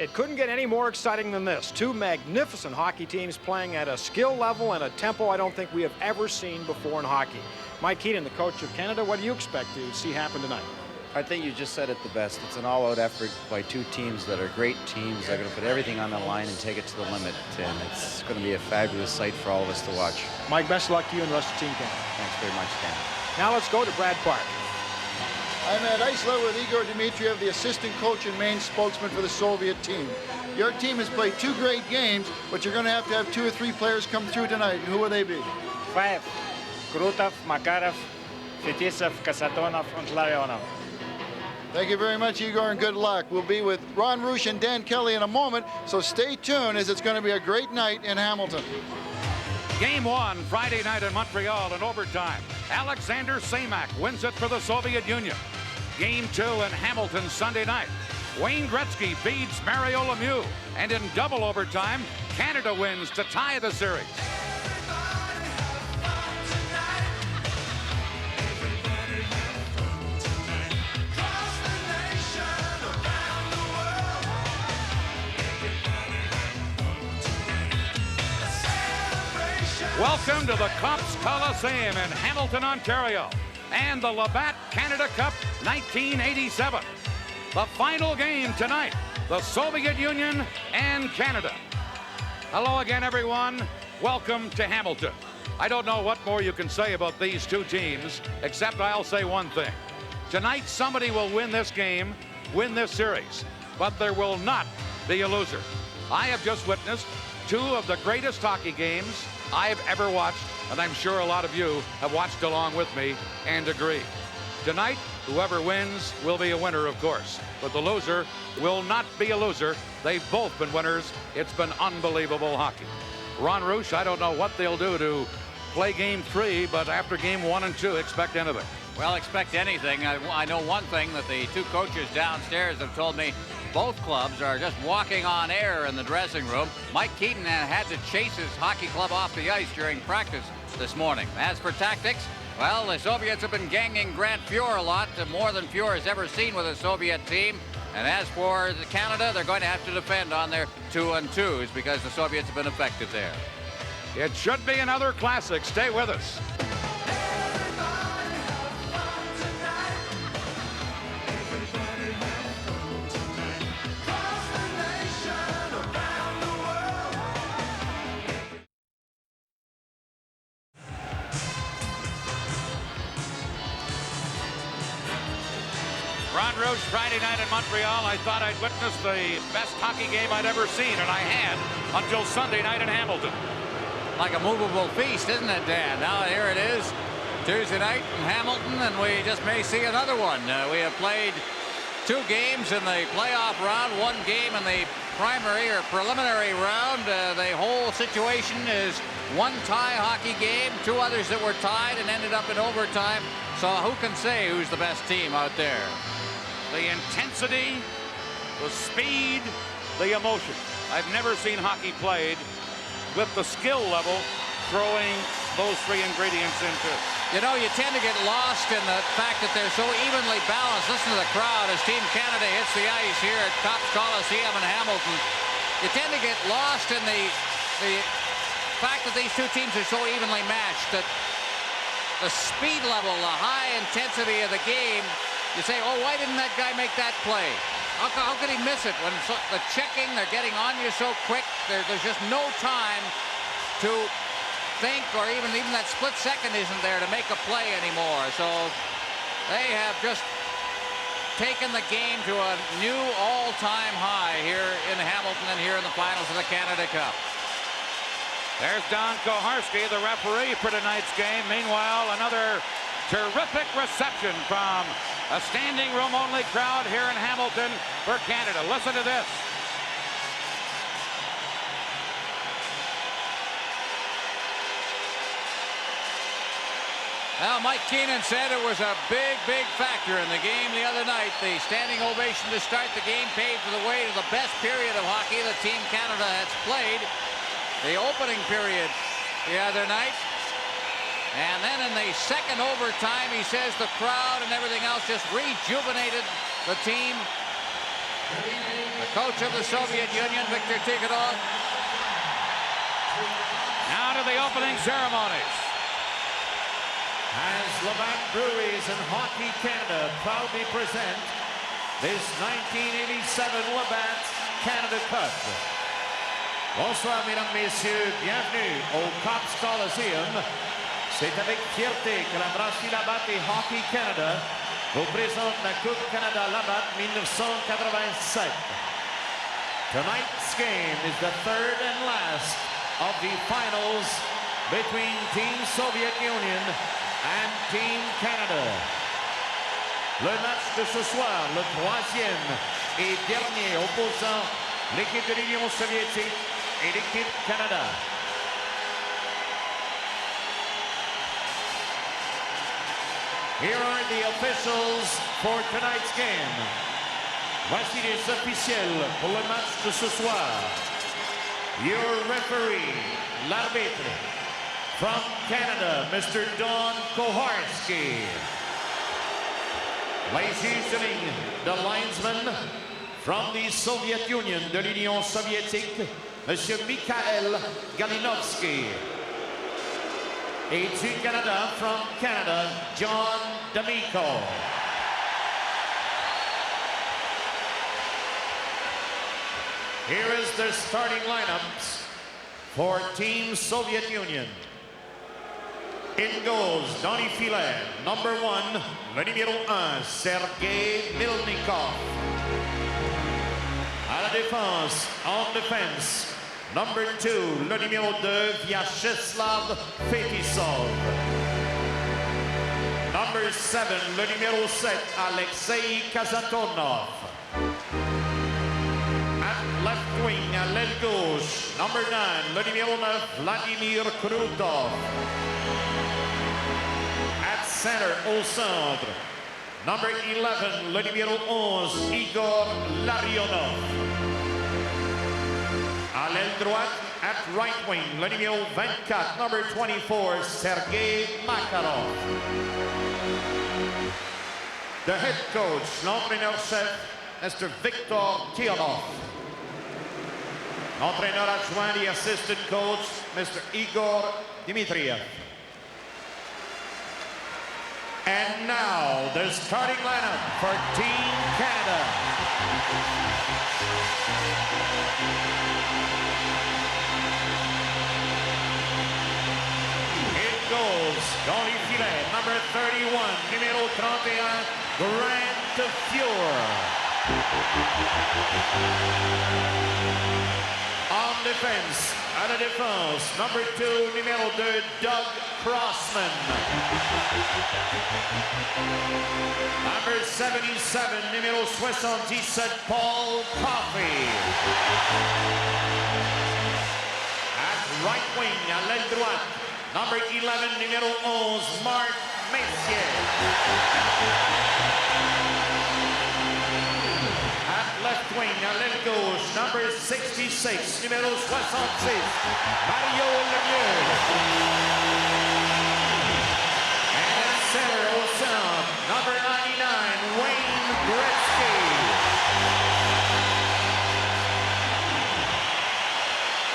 It couldn't get any more exciting than this. Two magnificent hockey teams playing at a skill level and a tempo I don't think we have ever seen before in hockey. Mike Keaton, the coach of Canada, what do you expect to see happen tonight? I think you just said it the best. It's an all-out effort by two teams that are great teams. They're going to put everything on the line and take it to the limit, and it's going to be a fabulous sight for all of us to watch. Mike, best of luck to you and the rest of Team Canada. Thanks very much, Ken. Now let's go to Brad Park. I'm at ice level with Igor Dmitriev, the assistant coach and main spokesman for the Soviet team. Your team has played two great games, but you're going to have 2 or 3 players come through tonight. Who will they be? 5. Krutov, Makarov, Fetisov, Kasatonov, and Larionov. Thank you very much, Igor, and good luck. We'll be with Ron Roosh and Dan Kelly in a moment, so stay tuned as it's going to be a great night in Hamilton. Game 1, Friday night in Montreal in overtime. Alexander Semak wins it for the Soviet Union. Game 2 in Hamilton Sunday night. Wayne Gretzky beats Mario Lemieux. And in double overtime, Canada wins to tie the series. Welcome to the Cops Coliseum in Hamilton, Ontario, and the Labatt Canada Cup 1987. The final game tonight, the Soviet Union and Canada. Hello again, everyone. Welcome to Hamilton. I don't know what more you can say about these two teams, except I'll say one thing. Tonight, somebody will win this game, win this series, but there will not be a loser. I have just witnessed 2 of the greatest hockey games I've ever watched, and I'm sure a lot of you have watched along with me and agree. Tonight, whoever wins will be a winner, of course, but the loser will not be a loser. They've both been winners. It's been unbelievable hockey. Ron Roosh, I don't know what they'll do to play game 3, but after game 1 and 2, expect anything. Well, expect anything. I know one thing that the 2 coaches downstairs have told me. Both clubs are just walking on air in the dressing room. Mike Keaton had to chase his hockey club off the ice during practice this morning. As for tactics, well, the Soviets have been ganging Grant Fuhr a lot, more than Fuhr has ever seen with a Soviet team. And as for Canada, they're going to have to defend on their 2-on-2s because the Soviets have been effective there. It should be another classic. Stay with us. Ron Roosh, Friday night in Montreal. I thought I'd witness the best hockey game I'd ever seen, and I had until Sunday night in Hamilton. Like a movable feast, isn't it, Dan? Now here it is, Tuesday night in Hamilton, and we just may see another one. We have played 2 games in the playoff round, 1 game in the primary or preliminary round. The whole situation is 1 tie hockey game, 2 others that were tied and ended up in overtime. So who can say who's the best team out there? The intensity, the speed, the emotion. I've never seen hockey played with the skill level throwing those 3 ingredients into. You know, you tend to get lost in the fact that they're so evenly balanced. Listen to the crowd as Team Canada hits the ice here at Cops Coliseum in Hamilton. You tend to get lost in the fact that these 2 teams are so evenly matched, that the speed level, the high intensity of the game. You say, oh, why didn't that guy make that play? How could he miss it? When the checking, they're getting on you so quick, there's just no time to think, or even that split second isn't there to make a play anymore. So they have just taken the game to a new all-time high here in Hamilton and here in the finals of the Canada Cup. There's Don Koharski, the referee for tonight's game. Meanwhile, another terrific reception from a standing room only crowd here in Hamilton for Canada. Listen to this. Now, Mike Keenan said it was a big, big factor in the game the other night. The standing ovation to start the game paved the way to the best period of hockey that Team Canada has played. The opening period the other night. And then in the second overtime, he says the crowd and everything else just rejuvenated the team. The coach of the Soviet Union, Viktor Tikhonov. Now to the opening ceremonies. As Labatt Breweries and Hockey Canada proudly present this 1987 Labatt Canada Cup. Bonsoir, mesdames, messieurs. Bienvenue au Cops Coliseum. C'est avec fierté que la brasserie Labatt et Hockey Canada vous présente la Coupe Canada Labatt 1987. Tonight's game is the third and last of the finals between Team Soviet Union and Team Canada. Le match de ce soir, le troisième et dernier opposant l'équipe de l'Union soviétique et l'équipe Canada. Here are the officials for tonight's game. Voici les officiels pour le match de ce soir. Your referee, l'arbitre, from Canada, Mr. Don Koharski. Les juges de ligne, the linesman, from the Soviet Union, de l'Union soviétique, Monsieur Mikhail Galinovsky. Et du Canada, from Canada, John D'Amico. Here is their starting lineups for Team Soviet Union. In goals, dans les filets, number 1, le numéro 1, Sergei Milnikov. À la défense, en défense, number 2, le numéro 2, Vyacheslav Fetisov. Number 7, le numéro 7, Alexei Kazatonov. At left wing, à l'aile gauche, number 9, le numéro 9, Vladimir Krutov. At center, au centre, number 11, le numéro 11, Igor Larionov. À l'aile droite, at right wing, le numéro 24, number 24, Sergei Makarov. The head coach, l'entraîneur-chef, Mr. Viktor Tikhonov. Entraîneur adjoint, the assistant coach, Mr. Igor Dmitriev. And now, the starting lineup for Team Canada. In goals, dans les filets, number 31, numéro 31, Grant Fuhr. En défense, à la défense, number 2, numéro 2, Doug Crossman. Number 77, numéro 77, Paul Coffey. At right wing, à l'aile droite, number 11, numéro 11, Marc Messier. At left wing, à l'aile gauche, number 66, numéro 66, Mario Lemieux. And at center, au centre, number 99, Wayne Gretzky.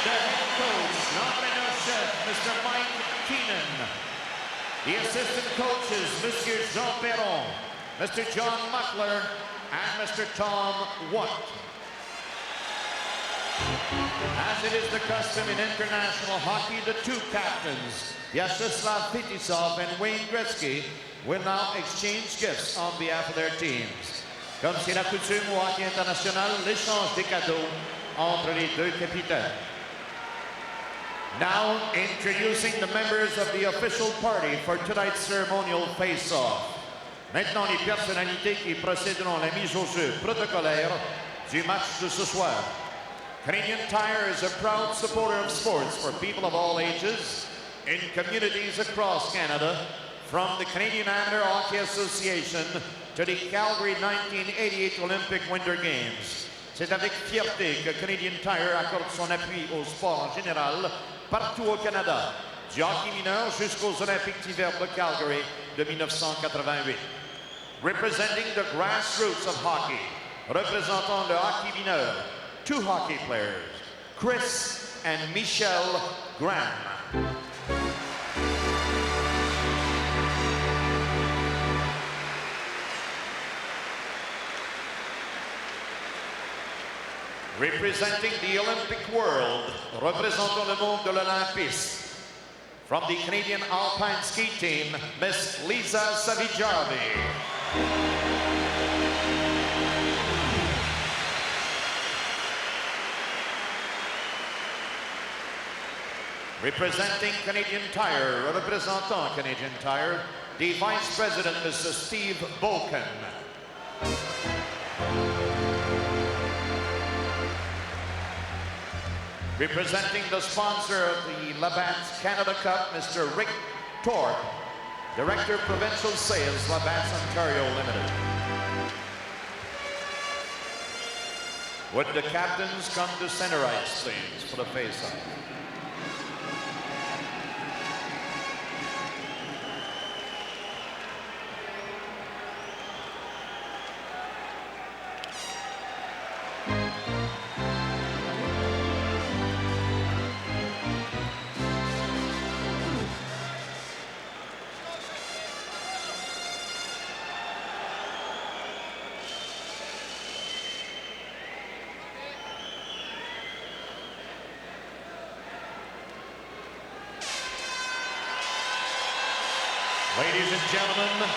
The head coach, l'entraîneur-chef, Mr. Mike Keenan. The assistant coaches, Monsieur Jean Perron, Mr. John Muckler, and Mr. Tom Watt. As it is the custom in international hockey, the two captains, Vyacheslav Fetisov and Wayne Gretzky, will now exchange gifts on behalf of their teams. Comme c'est la coutume au hockey international, l'échange des cadeaux entre les deux capitaines. Now, introducing the members of the official party for tonight's ceremonial face-off. Maintenant, les personnalités qui procéderont à la mise au jeu protocolaire du match de ce soir. Canadian Tire is a proud supporter of sports for people of all ages in communities across Canada, from the Canadian Amateur Hockey Association to the Calgary 1988 Olympic Winter Games. C'est avec fierté que Canadian Tire accorde son appui au sport en général partout au Canada, du hockey mineur jusqu'aux Olympiques d'hiver de Calgary de 1988. Representing the grassroots of hockey, représentant le hockey mineur, 2 hockey players, Chris and Michelle Graham. Representing the Olympic world, représentant le monde de l'Olympisme, from the Canadian Alpine Ski Team, Miss Lisa Savijarvi. Representing Canadian Tire, représentant Canadian Tire, the Vice President, Mr. Steve Bolkin. Representing the sponsor of the Labatt's Canada Cup, Mr. Rick Torp, Director Provincial Sales, Labatt's Ontario Limited. Would the captains come to center ice, please, for the face-off? Ladies and gentlemen,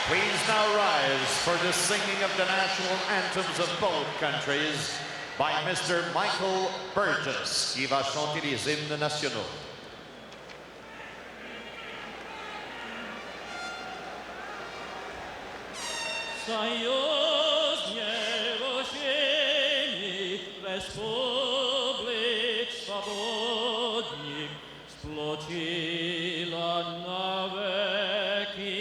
please now rise for the singing of the national anthems of both countries by Mr. Michael Burgess, qui va chanter les hymnes nationaux. Republik swobodnik splotila na wieki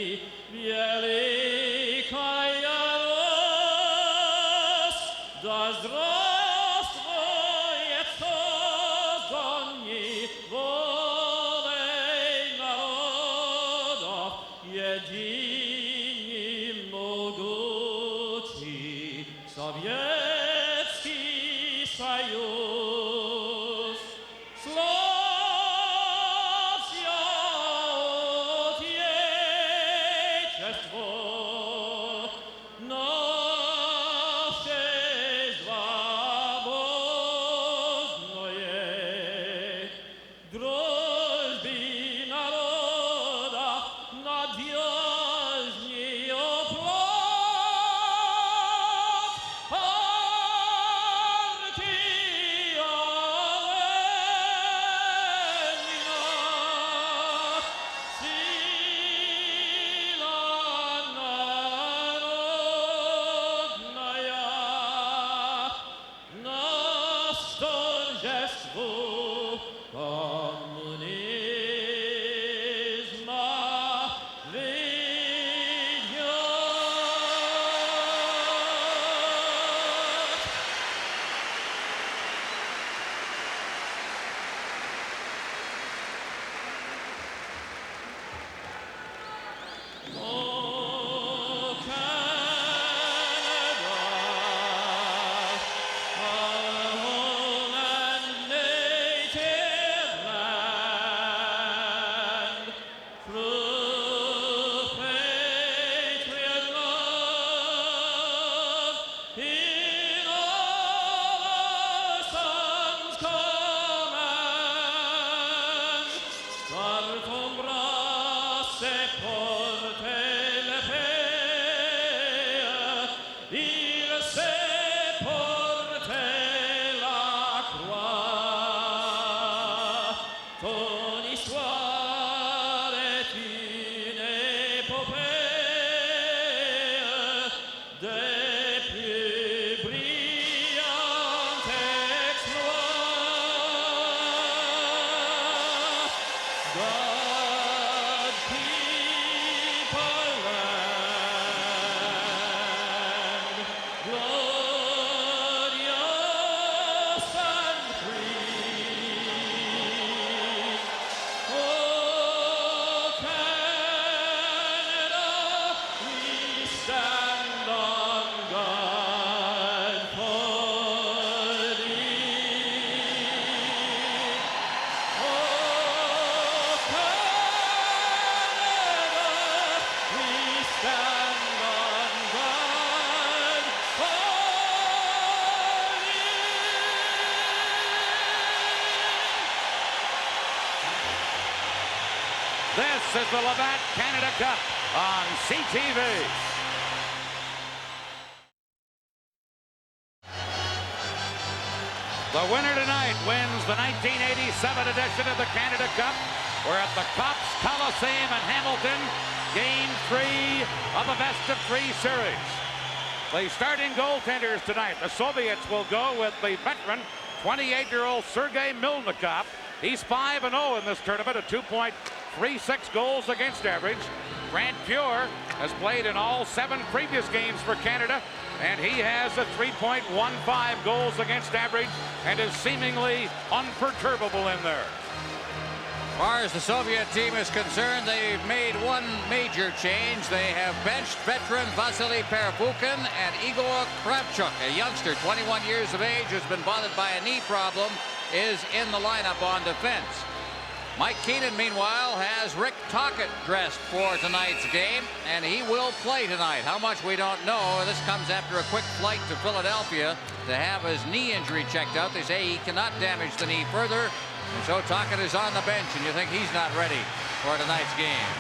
wielka jarość, da zdrowstwo jest zgodni wolej narodów, jedyni mogąci Sowiecki Союз. Славься Отечество наше свободное, дружбы народа надежней оплот. is the Labatt Canada Cup on CTV. The winner tonight wins the 1987 edition of the Canada Cup. We're at the Cops Coliseum in Hamilton, Game 3 of a best-of-3 series. The starting goaltenders tonight, the Soviets will go with the veteran 28-year-old Sergei Milnikov. He's 5-0 in this tournament, a 2.36 goals against average. Grant Fuhr has played in all 7 previous games for Canada, and he has a 3.15 goals against average and is seemingly unperturbable in there. As far as the Soviet team is concerned, they've made one major change. They have benched veteran Vasily Pervukin and Igor Kravchuk, a youngster, 21 years of age, who's been bothered by a knee problem, is in the lineup on defense. Mike Keenan, meanwhile, has Rick Tocchet dressed for tonight's game, and he will play tonight. How much, we don't know. This comes after a quick flight to Philadelphia to have his knee injury checked out. They say he cannot damage the knee further, and so Tocchet is on the bench, and you think he's not ready for tonight's game.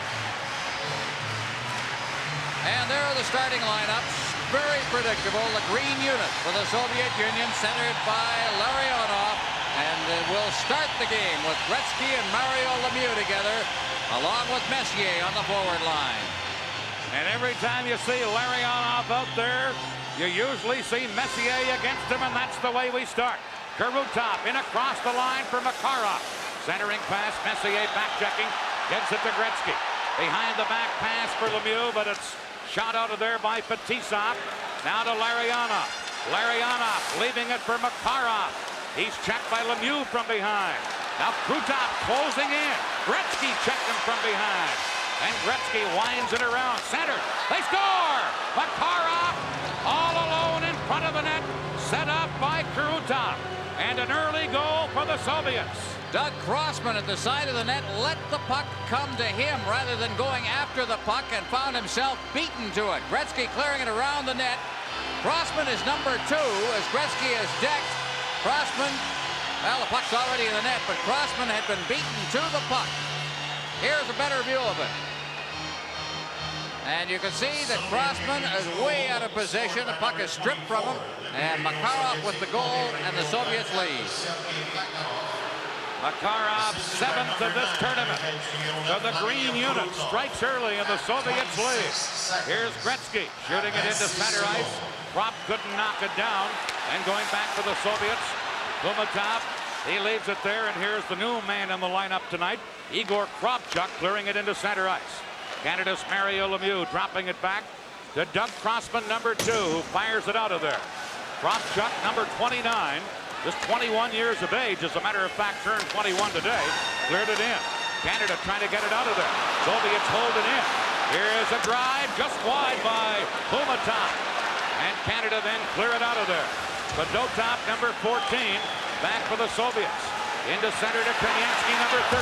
And there are the starting lineups. Very predictable. The green unit for the Soviet Union, centered by Larionov. And we'll start the game with Gretzky and Mario Lemieux together, along with Messier on the forward line. And every time you see Larionov out there, you usually see Messier against him, and that's the way we start. Kurutov in across the line for Makarov. Centering pass, Messier back-checking, gets it to Gretzky. Behind the back pass for Lemieux, but it's shot out of there by Fetisov. Now to Larionov. Larionov leaving it for Makarov. He's checked by Lemieux from behind. Now Krutov closing in. Gretzky checked him from behind. And Gretzky winds it around center. They score! Makarov all alone in front of the net. Set up by Krutov. And an early goal for the Soviets. Doug Crossman at the side of the net let the puck come to him rather than going after the puck, and found himself beaten to it. Gretzky clearing it around the net. Crossman is number 2 as Gretzky is decked. Crossman, well, the puck's already in the net, but Crossman had been beaten to the puck. Here's a better view of it. And you can see that Crossman is way out of position. The puck is stripped from him, and Makarov with the goal, and the Soviets lead. Makarov, 7th of this tournament. So the green unit strikes early, and the Soviets lead. Here's Gretzky shooting it into center ice. Kropp couldn't knock it down. And going back for the Soviets, Kumatov, he leaves it there, and here's the new man in the lineup tonight, Igor Kravchuk, clearing it into center ice. Canada's Mario Lemieux dropping it back to Doug Crossman, number 2, who fires it out of there. Kravchuk, number 29, just 21 years of age, as a matter of fact, turned 21 today, cleared it in. Canada trying to get it out of there. Soviets hold it in. Here's a drive just wide by Kumatov. And Canada then clear it out of there. Fedotov, number 14, back for the Soviets. Into center to Kremyansky, number 13.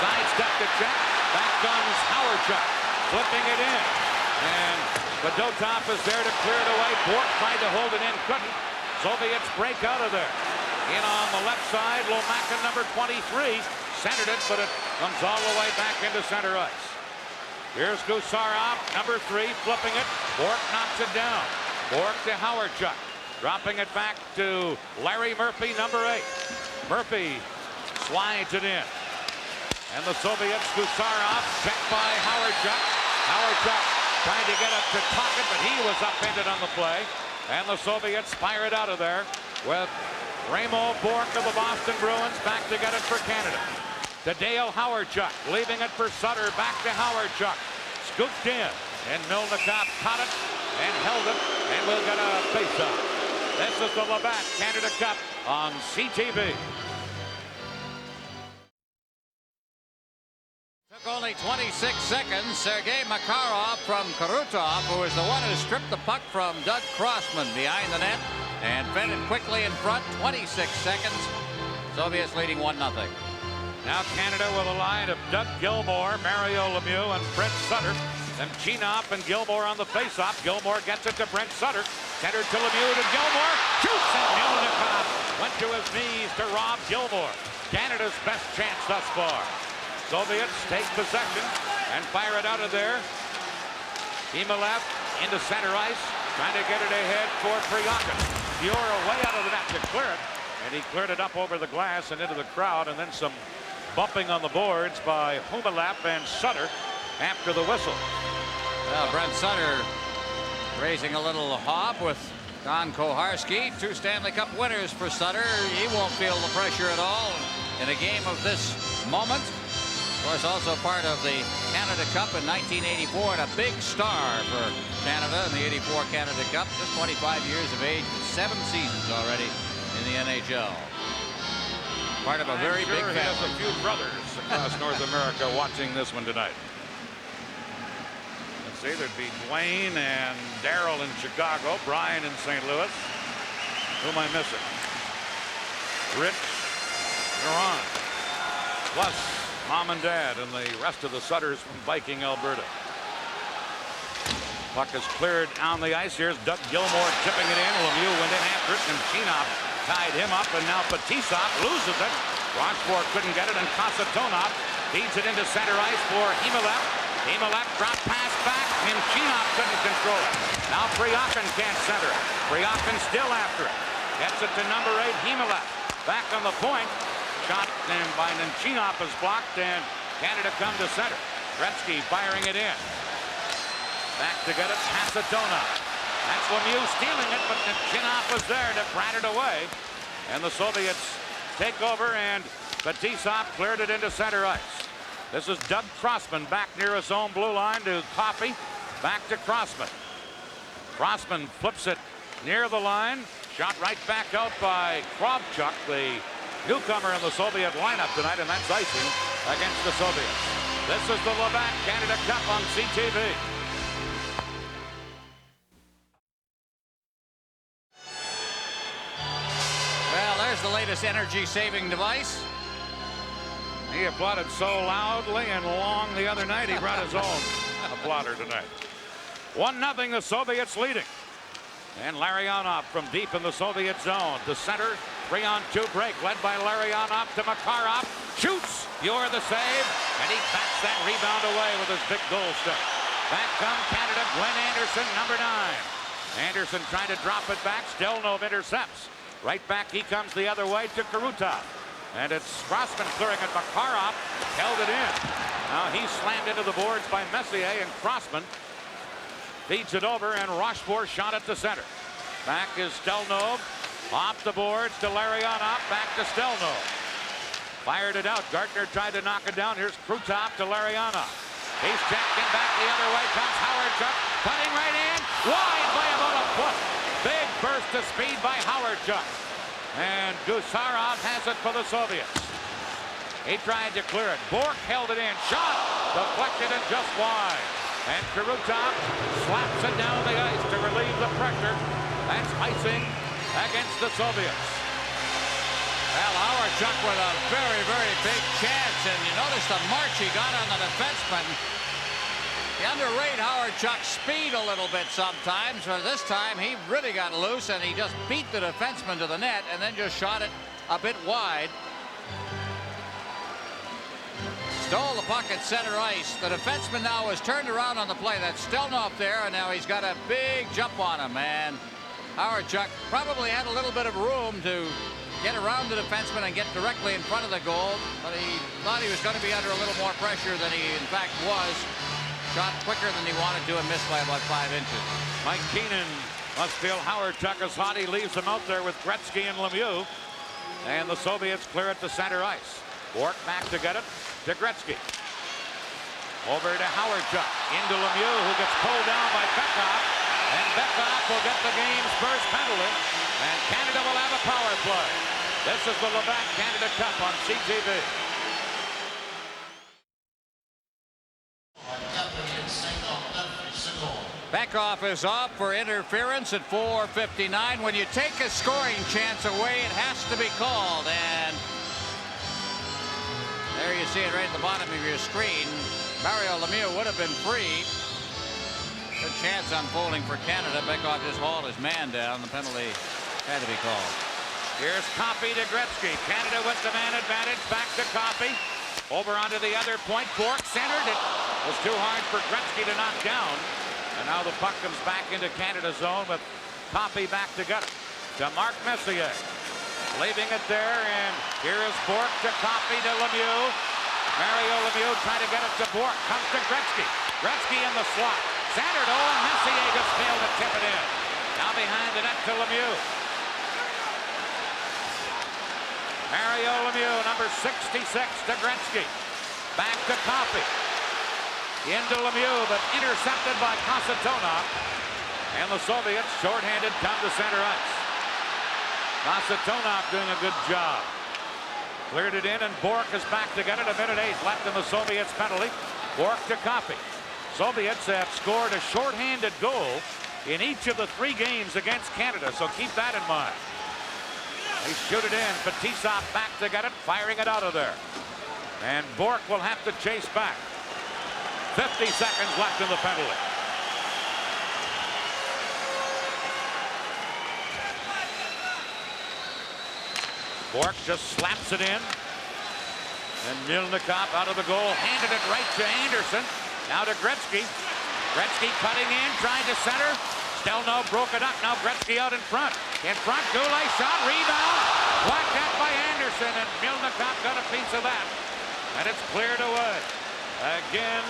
Sidestep to check. Back comes Howardchuk, flipping it in. And Fedotov is there to clear it away. Bork tried to hold it in, couldn't. Soviets break out of there. In on the left side, Lomacka, number 23, centered it, but it comes all the way back into center ice. Here's Gusarov, number 3, flipping it. Bork knocks it down. Bork to Howardchuk. Dropping it back to Larry Murphy, number 8. Murphy slides it in. And the Soviets, Gusarov, checked by Howardchuk. Howardchuk trying to get it to Tocchet, but he was upended on the play. And the Soviets fire it out of there with Remo Bork of the Boston Bruins back to get it for Canada. To Dale Howardchuk, leaving it for Sutter, back to Howardchuk. Scooped in, and Milnikov caught it and held it, and we'll get a face-off. This is the Labatt Canada Cup on CTV. Took only 26 seconds. Sergei Makarov from Kurutov, who is the one who stripped the puck from Doug Crossman behind the net and fed it quickly in front. 26 seconds. Soviets leading 1-0. Now Canada with a line of Doug Gilmour, Mario Lemieux, and Brent Sutter. Then Chinoff and Gilmour on the faceoff. Gilmour gets it to Brent Sutter. Centered to Lemieux to Gilmour. Shoots, and Milnikov went to his knees to Rob Gilmour. Canada's best chance thus far. Soviets take possession and fire it out of there. Himalev into center ice, trying to get it ahead for Priyakin. Fiora way out of the net to clear it, and he cleared it up over the glass and into the crowd, and then some bumping on the boards by Humalap and Sutter after the whistle. Well, Brent Sutter raising a little hob with Don Koharski. 2 Stanley Cup winners for Sutter. He won't feel the pressure at all in a game of this moment. Of course, also part of the Canada Cup in 1984 and a big star for Canada in the '84 Canada Cup. Just 25 years of age, 7 seasons already in the NHL. Part of a very big family. He has a few brothers across North America watching this one tonight. Let's see, there'd be Dwayne and Daryl in Chicago, Brian in St. Louis. Who am I missing? Rich, Ron, plus Mom and Dad and the rest of the Sutters from Viking, Alberta. Puck is cleared on the ice. Here's Doug Gilmour chipping it in. Lemieux went in after it, and Chinoff tied him up, and now Fetisov loses it. Rochefort couldn't get it, and Kasatonov feeds it into center ice for Himalev. Himalev dropped pass back, and Chinoff couldn't control it. Now Priyakin can't center it. Priyakin still after it. Gets it to number 8, Himalev. Back on the point. Shot by Nemchinov is blocked, and Canada come to center. Gretzky firing it in. Back to get it, Kasatonov. That's Lemieux stealing it, but Nemchinov was there to bat it away. And the Soviets take over, and Fetisov cleared it into center ice. This is Doug Crossman back near his own blue line to Coffey. Back to Crossman. Crossman flips it near the line. Shot right back out by Kravchuk, the newcomer in the Soviet lineup tonight, and that's icing against the Soviets. This is the Labatt Canada Cup on CTV. Well, there's the latest energy-saving device. He applauded so loudly and long the other night, he brought his own applauder tonight. 1-0, the Soviets leading. And Larionov from deep in the Soviet zone to center. 3-on-2 break led by Larionov to Makarov. Shoots. Fiora the save. And he bats that rebound away with his big goal stick. Back comes Canada. Glenn Anderson, number 9. Anderson trying to drop it back. Stelnov intercepts. Right back he comes the other way to Karutov. And it's Crossman clearing it. Makarov held it in. Now he's slammed into the boards by Messier, and Crossman feeds it over, and Rochefort shot it to center. Back is Stelnov. Off the boards to Larionov. Back to Stelnov. Fired it out. Gartner tried to knock it down. Here's Krutov to Larionov. He's checked in back the other way. Comes Howardchuk. Cutting right in. Wide by about a foot. Big burst of speed by Howardchuk. And Gusarov has it for the Soviets. He tried to clear it. Bork held it in. Shot. Deflected and just wide. And Karutov slaps it down the ice to relieve the pressure. That's icing against the Soviets. Well, Howardchuk with a very, very big chance. And you notice the march he got on the defenseman. You underrate Howardchuk's speed a little bit sometimes. But this time he really got loose, and he just beat the defenseman to the net and then just shot it a bit wide. Stole the puck at center ice. The defenseman now is turned around on the play. That's Stelnov there, and now he's got a big jump on him. And Howardchuk probably had a little bit of room to get around the defenseman and get directly in front of the goal, but he thought he was going to be under a little more pressure than he in fact was. Shot quicker than he wanted to and missed by about 5 inches. Mike Keenan must feel Howardchuk is hot. He leaves him out there with Gretzky and Lemieux. And the Soviets clear it to center ice. Bork back to get it to Gretzky. Over to Howardchuk. Into Lemieux, who gets pulled down by Bekhoff. And Bekhoff will get the game's first penalty. And Canada will have a power play. This is the Labatt Canada Cup on CTV. Bekhoff is off for interference at 4:59. When you take a scoring chance away, it has to be called. And there you see it right at the bottom of your screen. Mario Lemieux would have been free. Good chance unfolding for Canada. Bekhoff just hauled his man down. The penalty had to be called. Here's Coffey to Gretzky. Canada with the man advantage. Back to Coffey. Over onto the other point. Bork centered. It was too hard for Gretzky to knock down. And now the puck comes back into Canada zone with Coffey back to gut it. To Mark Messier. Leaving it there, and here is Bork to Coffey to Lemieux. Mario Lemieux trying to get it to Bork. Comes to Gretzky. Gretzky in the slot. Centered. Oh, and Messier just failed to tip it in. Now behind the net to Lemieux. Mario Lemieux, number 66 to Gretzky. Back to Coffey. Into Lemieux, but intercepted by Kasatonov. And the Soviets, shorthanded, come to center ice. Kasatonov doing a good job. Cleared it in, and Bork is back to get it. 1:08 left in the Soviets' penalty. Bork to Coffey. Soviets have scored a shorthanded goal in each of the 3 games against Canada, so keep that in mind. They shoot it in. Fetisov back to get it, firing it out of there. And Bork will have to chase back. 50 seconds left in the penalty. Bork just slaps it in. And Milnikov out of the goal, handed it right to Anderson. Now to Gretzky. Gretzky cutting in, trying to center. Still no, broke it up. Now Gretzky out in front. In front, Goulet shot, rebound. Blocked out by Anderson, and Milnikov got a piece of that. And it's cleared away. Again,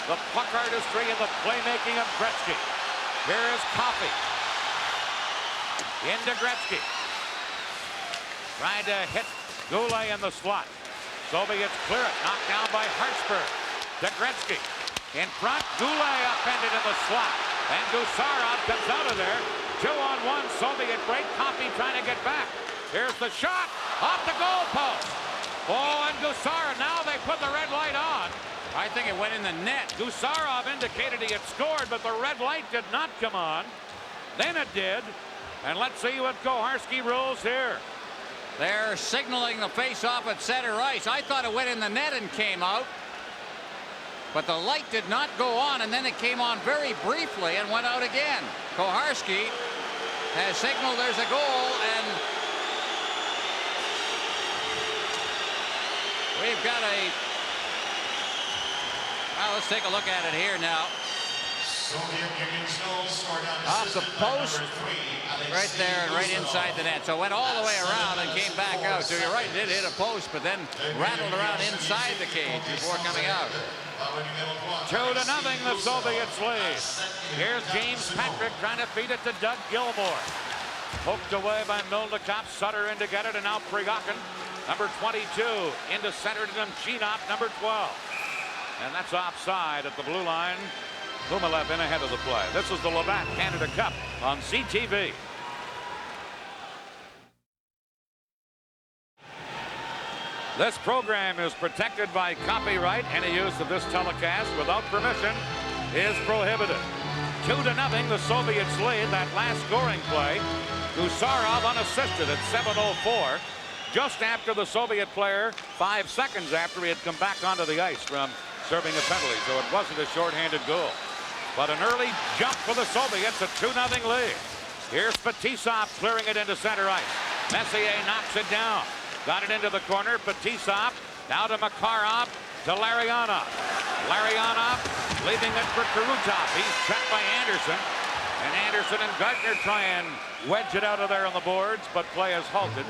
the puck artistry and the playmaking of Gretzky. Here is Coffey. Into Gretzky. Trying to hit Goulet in the slot. Soviets clear it. Knocked down by Hartsburg. To Gretzky. In front, Goulet upended in the slot. And Gusarov comes out of there. 2-on-1 Soviet break. Coffey trying to get back. Here's the shot. Off the goal post. Oh, and Gusarov. Now they put the red light on. I think it went in the net. Gusarov indicated he had scored, but the red light did not come on. Then it did. And let's see what Koharski rules here. They're signaling the face-off at center ice. I thought it went in the net and came out. But the light did not go on, and then it came on very briefly and went out again. Koharski has signaled there's a goal, and we've got a... Well, let's take a look at it here now. Off the post, right there and right inside the net. So it went all the way around and came back out. So you're right, it did hit a post, but then rattled around inside the cage before coming out. 2-0, the Soviets lead. Here's James Patrick trying to feed it to Doug Gilmour. Poked away by Milnikov. Sutter in to get it, and now Prigokin, number 22, into center to Nemchinov, number 12. And that's offside at the blue line. Kumalev in ahead of the play. This is the Labatt Canada Cup on CTV. This program is protected by copyright. Any use of this telecast without permission is prohibited. 2-0, the Soviets lead that last scoring play. Gusarov unassisted at 7:04, just after the Soviet player, 5 seconds after he had come back onto the ice from serving a penalty, so it wasn't a shorthanded goal. But an early jump for the Soviets, a 2-0 lead. Here's Fetisov clearing it into center ice. Messier knocks it down. Got it into the corner. Fetisov now to Makarov to Larionov. Larionov leaving it for Kurutov. He's checked by Anderson. And Anderson and Gardner try and wedge it out of there on the boards, but play is halted.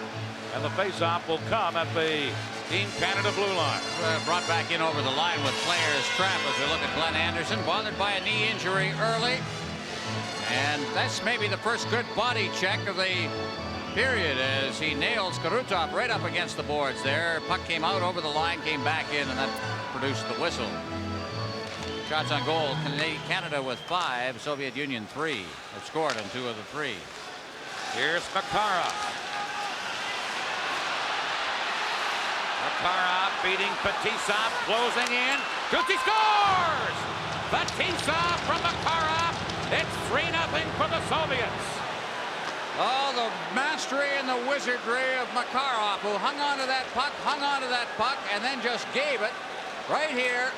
And the faceoff will come at the Team Canada blue line. Brought back in over the line with players trapped as we look at Glenn Anderson, bothered by a knee injury early. And that's maybe the first good body check of the period as he nails Kurutov right up against the boards there. Puck came out over the line, came back in, and that produced the whistle. Shots on goal, Canada with 5, Soviet Union 3. Have scored on 2 of the 3. Here's Makarov. Makarov beating Fetisov, closing in. Gucci scores! Fetisov from Makarov. It's 3-0 for the Soviets. Oh, the mastery and the wizardry of Makarov, who hung on to that puck, and then just gave it right here.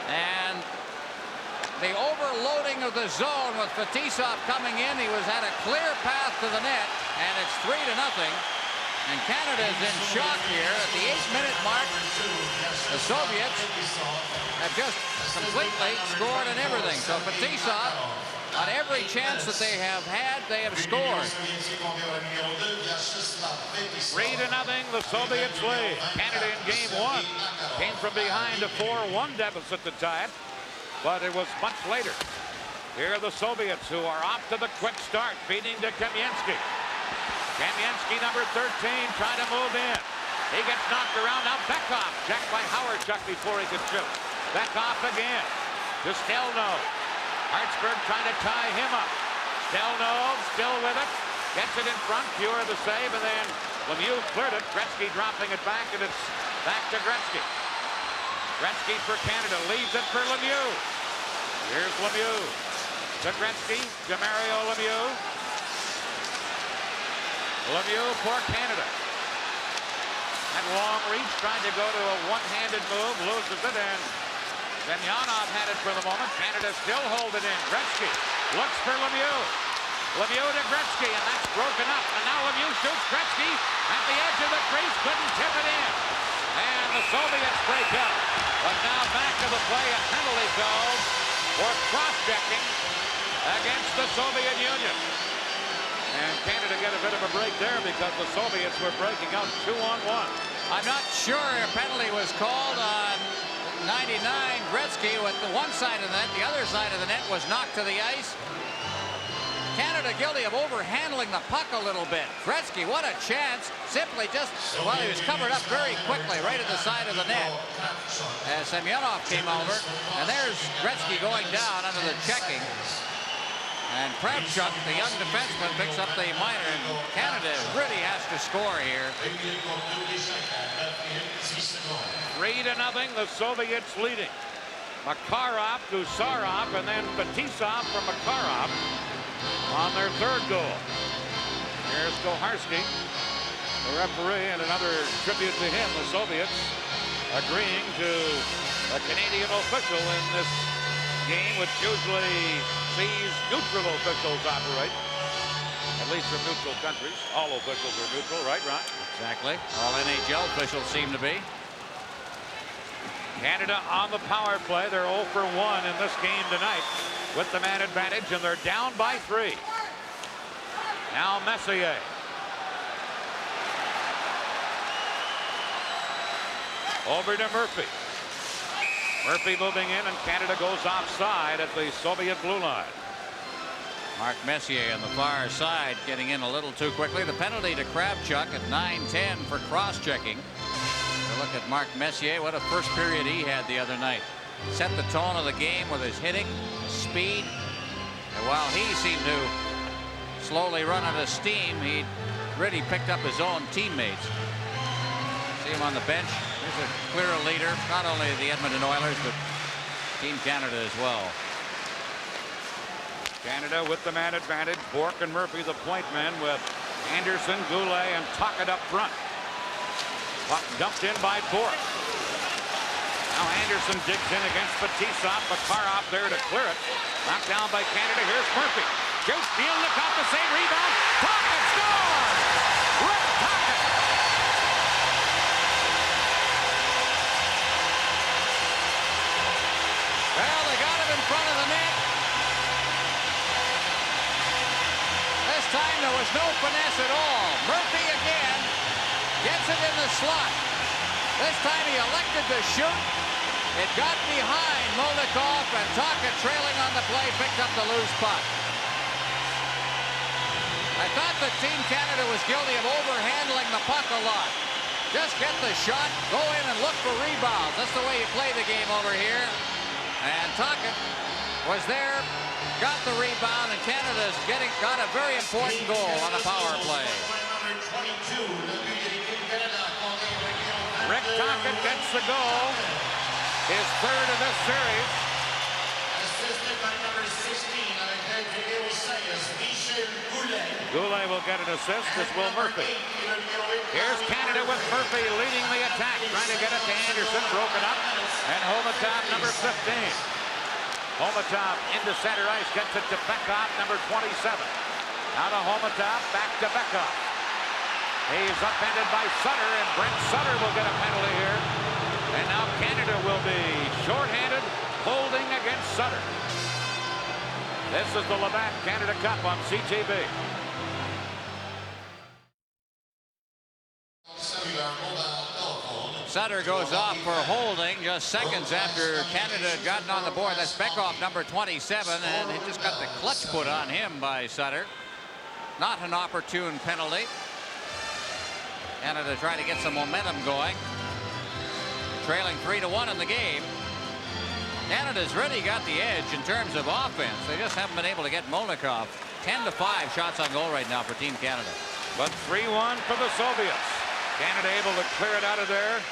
And the overloading of the zone with Fetisov coming in. He had a clear path to the net, and it's 3-0. And Canada's in shock here at the 8-minute mark. The Soviets have just completely scored and everything. So Fetisov, on every chance that they have had, they have scored. 3-0, the Soviets lead. Canada in game one came from behind a 4-1 deficit to tie it, but it was much later. Here are the Soviets, who are off to the quick start, feeding to Kamensky. Kamensky, number 13, trying to move in. He gets knocked around. Now Bekov, checked by Howard-Chuck before he could shoot. Bekov again to Stelnov. Hartsburg trying to tie him up. Stelnov still with it. Gets it in front. Pure the save, and then Lemieux cleared it. Gretzky dropping it back, and it's back to Gretzky. Gretzky for Canada. Leaves it for Lemieux. Here's Lemieux. To Gretzky. To Mario Lemieux. Lemieux for Canada. That long reach, trying to go to a one-handed move, loses it, and Semyonov had it for the moment. Canada still holding in. Gretzky looks for Lemieux. Lemieux to Gretzky, and that's broken up. And now Lemieux shoots. Gretzky at the edge of the crease, couldn't tip it in. And the Soviets break up. But now back to the play, a penalty called for cross-checking against the Soviet Union. And Canada get a bit of a break there because the Soviets were breaking out 2-on-1. I'm not sure a penalty was called on 99 Gretzky with the one side of the net. The other side of the net was knocked to the ice. Canada guilty of overhandling the puck a little bit. Gretzky, what a chance. Simply just, well, he was covered up very quickly right at the side of the net as Semyonov came over. And there's Gretzky going down under the checking. And Kravchuk, the young defenseman, picks up the minor, and Canada really has to score here. 3-0, the Soviets leading. Makarov to Sarov, and then Fetisov from Makarov on their third goal. Here's Koharski, the referee, and another tribute to him. The Soviets agreeing to a Canadian official in this game, which usually sees neutral officials operate, at least from neutral countries. All officials are neutral, right, Ron? Exactly. All NHL officials seem to be. Canada on the power play. They're 0 for 1 in this game tonight with the man advantage, and they're down by 3. Now Messier. Over to Murphy. Murphy moving in, and Canada goes offside at the Soviet blue line. Mark Messier on the far side getting in a little too quickly. The penalty to Kravchuk at 9-10 for cross-checking. Look at Mark Messier. What a first period he had the other night. Set the tone of the game with his hitting, speed. And while he seemed to slowly run out of steam, he really picked up his own teammates. See him on the bench. He's a clear leader, not only the Edmonton Oilers, but Team Canada as well. Canada with the man advantage. Bourque and Murphy the point men, with Anderson, Goulet, and Tocchet up front. Puck dumped in by Bourque. Now Anderson digs in against Fetisov. Makarov there to clear it. Knocked down by Canada. Here's Murphy. Shoots, Bielnik off the same rebound. Tocchet scores! Rick Tocchet! Well, they got him in front of the net. This time there was no finesse at all. Murphy again gets it in the slot. This time he elected to shoot. It got behind Moldikov, and Tocchet, trailing on the play, picked up the loose puck. I thought that Team Canada was guilty of overhandling the puck a lot. Just get the shot, go in and look for rebounds. That's the way you play the game over here. And Tocchet was there, got the rebound, and Canada's got a very important goal on a power play. Rick Tocchet gets the goal, his third of this series. Assisted by number 16, Goulet will get an assist, as will Murphy. Here's Canada with Murphy leading the attack, trying to get it to Anderson, broken up, and Homatov, number 15. Homatov into center ice, gets it to Bekov, number 27. Now to Homatov, back to Bekov. He's upended by Sutter, and Brent Sutter will get a penalty here. And now Canada will be shorthanded, holding against Sutter. This is the Labatt Canada Cup on CTV. Sutter goes off for holding just seconds after Canada had gotten on the board. That's Bekoff, number 27, and he just got the clutch put on him by Sutter. Not an opportune penalty. Canada trying to get some momentum going. Trailing 3-1 in the game. Canada's really got the edge in terms of offense. They just haven't been able to get Molnikov. 10-5 shots on goal right now for Team Canada. But 3-1 for the Soviets. Canada able to clear it out of there.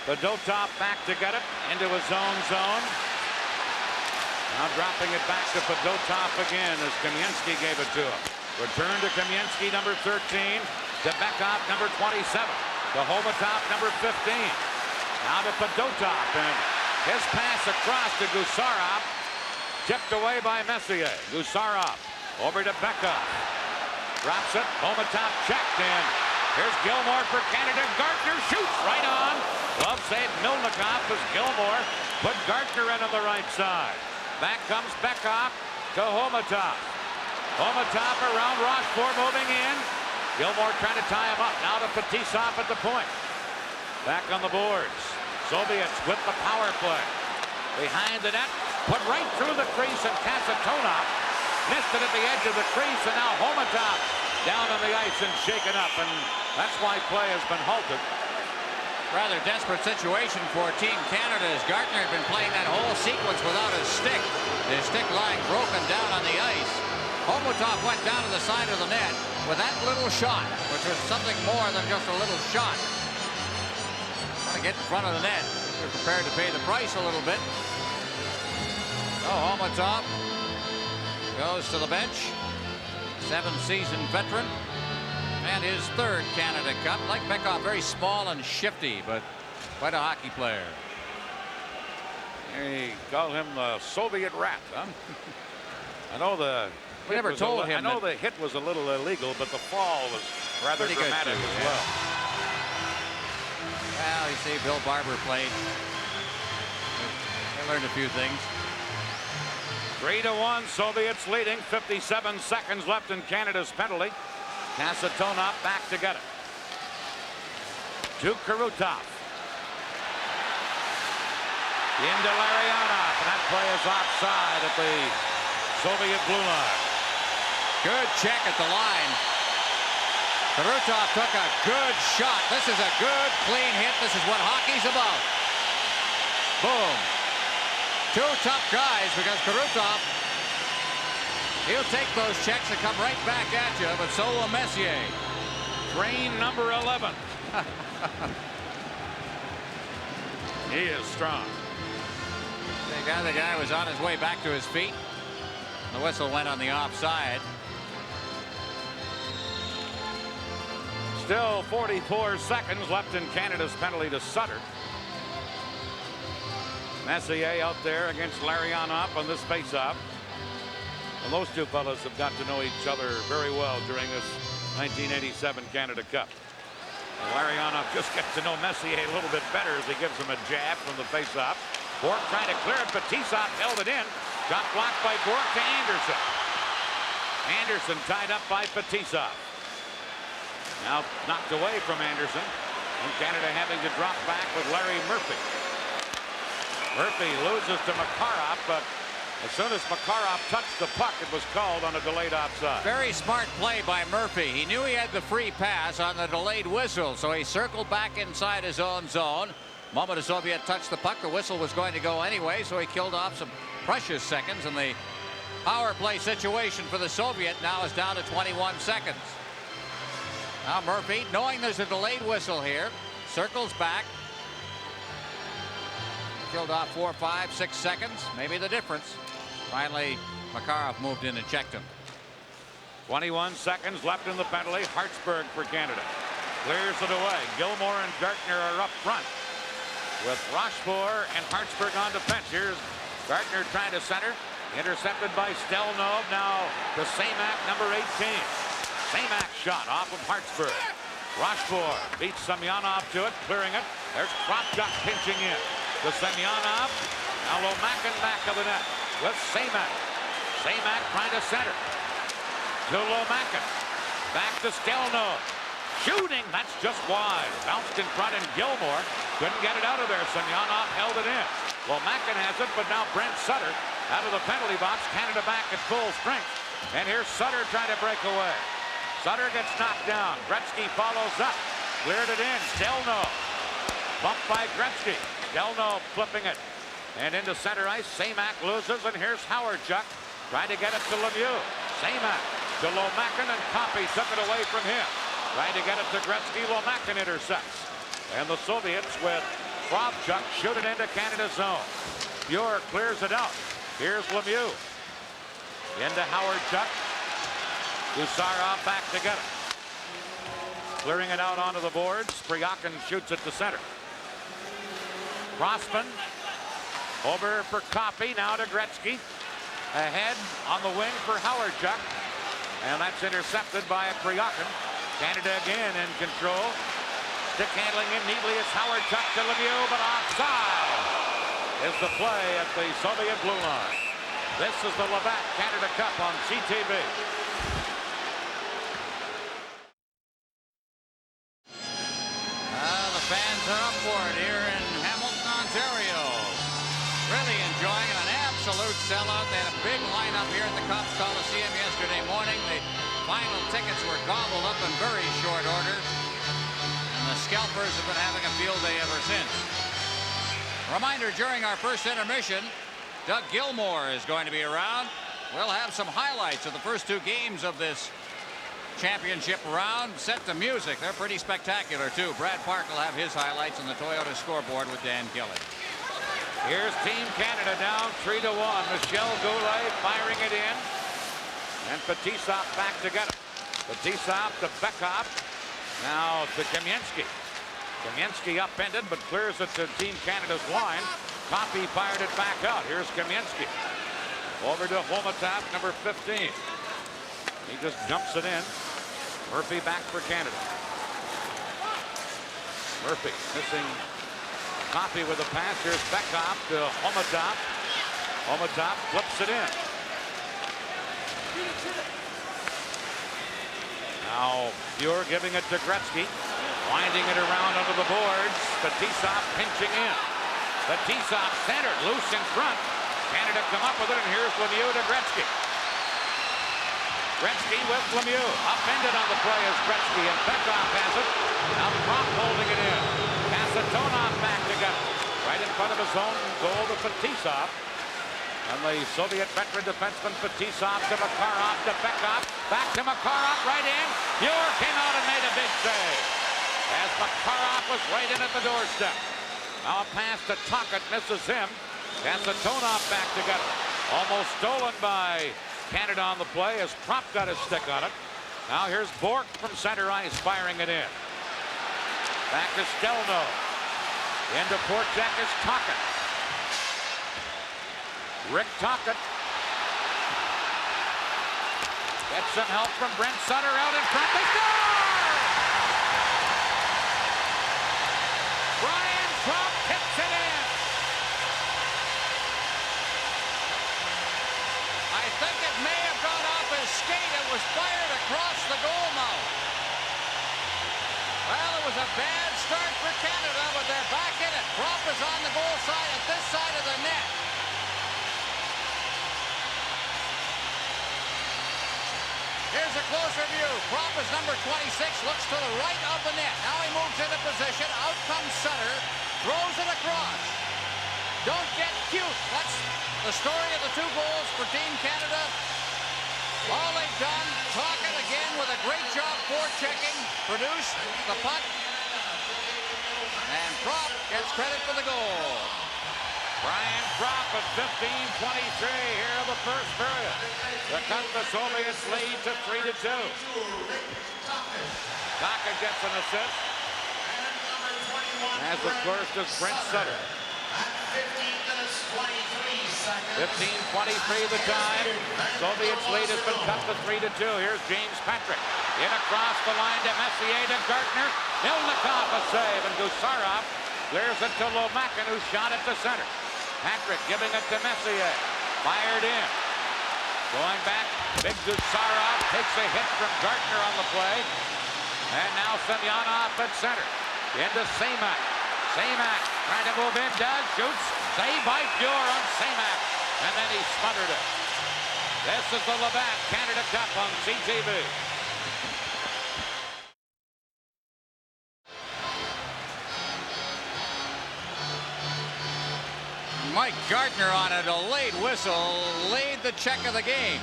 Fedotov back to get it into his own zone. Now dropping it back to Fedotov again as Kamensky gave it to him. Return to Kamensky, number 13. To Bekoff, number 27. To Homatov, number 15. Now to Fedotov, and his pass across to Gusarov. Tipped away by Messier. Gusarov over to Bekoff. Drops it. Homatov checked in. Here's Gilmore for Canada. Gardner shoots right on. Glove save Milnikov as Gilmore put Gardner in on the right side. Back comes Bekoff to Homatov. Homatov around Rochefort moving in. Gilmore trying to tie him up. Now to Fetisov at the point. Back on the boards. Soviets with the power play. Behind the net. Put right through the crease, and Kasatonov missed it at the edge of the crease, and now Homatov down on the ice and shaken up, and that's why play has been halted. Rather desperate situation for Team Canada as Gardner had been playing that whole sequence without his stick. His stick lying broken down on the ice. Homotov went down to the side of the net with that little shot, which was something more than just a little shot. Trying to get in front of the net. They're prepared to pay the price a little bit. Oh, Homotov goes to the bench. 7-season veteran. And his third Canada Cup. Like Bekoff, very small and shifty, but quite a hockey player. They call him the Soviet rat, huh? I know the we never told him. I know the hit was a little illegal, but the fall was rather dramatic too, as well. Well, you see, Bill Barber played. They learned a few things. 3-1, Soviets leading. 57 seconds left in Canada's penalty. Kasatonov back to get it. To Kurutov. Into Larionov, and that play is offside at the Soviet blue line. Good check at the line. Kurutov took a good shot. This is a good, clean hit. This is what hockey's about. Boom. Two tough guys, because Kurutov, he'll take those checks and come right back at you, but so will Messier. Train number 11. He is strong. The guy was on his way back to his feet. The whistle went on the offside. Still 44 seconds left in Canada's penalty to Sutter. Messier out there against Larionov on this faceoff. And those two fellas have got to know each other very well during this 1987 Canada Cup. And Larionov just gets to know Messier a little bit better as he gives him a jab from the faceoff. Bork trying to clear it, but Fetisov held it in. Got blocked by Bork to Anderson. Anderson tied up by Fetisov. Now knocked away from Anderson. And Canada having to drop back with Larry Murphy. Murphy loses to Makarov, but as soon as Makarov touched the puck, it was called on a delayed offside. Very smart play by Murphy. He knew he had the free pass on the delayed whistle, so he circled back inside his own zone. Moment the Soviet touched the puck, the whistle was going to go anyway, so he killed off some precious seconds, and the power play situation for the Soviet now is down to 21 seconds. Now Murphy, knowing there's a delayed whistle here, circles back. Killed off 4, 5, 6 seconds, maybe the difference. Finally, Makarov moved in and checked him. 21 seconds left in the penalty. Hartsburg for Canada. Clears it away. Gilmore and Gartner are up front with Rochefort and Hartsburg on defense. Here's Gartner trying to center. Intercepted by Stelnov. Now to Samak, number 18. Samak shot off of Hartsburg. Rochefort beats Semyonov to it, clearing it. There's Kropchuk pinching in to Semyonov. Now Lomakin back of the net with Semak. Semak trying to center to Lomakin. Back to Stelno. Shooting, that's just wide. Bounced in front, and Gilmore couldn't get it out of there. Semyonov held it in. Lomakin has it, but now Brent Sutter out of the penalty box. Canada back at full strength. And here's Sutter trying to break away. Sutter gets knocked down. Gretzky follows up. Cleared it in. Stelno. Bumped by Gretzky. Stelno flipping it. And into center ice. Semak loses, and here's Howardchuk trying to get it to Lemieux. Semak to Lomakin, and Coffey took it away from him. Trying to get it to Gretzky. Lomakin intercepts. And the Soviets with Kropchuk shoot it into Canada's zone. Pure clears it out. Here's Lemieux. Into Howardchuk. Gusarov back to get it. Clearing it out onto the boards. Priakin shoots it to center. Crossman over for Coffey. Now to Gretzky. Ahead on the wing for Howardchuk. And that's intercepted by Priakin. Canada again in control. Stick handling in neatly. It's Howardchuk to Lemieux, but offside is the play at the Soviet blue line. This is the Labatt Canada Cup on CTV. The fans are up for it here in Hamilton, Ontario. Really enjoying it, an absolute sellout. They had a big lineup here at the Cops Coliseum yesterday morning. The final tickets were gobbled up in very short order. And the scalpers have been having a field day ever since. Reminder, during our first intermission, Doug Gilmore is going to be around. We'll have some highlights of the first two games of this championship round set to music. They're pretty spectacular, too. Brad Park will have his highlights on the Toyota scoreboard with Dan Kelly. Here's Team Canada down 3-1. Michel Goulet firing it in. And Fetisov back to get it. Fetisov to Bekov. Now to Kamensky. Kamensky upended, but clears it to Team Canada's line. Coffey fired it back out. Here's Kamensky. Over to Homatov, number 15. He just jumps it in. Murphy back for Canada. Murphy missing Coffey with a pass. Here's Bekov to Homatov. Homatov flips it in. Now Pure giving it to Gretzky. Winding it around under the boards. Fetisov pinching in. Fetisov centered, loose in front. Canada come up with it, and here's Lemieux to Gretzky. Gretzky with Lemieux. Upended on the play as Gretzky, and Bekov has it. Now Prop holding it in. Kasatonov back to get it. Right in front of his own goal to Fetisov. And the Soviet veteran defenseman Fetisov to Makarov to Bekov. Back to Makarov, right in. Pure came out and made a big save. As Makarov was right in at the doorstep. Now a pass to Tocchet, misses him. Kasatonov back to get it. Almost stolen by Canada on the play as Prop got his stick on it. Now here's Bork from center ice firing it in. Back to Stelno. Into Portek is Tocchet. Rick Tocchet. Gets some help from Brent Sutter out in front. They score! Brian Prop tips it in. I think it may have gone off his skate. It was fired across the goal mouth. Well, it was a bad start for Canada, but they're back in it. Prop is on the goal side at this side of the net. Here's a closer view. Prop is number 26, looks to the right of the net. Now he moves into position. Out comes Sutter, throws it across. Don't get cute. That's the story of the two goals for Team Canada. All they've done, Tocchet again with a great job forechecking, produced the punt. And Prop gets credit for the goal. Brian Prop at 15:23 here in the first period. The cut the Soviets lead to 3-2. Tocchet gets an assist. As of course does Brent Sutter. 15:23 the time. Soviets lead has been cut to 3-2. Here's James Patrick. In across the line to Messier to Gartner. Milnikov a save, and Gusarov clears it to Lomakin, who shot it to center. Patrick giving it to Messier. Fired in. Going back, big Gusarov takes a hit from Gartner on the play. And now Semyonov at center. Into Semak. Semak trying to move in, does, shoots. Save by Pure on Semak. And then he smothered it. This is the Labatt Canada Cup on CTV. Mike Gartner on a delayed whistle laid the check of the game.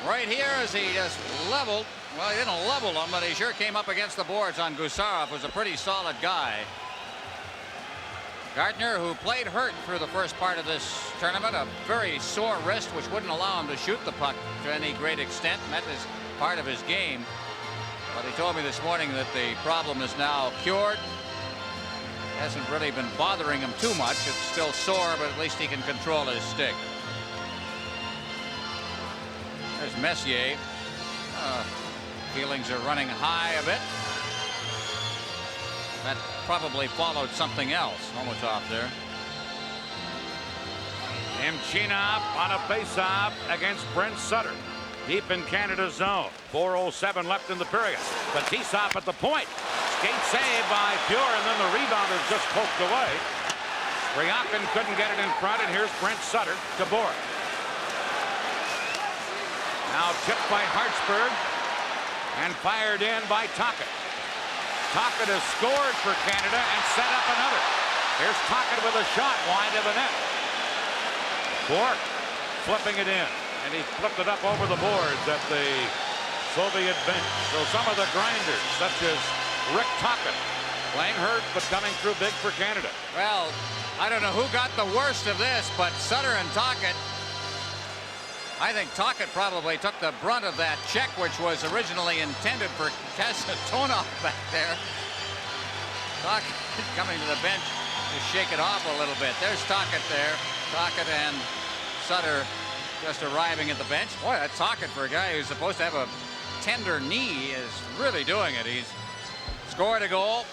Right here as he just leveled. Well, he didn't level him, but he sure came up against the boards on Gusarov, who's a pretty solid guy. Gartner, who played hurt through the first part of this tournament, a very sore wrist, which wouldn't allow him to shoot the puck to any great extent, and that is part of his game. But he told me this morning that the problem is now cured. Hasn't really been bothering him too much. It's still sore, but at least he can control his stick. There's Messier. Feelings are running high a bit. That probably followed something else. Almost off there. Imchinov on a face-off against Brent Sutter. Deep in Canada's zone. 4:07 left in the period. Fetisov at the point. Skate save by Pure, and then the rebound is just poked away. Ryakin couldn't get it in front, and here's Brent Sutter to Bourque. Now tipped by Hartsburg and fired in by Tocchet. Tocchet has scored for Canada and set up another. Here's Tocchet with a shot wide of the net. Bourque flipping it in, and he flipped it up over the boards at the Soviet bench. So some of the grinders, such as Rick Tocchet, playing hurt but coming through big for Canada. Well, I don't know who got the worst of this, but Sutter and Tocchet. I think Tocchet probably took the brunt of that check, which was originally intended for Kasatonov back there. Tocchet coming to the bench to shake it off a little bit. There's Tocchet there. Tocchet and Sutter just arriving at the bench. Boy, that Tocchet, for a guy who's supposed to have a tender knee, is really doing it. He's scored a goal.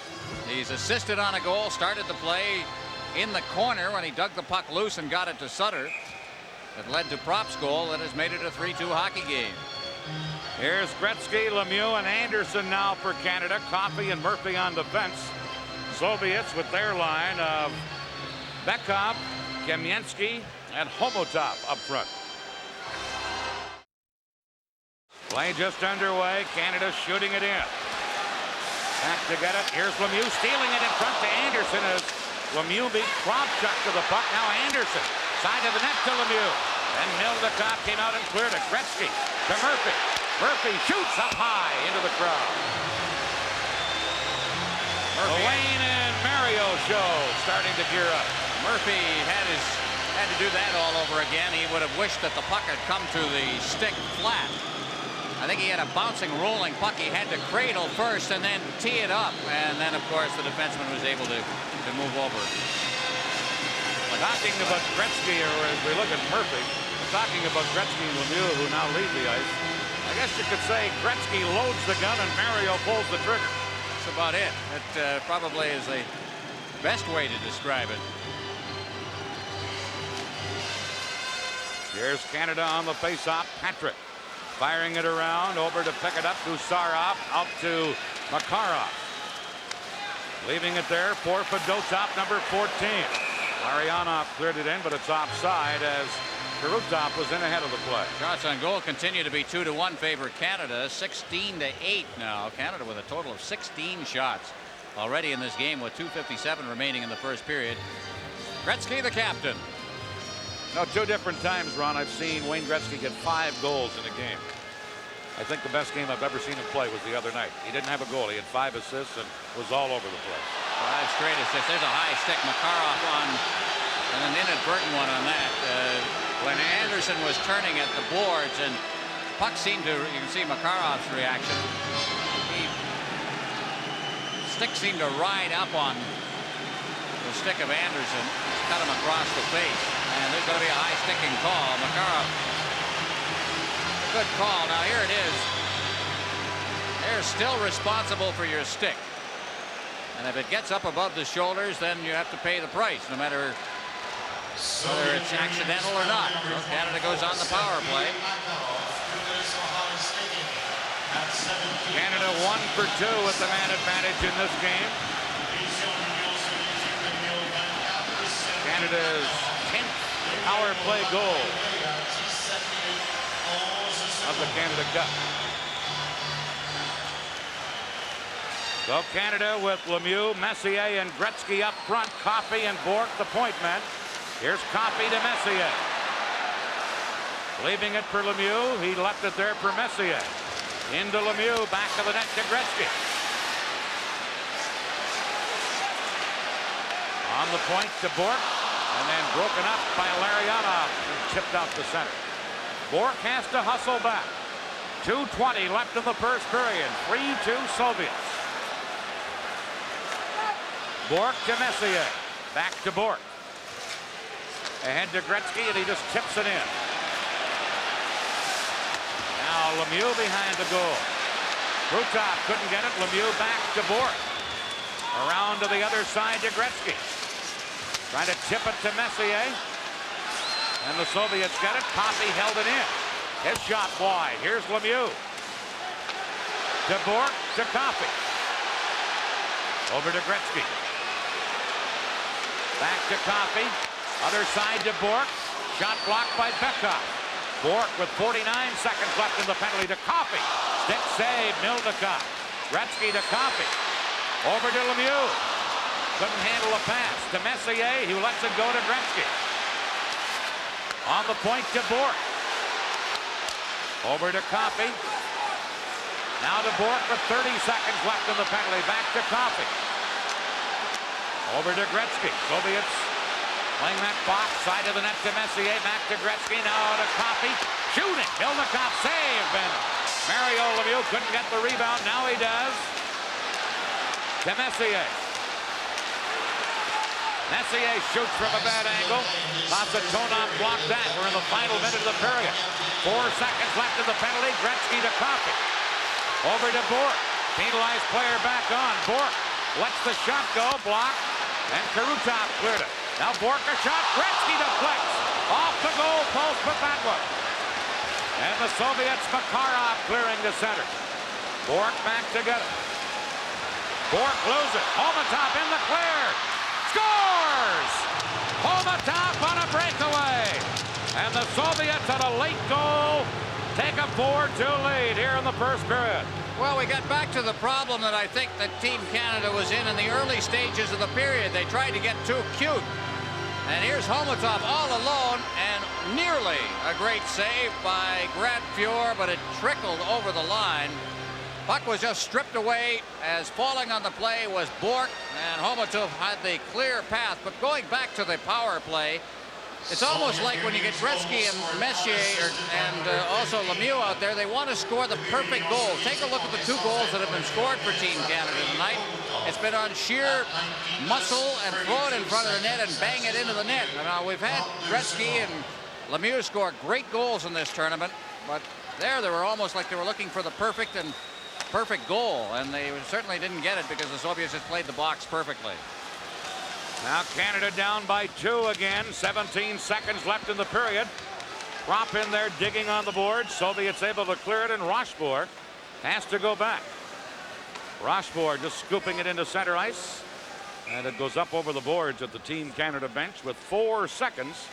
He's assisted on a goal, started the play in the corner when he dug the puck loose and got it to Sutter. It led to Prop's goal that has made it a 3-2 hockey game. Here's Gretzky, Lemieux, and Anderson now for Canada. Coffey and Murphy on defense. Soviets with their line of Bekov, Kamensky, and Homotov up front. Play just underway. Canada shooting it in. Back to get it. Here's Lemieux stealing it in front to Anderson as Lemieux beat Kravchuk to the puck. Now Anderson. Side of the net to Lemieux. And Milnikov came out and cleared it. Gretzky to Murphy. Murphy shoots up high into the crowd. The Wayne and Mario show starting to gear up. Murphy had to do that all over again. He would have wished that the puck had come to the stick flat. I think he had a bouncing, rolling puck. He had to cradle first and then tee it up. And then, of course, the defenseman was able to move over. Talking about Gretzky, or as we look at Murphy, talking about Gretzky and Lemieux, who now leave the ice. I guess you could say Gretzky loads the gun and Mario pulls the trigger. That's about it. That probably is the best way to describe it. Here's Canada on the face-off. Patrick firing it around, over to pick it up. Gusarov out to Makarov. Leaving it there for Fedotov, number 14. Larionov cleared it in, but it's offside as Kurutov was in ahead of the play. Shots on goal continue to be 2-1 favor Canada. 16-8 now. Canada with a total of 16 shots already in this game with 2:57 remaining in the first period. Gretzky, the captain. No, two different times, Ron, I've seen Wayne Gretzky get 5 goals in a game. I think the best game I've ever seen him play was the other night. He didn't have a goal. He had 5 assists and was all over the place. 5 straight assists. There's a high stick. Makarov on, and an inadvertent one on that. When Anderson was turning at the boards, and the puck seemed to, you can see Makarov's reaction. The stick seemed to ride up on the stick of Anderson. Cut him across the face. And there's going to be a high sticking call. Makarov. Good call. Now here it is. They're still responsible for your stick. And if it gets up above the shoulders, then you have to pay the price, no matter whether it's accidental or not. Well, Canada goes on the power play. Canada 1 for 2 with the man advantage in this game. Canada's 10th power play goal of the Canada Cup. So Canada with Lemieux, Messier, and Gretzky up front. Coffey and Bourque, the point men. Here's Coffey to Messier. Leaving it for Lemieux. He left it there for Messier. Into Lemieux, back of the net to Gretzky. On the point to Bourque, and then broken up by Larionov and tipped out to center. Bourque has to hustle back. 2:20 left in the first period. 3-2 Soviets. Bourque to Messier. Back to Bourque. Ahead to Gretzky, and he just tips it in. Now Lemieux behind the goal. Krutov couldn't get it. Lemieux back to Bourque. Around to the other side to Gretzky. Trying to tip it to Messier. And the Soviets get it. Coffey held it in. His shot wide. Here's Lemieux. To Bourque, to Coffey. Over to Gretzky. Back to Coffey. Other side to Bourque. Shot blocked by Bekov. Bourque with 49 seconds left in the penalty to Coffey. Stick save, Milnikov. Gretzky to Coffey. Over to Lemieux. Couldn't handle a pass to Messier, who lets it go to Gretzky. On the point to Bourque. Over to Coffey. Now to Bourque with 30 seconds left in the penalty. Back to Coffey. Over to Gretzky. Soviets playing that box, side of the net to Messier. Back to Gretzky. Now to Coffey. Shooting. Milnikov save. And Mario Lemieux couldn't get the rebound. Now he does. To Messier. Messier shoots from a bad angle. Kasatonov blocked that. We're in the final minute of the period. 4 seconds left in the penalty. Gretzky to Coffey. Over to Bourque. Penalized player back on. Bourque lets the shot go. Blocked. And Krutov cleared it. Now Bourque a shot. Gretzky deflects. Off the goal post with that one. And the Soviets, Makarov clearing the center. Bourque back to get it. Bourque loses it. Homatov in the clear. Scores! Homatov on a breakaway. And the Soviets on a late goal take a 4-2 lead here in the first period. Well, we got back to the problem that I think that Team Canada was in the early stages of the period. They tried to get too cute. And here's Homatov all alone, and nearly a great save by Grant Fuhr, but it trickled over the line. Puck was just stripped away as falling on the play was Bourque, and Homatov had the clear path. But going back to the power play, it's almost like when you get Gretzky and Messier and also Lemieux out there, they want to score the perfect goal. Take a look at the 2 goals that have been scored for Team Canada tonight. It's been on sheer muscle and throw it in front of the net and bang it into the net. Now, we've had Gretzky and Lemieux score great goals in this tournament, but they were almost like they were looking for the perfect goal, and they certainly didn't get it because the Soviets had played the box perfectly. Now Canada down by 2 again. 17 seconds left in the period. Prop in there digging on the board. Soviets able to clear it, and Rochefort has to go back. Rochefort just scooping it into center ice. And it goes up over the boards at the Team Canada bench with 4 seconds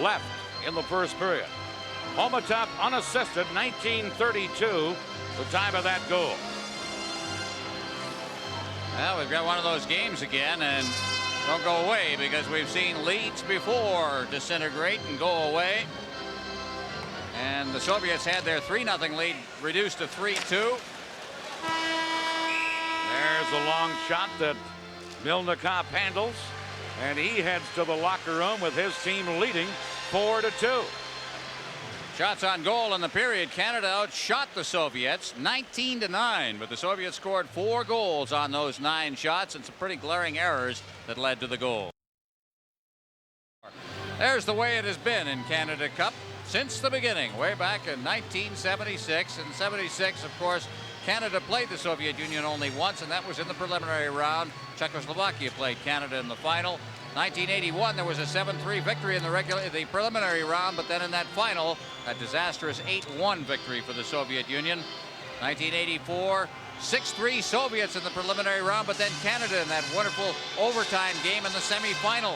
left in the first period. Homatov unassisted, 1932, the time of that goal. Well, we've got one of those games again, and don't go away because we've seen leads before disintegrate and go away. And the Soviets had their 3-0 lead reduced to 3-2. There's a long shot that Milnikov handles, and he heads to the locker room with his team leading 4-2. Shots on goal in the period. Canada outshot the Soviets 19-9, but the Soviets scored 4 goals on those 9 shots and some pretty glaring errors that led to the goal. There's the way it has been in Canada Cup since the beginning, way back in 1976. And 76, of course, Canada played the Soviet Union only once, and that was in the preliminary round. Czechoslovakia played Canada in the final. 1981, there was a 7-3 victory in the preliminary round, but then in that final, a disastrous 8-1 victory for the Soviet Union. 1984, 6-3 Soviets in the preliminary round, but then Canada in that wonderful overtime game in the semifinal.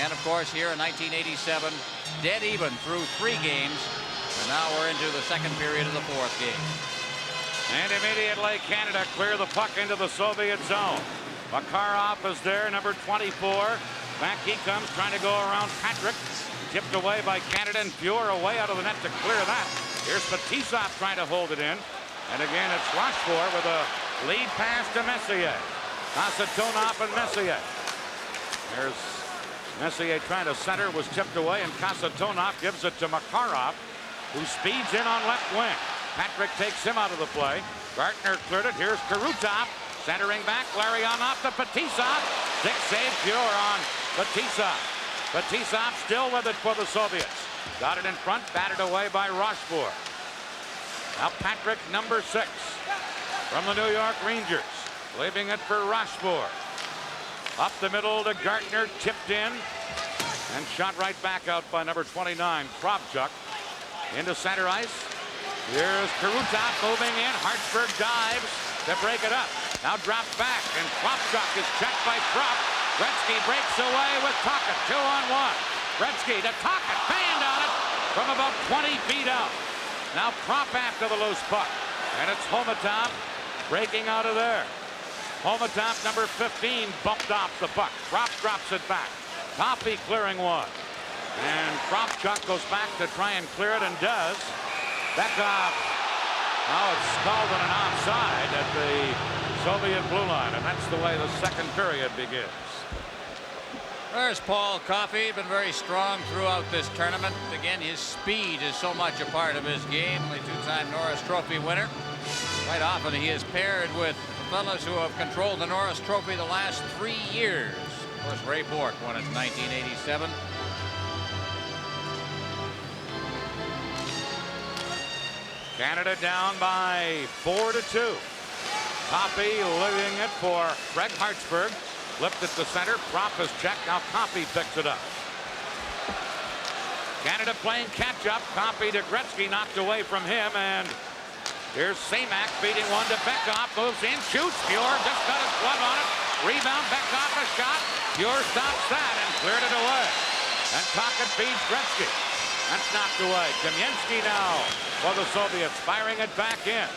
And of course, here in 1987, dead even through 3 games, and now we're into the second period of the 4th game. And immediately Canada clear the puck into the Soviet zone. Makarov is there, number 24. Back he comes, trying to go around Patrick. Tipped away by Canada, and Fuhr away out of the net to clear that. Here's Fetisov trying to hold it in. And again, it's Rochefort with a lead pass to Messier. Kasatonov and Messier. There's Messier trying to center, was tipped away, and Kasatonov gives it to Makarov, who speeds in on left wing. Patrick takes him out of the play. Gartner cleared it. Here's Karutov. Centering back, Larionov to Fetisov. Stick save, Fuhr on Fetisov. Fetisov still with it for the Soviets. Got it in front, batted away by Rochefort. Now Patrick, number 6, from the New York Rangers, leaving it for Rochefort. Up the middle to Gartner, tipped in, and shot right back out by number 29, Kravchuk. Into center ice. Here's Karutov moving in. Hartsburg dives to break it up. Now drops back, and Kravchuk is checked by Krupp. Gretzky breaks away with Tocchet. 2-on-1. Gretzky to Tocchet. Banned on it from about 20 feet out. Now Krupp after the loose puck. And it's Homatov breaking out of there. Homatov, number 15, bumped off the puck. Krupp drops it back. Toffee clearing one. And Kravchuk goes back to try and clear it, and does. Bekov. Now it's called on an offside at the Soviet blue line, and that's the way the second period begins. There's Paul Coffey, been very strong throughout this tournament. Again, his speed is so much a part of his game. The 2-time Norris Trophy winner. Quite often he is paired with fellows who have controlled the Norris Trophy the last 3 years. Of course, Ray Bourque won it in 1987. Canada down by 4-2. Coffey leaving it for Greg Hartsburg. Lifted to center. Prop is checked. Now Coffey picks it up. Canada playing catch up. Coffey to Gretzky, knocked away from him, and here's Semak feeding one to Bekov. Moves in, shoots. Fuhr just got his glove on it. Rebound. Bekov a shot. Fuhr stops that and cleared it away. And Tocchet feeds Gretzky. That's knocked away. Kamensky now for the Soviets, firing it back in.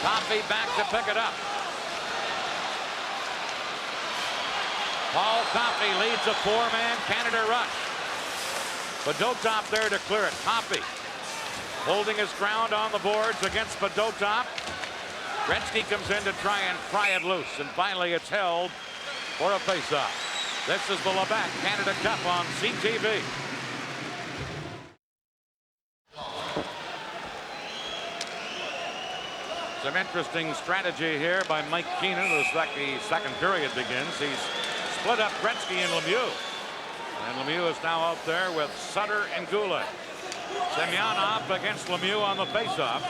Coffey back to pick it up. Paul Coffey leads a 4-man Canada rush. Fedotov there to clear it. Coffey holding his ground on the boards against Fedotov. Gretzky comes in to try and pry it loose, and finally it's held for a faceoff. This is the Labatt Canada Cup on CTV. Some interesting strategy here by Mike Keenan as the second period begins. He's split up Gretzky and Lemieux. And Lemieux is now out there with Sutter and Goulet. Semyonov against Lemieux on the faceoff.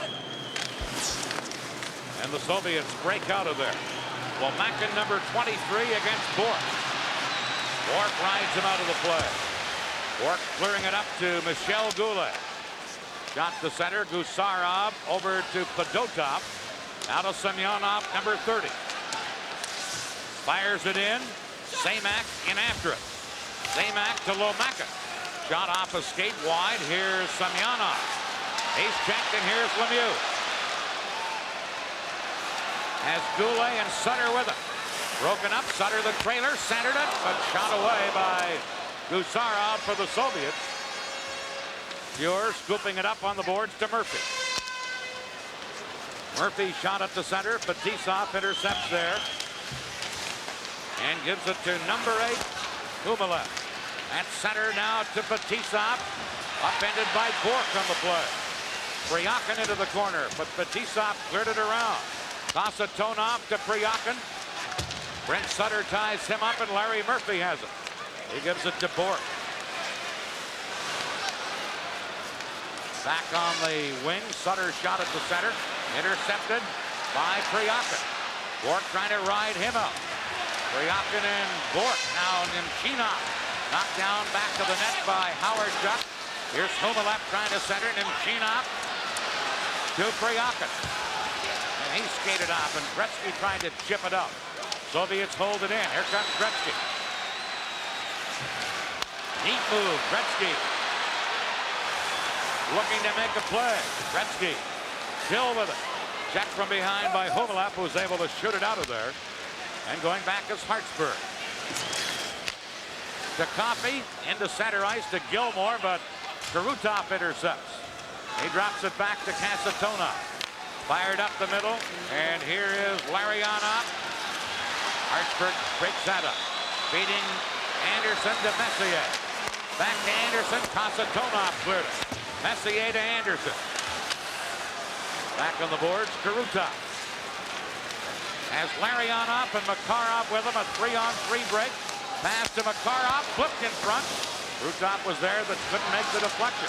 And the Soviets break out of there. Womakin, number 23, against Bourque. Bourque rides him out of the play. Bourque clearing it up to Michel Goulet. Got the center. Gusarov over to Fedotov. Out of Semyonov, number 30. Fires it in. Semak in after it. Semak to Lomakin. Shot off a skate wide. Here's Semyonov. He's checked, and here's Lemieux. Has Goulet and Sutter with it. Broken up. Sutter the trailer. Centered it, but shot away by Gusarov for the Soviets. Fuhr scooping it up on the boards to Murphy. Murphy shot at the center. Fetisov intercepts there. And gives it to number 8, Kubalev. At center now to Fetisov. Upended by Bourque on the play. Priakin into the corner, but Fetisov cleared it around. Kasatonov to Priakin. Brent Sutter ties him up, and Larry Murphy has it. He gives it to Bourque. Back on the wing. Sutter shot at the center. Intercepted by Priakin. Bork trying to ride him out. Priakin and Bork. Now Nimchinov knocked down back of the net by Howard Chuck. Here's Humelap trying to center. Nimchinov to Priakin. And he skated off, and Gretzky trying to chip it out. Soviets hold it in. Here comes Gretzky. Neat move. Gretzky looking to make a play. Gretzky still with it. Check from behind by Humelap, who was able to shoot it out of there. And going back is Hartsburg. To Coffey, into center ice to Gilmore, but Karutov intercepts. He drops it back to Kasatonov. Fired up the middle, and here is Larionov. Hartsburg breaks that up. Beating Anderson to Messier. Back to Anderson, Kasatonov cleared it. Messier to Anderson. Back on the boards, Karutov. Has Larionov and Makarov with him, a 3-on-3 break. Pass to Makarov, flipped in front. Karutov was there, but couldn't make the deflection.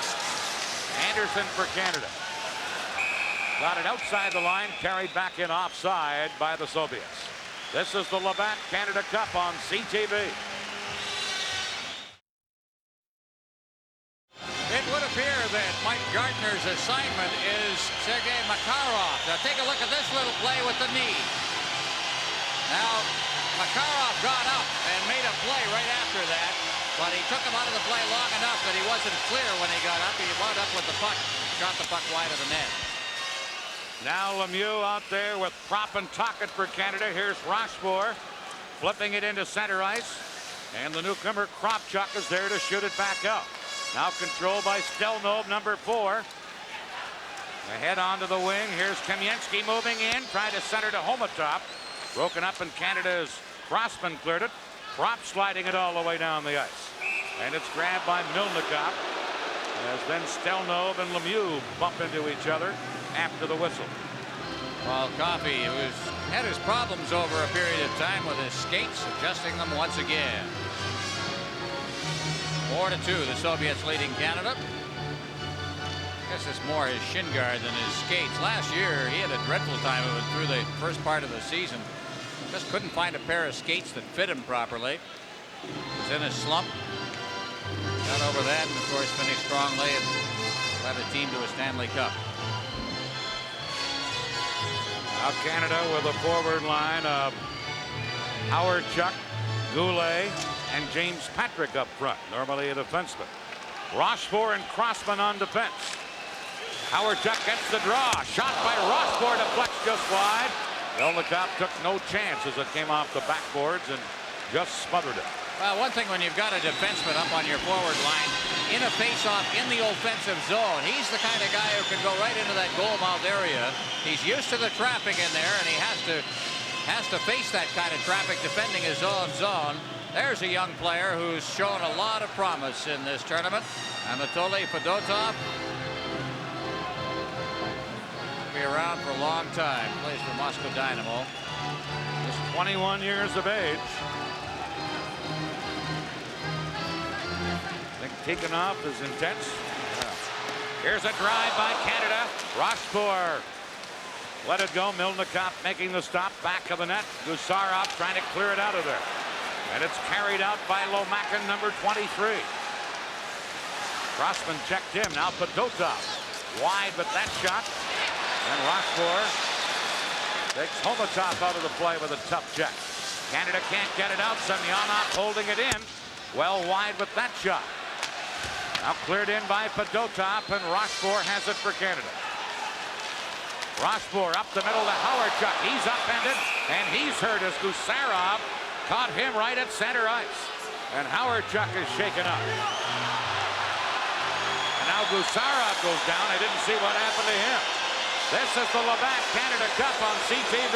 Anderson for Canada. Got it outside the line, carried back in offside by the Soviets. This is the Labatt Canada Cup on CTV. It would appear that Mike Gardner's assignment is Sergei Makarov. Now take a look at this little play with the knee. Now Makarov got up and made a play right after that, but he took him out of the play long enough that he wasn't clear when he got up. He wound up with the puck, shot the puck wide of the net. Now Lemieux out there with Prop and Tocchet for Canada. Here's Rochefort flipping it into center ice, and the newcomer Kravchuk is there to shoot it back out. Now controlled by Stelnov, number 4. Ahead onto the wing. Here's Kamensky moving in, trying to center to Homatop. Broken up, and Canada's Crossman cleared it. Prop sliding it all the way down the ice. And it's grabbed by Milnikov. As then Stelnov and Lemieux bump into each other after the whistle. Well, Coffey had his problems over a period of time with his skates, adjusting them once again. 4-2, the Soviets leading Canada. I guess it's more his shin guard than his skates. Last year, he had a dreadful time of it through the first part of the season. Just couldn't find a pair of skates that fit him properly. Was in a slump. Got over that, and of course finished strongly and led a team to a Stanley Cup. Now Canada with a forward line of Howard Chuck, Goulet, and James Patrick up front, normally a defenseman. Rochefort and Crossman on defense. Howard Chuck gets the draw. Shot by Rochefort, deflects just wide. Milnikov took no chance as it came off the backboards and just smothered it. Well, one thing when you've got a defenseman up on your forward line in a face-off in the offensive zone, he's the kind of guy who can go right into that goal mouth area. He's used to the traffic in there, and he has to face that kind of traffic defending his own zone. There's a young player who's shown a lot of promise in this tournament. Anatoly Fedotov. Be around for a long time. Plays for Moscow Dynamo. He's 21 years of age. I think Tikhonov is intense. Yeah. Here's a drive by Canada. Rochefort let it go. Milnikov making the stop back of the net. Gusarov trying to clear it out of there. And it's carried out by Lomakin, number 23. Crossman checked him. Now Fedotov wide with that shot. And Rochefort takes Homatop out of the play with a tough check. Canada can't get it out. Semyonov holding it in. Well wide with that shot. Now cleared in by Fedotov, and Rochefort has it for Canada. Rochefort up the middle to Howard Chuck. He's upended, and he's hurt as Gusarov caught him right at center ice. And Howard Chuck is shaken up. And now Gusarov goes down. I didn't see what happened to him. This is the Labatt Canada Cup on CTV.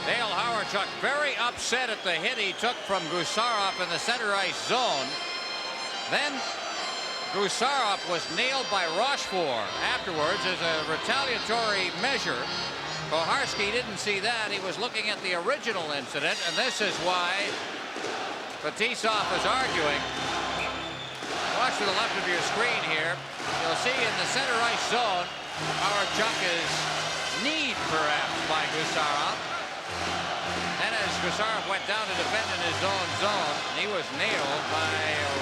Dale Hawerchuk very upset at the hit he took from Gusarov in the center ice zone. Then Gusarov was nailed by Rochefort afterwards as a retaliatory measure. Koharski didn't see that. He was looking at the original incident, and this is why Fetisov is arguing watch to the left of your screen here, you'll see in the center ice zone, our chuck is kneed perhaps by Gusarov. And as Gusarov went down to defend in his own zone, he was nailed by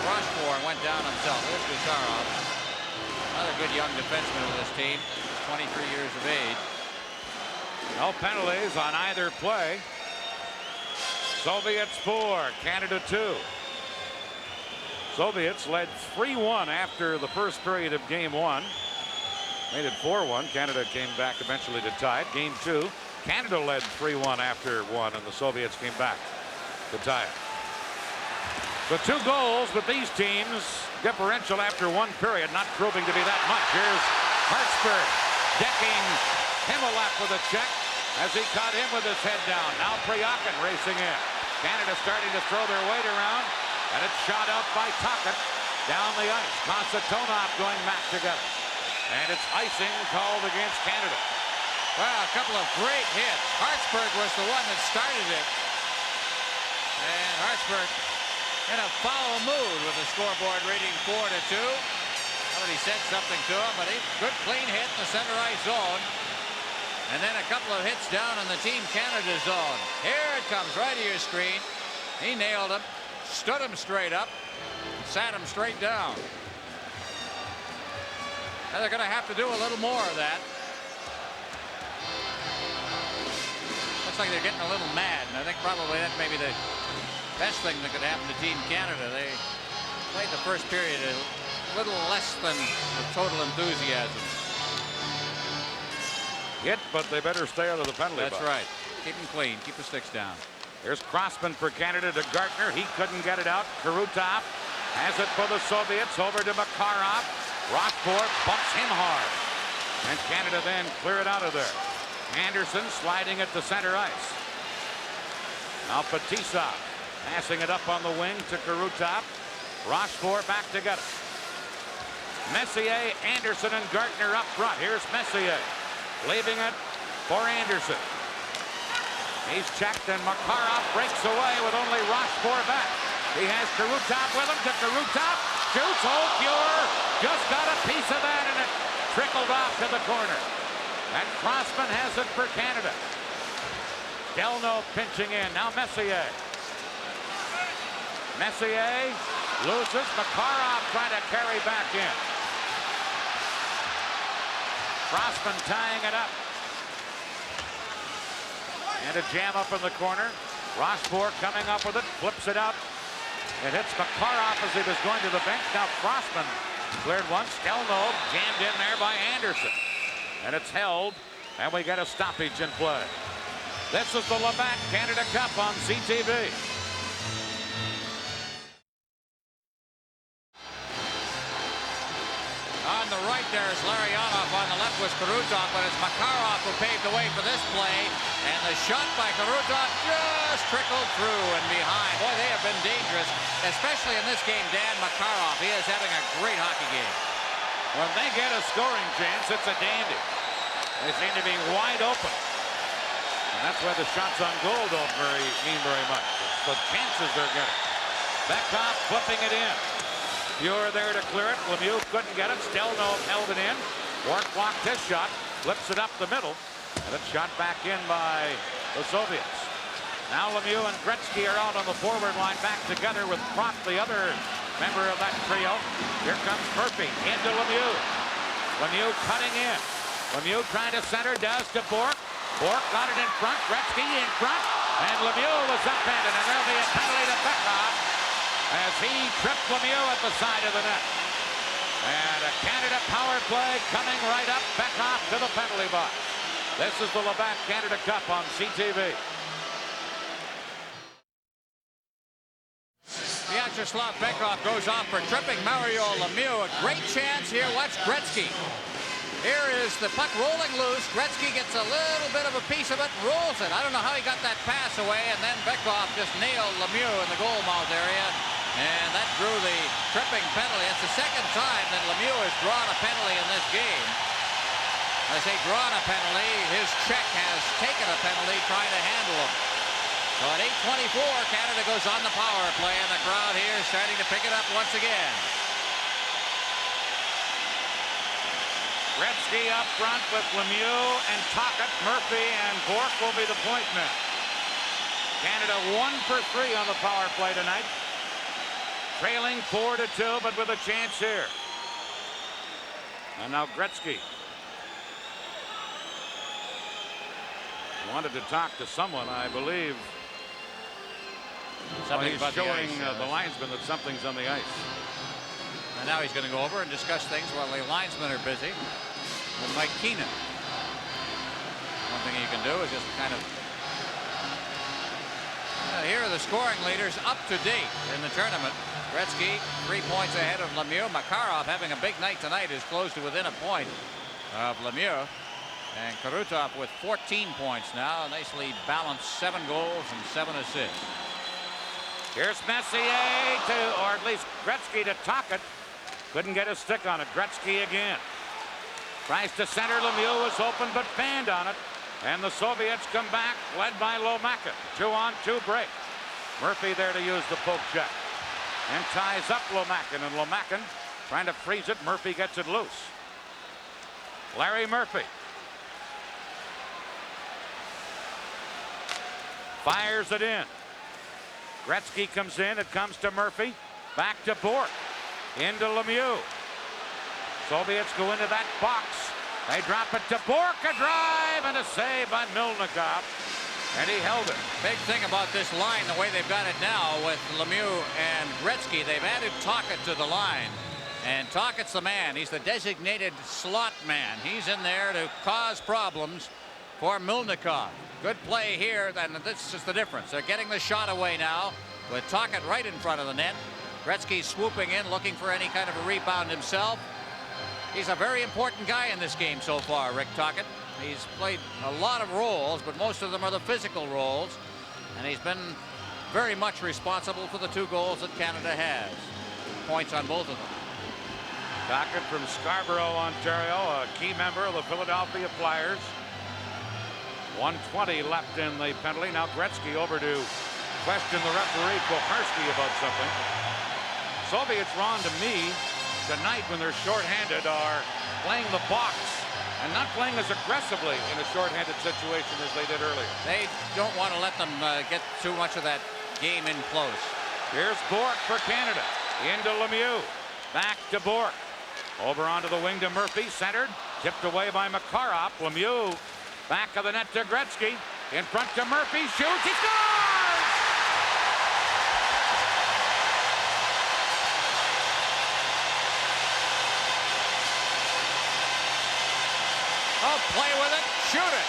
Rochefort and went down himself. There's Gusarov. Another good young defenseman of this team, 23 years of age. No penalties on either play. Soviets 4, Canada 2. Soviets led 3-1 after the first period of game 1. Made it 4-1. Canada came back eventually to tie it. Game 2, Canada led 3-1 after 1, and the Soviets came back to tie it. So 2 goals, but these teams differential after 1 period, not proving to be that much. Here's Hartsburg decking Himmelak with a check as he caught him with his head down. Now Priyakin racing in. Canada starting to throw their weight around, and it's shot out by Tocchet down the ice. Konstantinov going back together. And it's icing called against Canada. Well, a couple of great hits. Hartsburg was the one that started it. And Hartsburg in a foul mood with the scoreboard reading 4-2. Somebody said something to him, but a good clean hit in the center ice zone. And then a couple of hits down in the Team Canada zone. Here it comes right to your screen. He nailed him, stood him straight up, sat him straight down. And they're going to have to do a little more of that. Looks like they're getting a little mad, and I think probably that may be the best thing that could happen to Team Canada. They played the first period a little less than with total enthusiasm. Hit, but they better stay out of the penalty box. That's right. Keep them clean. Keep the sticks down. Here's Crossman for Canada to Gartner. He couldn't get it out. Karutov has it for the Soviets. Over to Makarov. Rochefort bumps him hard. And Canada then clear it out of there. Anderson sliding it to center ice. Now Fetisov passing it up on the wing to Karutov. Rochefort back together. Messier, Anderson, and Gartner up front. Here's Messier leaving it for Anderson. He's checked, and Makarov breaks away with only Rochefort back. He has Karutov with him. To Karutov, shoots, oh, pure. Just got a piece of that, and it trickled off to the corner. And Crossman has it for Canada. Delno pinching in. Now Messier. Messier loses. Makarov trying to carry back in. Crossman tying it up. And a jam up in the corner. Rochefort coming up with it. Flips it out. It hits Makarov as he was going to the bench. Now Crossman cleared once. Delno jammed in there by Anderson. And it's held. And we get a stoppage in play. This is the Labatt Canada Cup on CTV. On the right there is Larionov. On the left was Karutov, but it's Makarov who paved the way for this play. And the shot by Karutov just trickled through and behind. Boy, they have been dangerous, especially in this game. Dan Makarov, he is having a great hockey game. When they get a scoring chance, it's a dandy. They seem to be wide open. And that's why the shots on goal don't mean very much. It's the chances they're getting. Beckhoff flipping it in. Pure there to clear it. Lemieux couldn't get it. Stelno held it in. Wark blocked his shot. Flips it up the middle. And it's shot back in by the Soviets. Now Lemieux and Gretzky are out on the forward line back together with Krop, the other member of that trio. Here comes Murphy into Lemieux. Lemieux cutting in. Lemieux trying to center, does to Bourque. Bourque got it in front. Gretzky in front. And Lemieux was upended. And there'll be a penalty to Beckhoff as he tripped Lemieux at the side of the net. And a Canada power play coming right up. Beckhoff to the penalty box. This is the Labatt Canada Cup on CTV. Vyacheslav Beckhoff goes off for tripping Mario Lemieux. A great chance here. Watch Gretzky. Here is the puck rolling loose. Gretzky gets a little bit of a piece of it, rolls it. I don't know how he got that pass away, and then Beckhoff just nailed Lemieux in the goal mouth area. And that drew the tripping penalty. It's the second time that Lemieux has drawn a penalty in this game. When I say drawn a penalty, his check has taken a penalty trying to handle him. So at 8:24, Canada goes on the power play, and the crowd here is starting to pick it up once again. Gretzky up front with Lemieux and Tocchet. Murphy and Bourque will be the point men. Canada 1 for 3 on the power play tonight. Trailing 4-2, but with a chance here. And now Gretzky wanted to talk to someone, I believe. Something he's about showing the ice, the linesman that something's on the ice. And now he's going to go over and discuss things while the linesmen are busy with Mike Keenan. One thing you can do is just kind of... here are the scoring leaders up to date in the tournament. Gretzky 3 points ahead of Lemieux. Makarov having a big night tonight is close to within a point of Lemieux. And Karutov with 14 points now. Nicely balanced, 7 goals and 7 assists. Here's Messier to, or at least Gretzky to Tocchet. Couldn't get a stick on it. Gretzky again. Tries to center. Lemieux was open but fanned on it. And the Soviets come back, led by Lomakin. 2-on-2 break. Murphy there to use the poke check. And ties up Lomakin. And Lomakin trying to freeze it. Murphy gets it loose. Larry Murphy. Fires it in. Gretzky comes in. It comes to Murphy. Back to Bourque. Into Lemieux. Soviets go into that box. They drop it to Bourque. A drive and a save by Milnikov. And he held it. Big thing about this line, the way they've got it now with Lemieux and Gretzky, they've added Tocchet to the line. And Tocchet's the man. He's the designated slot man. He's in there to cause problems for Milnikov. Good play here, and this is the difference. They're getting the shot away now with Tocchet right in front of the net. Gretzky swooping in, looking for any kind of a rebound himself. He's a very important guy in this game so far, Rick Tocchet. He's played a lot of roles, but most of them are the physical roles. And he's been very much responsible for the 2 goals that Canada has. Points on both of them. Tocchet from Scarborough, Ontario, a key member of the Philadelphia Flyers. 1:20 left in the penalty. Now Gretzky over to question the referee, Koharski, about something. Soviets, Ron, to me, tonight when they're shorthanded, are playing the box and not playing as aggressively in a shorthanded situation as they did earlier. They don't want to let them get too much of that game in close. Here's Bourque for Canada. Into Lemieux. Back to Bourque. Over onto the wing to Murphy. Centered. Tipped away by Makarov. Lemieux. Back of the net to Gretzky. In front to Murphy. Shoots. He scores! Oh, play with it. Shoot it.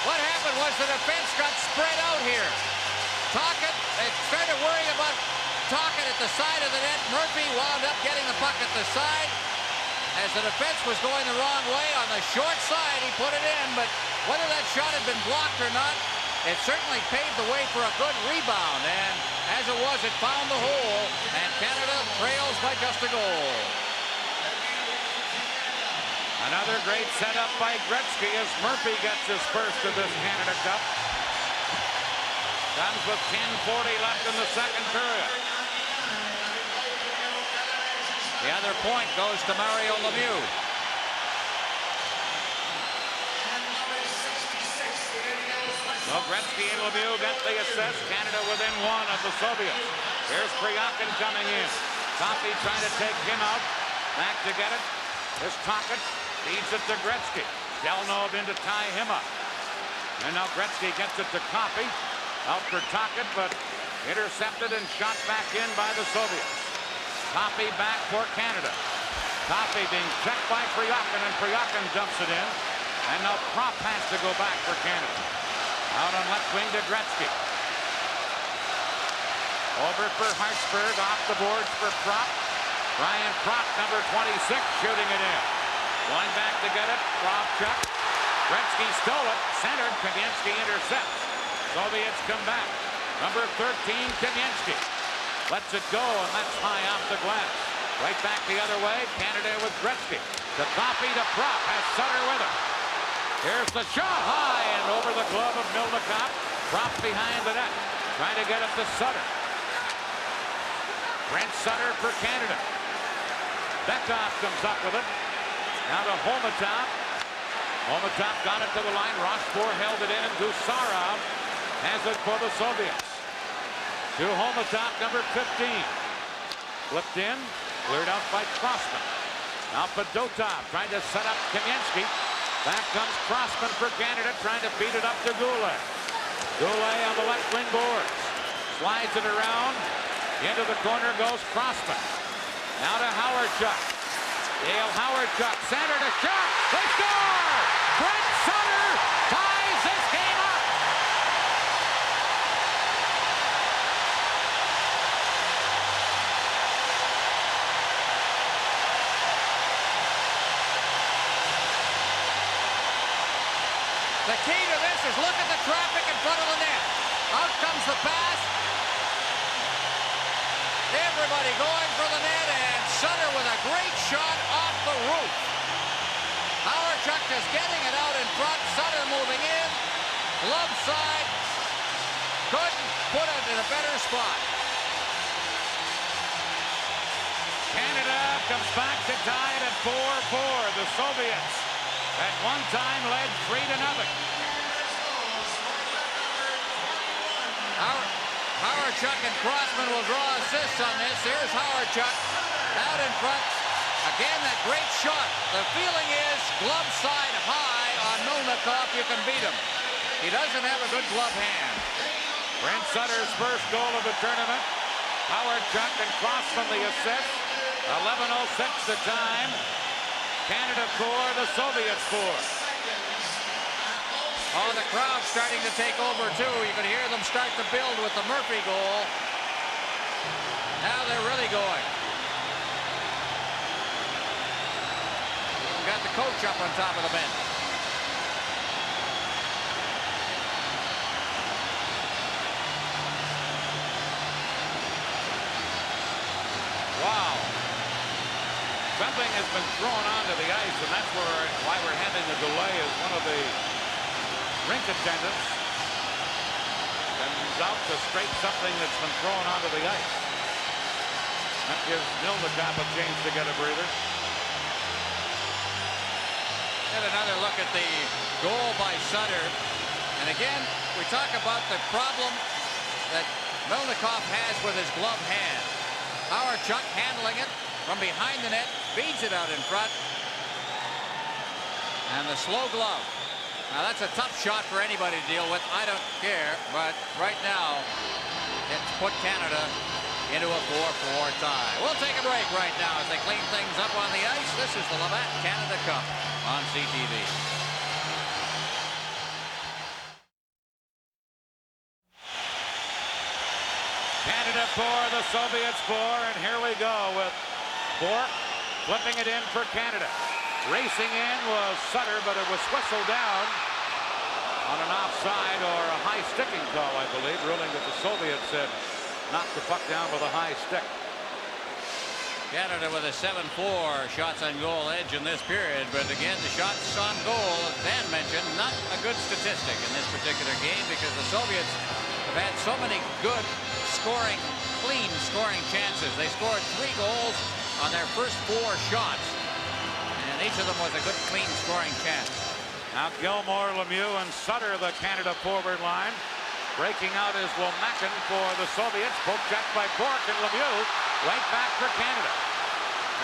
What happened was the defense got spread out here. Tocchet, they started worrying about Tocchet at the side of the net. Murphy wound up getting the puck at the side. As the defense was going the wrong way on the short side, he put it in, but whether that shot had been blocked or not, it certainly paved the way for a good rebound. And as it was, it found the hole, and Canada trails by just a goal. Another great setup by Gretzky as Murphy gets his first of this Canada Cup. Comes with 10:40 left in the second period. The other point goes to Mario Lemieux. So Gretzky and Lemieux got the assist. Canada within 1 of the Soviets. Here's Priakin coming in. Coffey trying to take him out. Back to get it. Here's Tocchet. Feeds it to Gretzky. Delnov in to tie him up. And now Gretzky gets it to Coffey. Out for Tocchet, but intercepted and shot back in by the Soviets. Coffey back for Canada. Coffey being checked by Priakin, and Priakin dumps it in. And now Propp has to go back for Canada. Out on left wing to Gretzky. Over for Hartsburg, off the boards for Propp. Ryan Propp, number 26, shooting it in. Going back to get it, Kravchuk. Gretzky stole it, centered, Kamensky intercepts. Soviets come back. Number 13, Kamensky. Lets it go, and that's high off the glass. Right back the other way, Canada with Gretzky. The Coffey to Propp, has Sutter with him. Here's the shot, high, and over the glove of Milnikov. Propp behind the net, trying to get it to Sutter. Brent Sutter for Canada. Bekov comes up with it. Now to Holmatov. Holmatov got it to the line. Rochefort held it in, and Gusarov has it for the Soviets. To Holmatov, number 15. Flipped in, cleared out by Crossman. Now Fedotov trying to set up Kamensky. Back comes Crossman for Canada, trying to beat it up to Goulet. Goulet on the left wing boards. Slides it around. Into the corner goes Crossman. Now to Howardchuk. Dale Howardchuk, center to shot. They score! Brent Sutter ties this game up. The key to this is look at the traffic in front of the net. Out comes the pass. Everybody going for the net, and Sutter with a great shot off the roof. Howardchuk just getting it out in front. Sutter moving in. Glove side. Couldn't put it in a better spot. Canada comes back to tie it at 4-4. The Soviets at one time led 3-0. Howardchuk and Crossman will draw assists on this. Here's Howardchuk out in front. Again, that great shot. The feeling is glove side high on Milnikov. You can beat him. He doesn't have a good glove hand. Brent Sutter's first goal of the tournament. Howardchuk and Crossman the assist. 11:06 the time. Canada 4, the Soviets 4. Oh, the crowd's starting to take over, too. You can hear them start to build with the Murphy goal. Now they're really going. We've got the coach up on top of the bench. Wow. Something has been thrown onto the ice, and that's why we're having a delay as one of the rink attendants comes out to straight something that's been thrown onto the ice. That gives Milnikov a chance to get a breather. Get another look at the goal by Sutter. And again, we talk about the problem that Milnikov has with his glove hand. Howardchuk handling it from behind the net, feeds it out in front. And the slow glove. Now that's a tough shot for anybody to deal with. I don't care, but right now it's put Canada into a 4-4 tie. We'll take a break right now as they clean things up on the ice. This is the Labatt Canada Cup on CTV. Canada 4, the Soviets 4, and here we go with Bourque flipping it in for Canada. Racing in was Sutter, but it was whistled down on an offside or a high sticking call, I believe, ruling that the Soviets had knocked the puck down with a high stick. Canada with a 7-4 shots on goal edge in this period, but again, the shots on goal, as Dan mentioned, not a good statistic in this particular game because the Soviets have had so many good scoring, clean scoring chances. They scored 3 goals on their first 4 shots. And each of them was a good, clean scoring chance. Now Gilmore, Lemieux, and Sutter, the Canada forward line. Breaking out is Womakin for the Soviets. Poke check by Bourque, and Lemieux right back for Canada.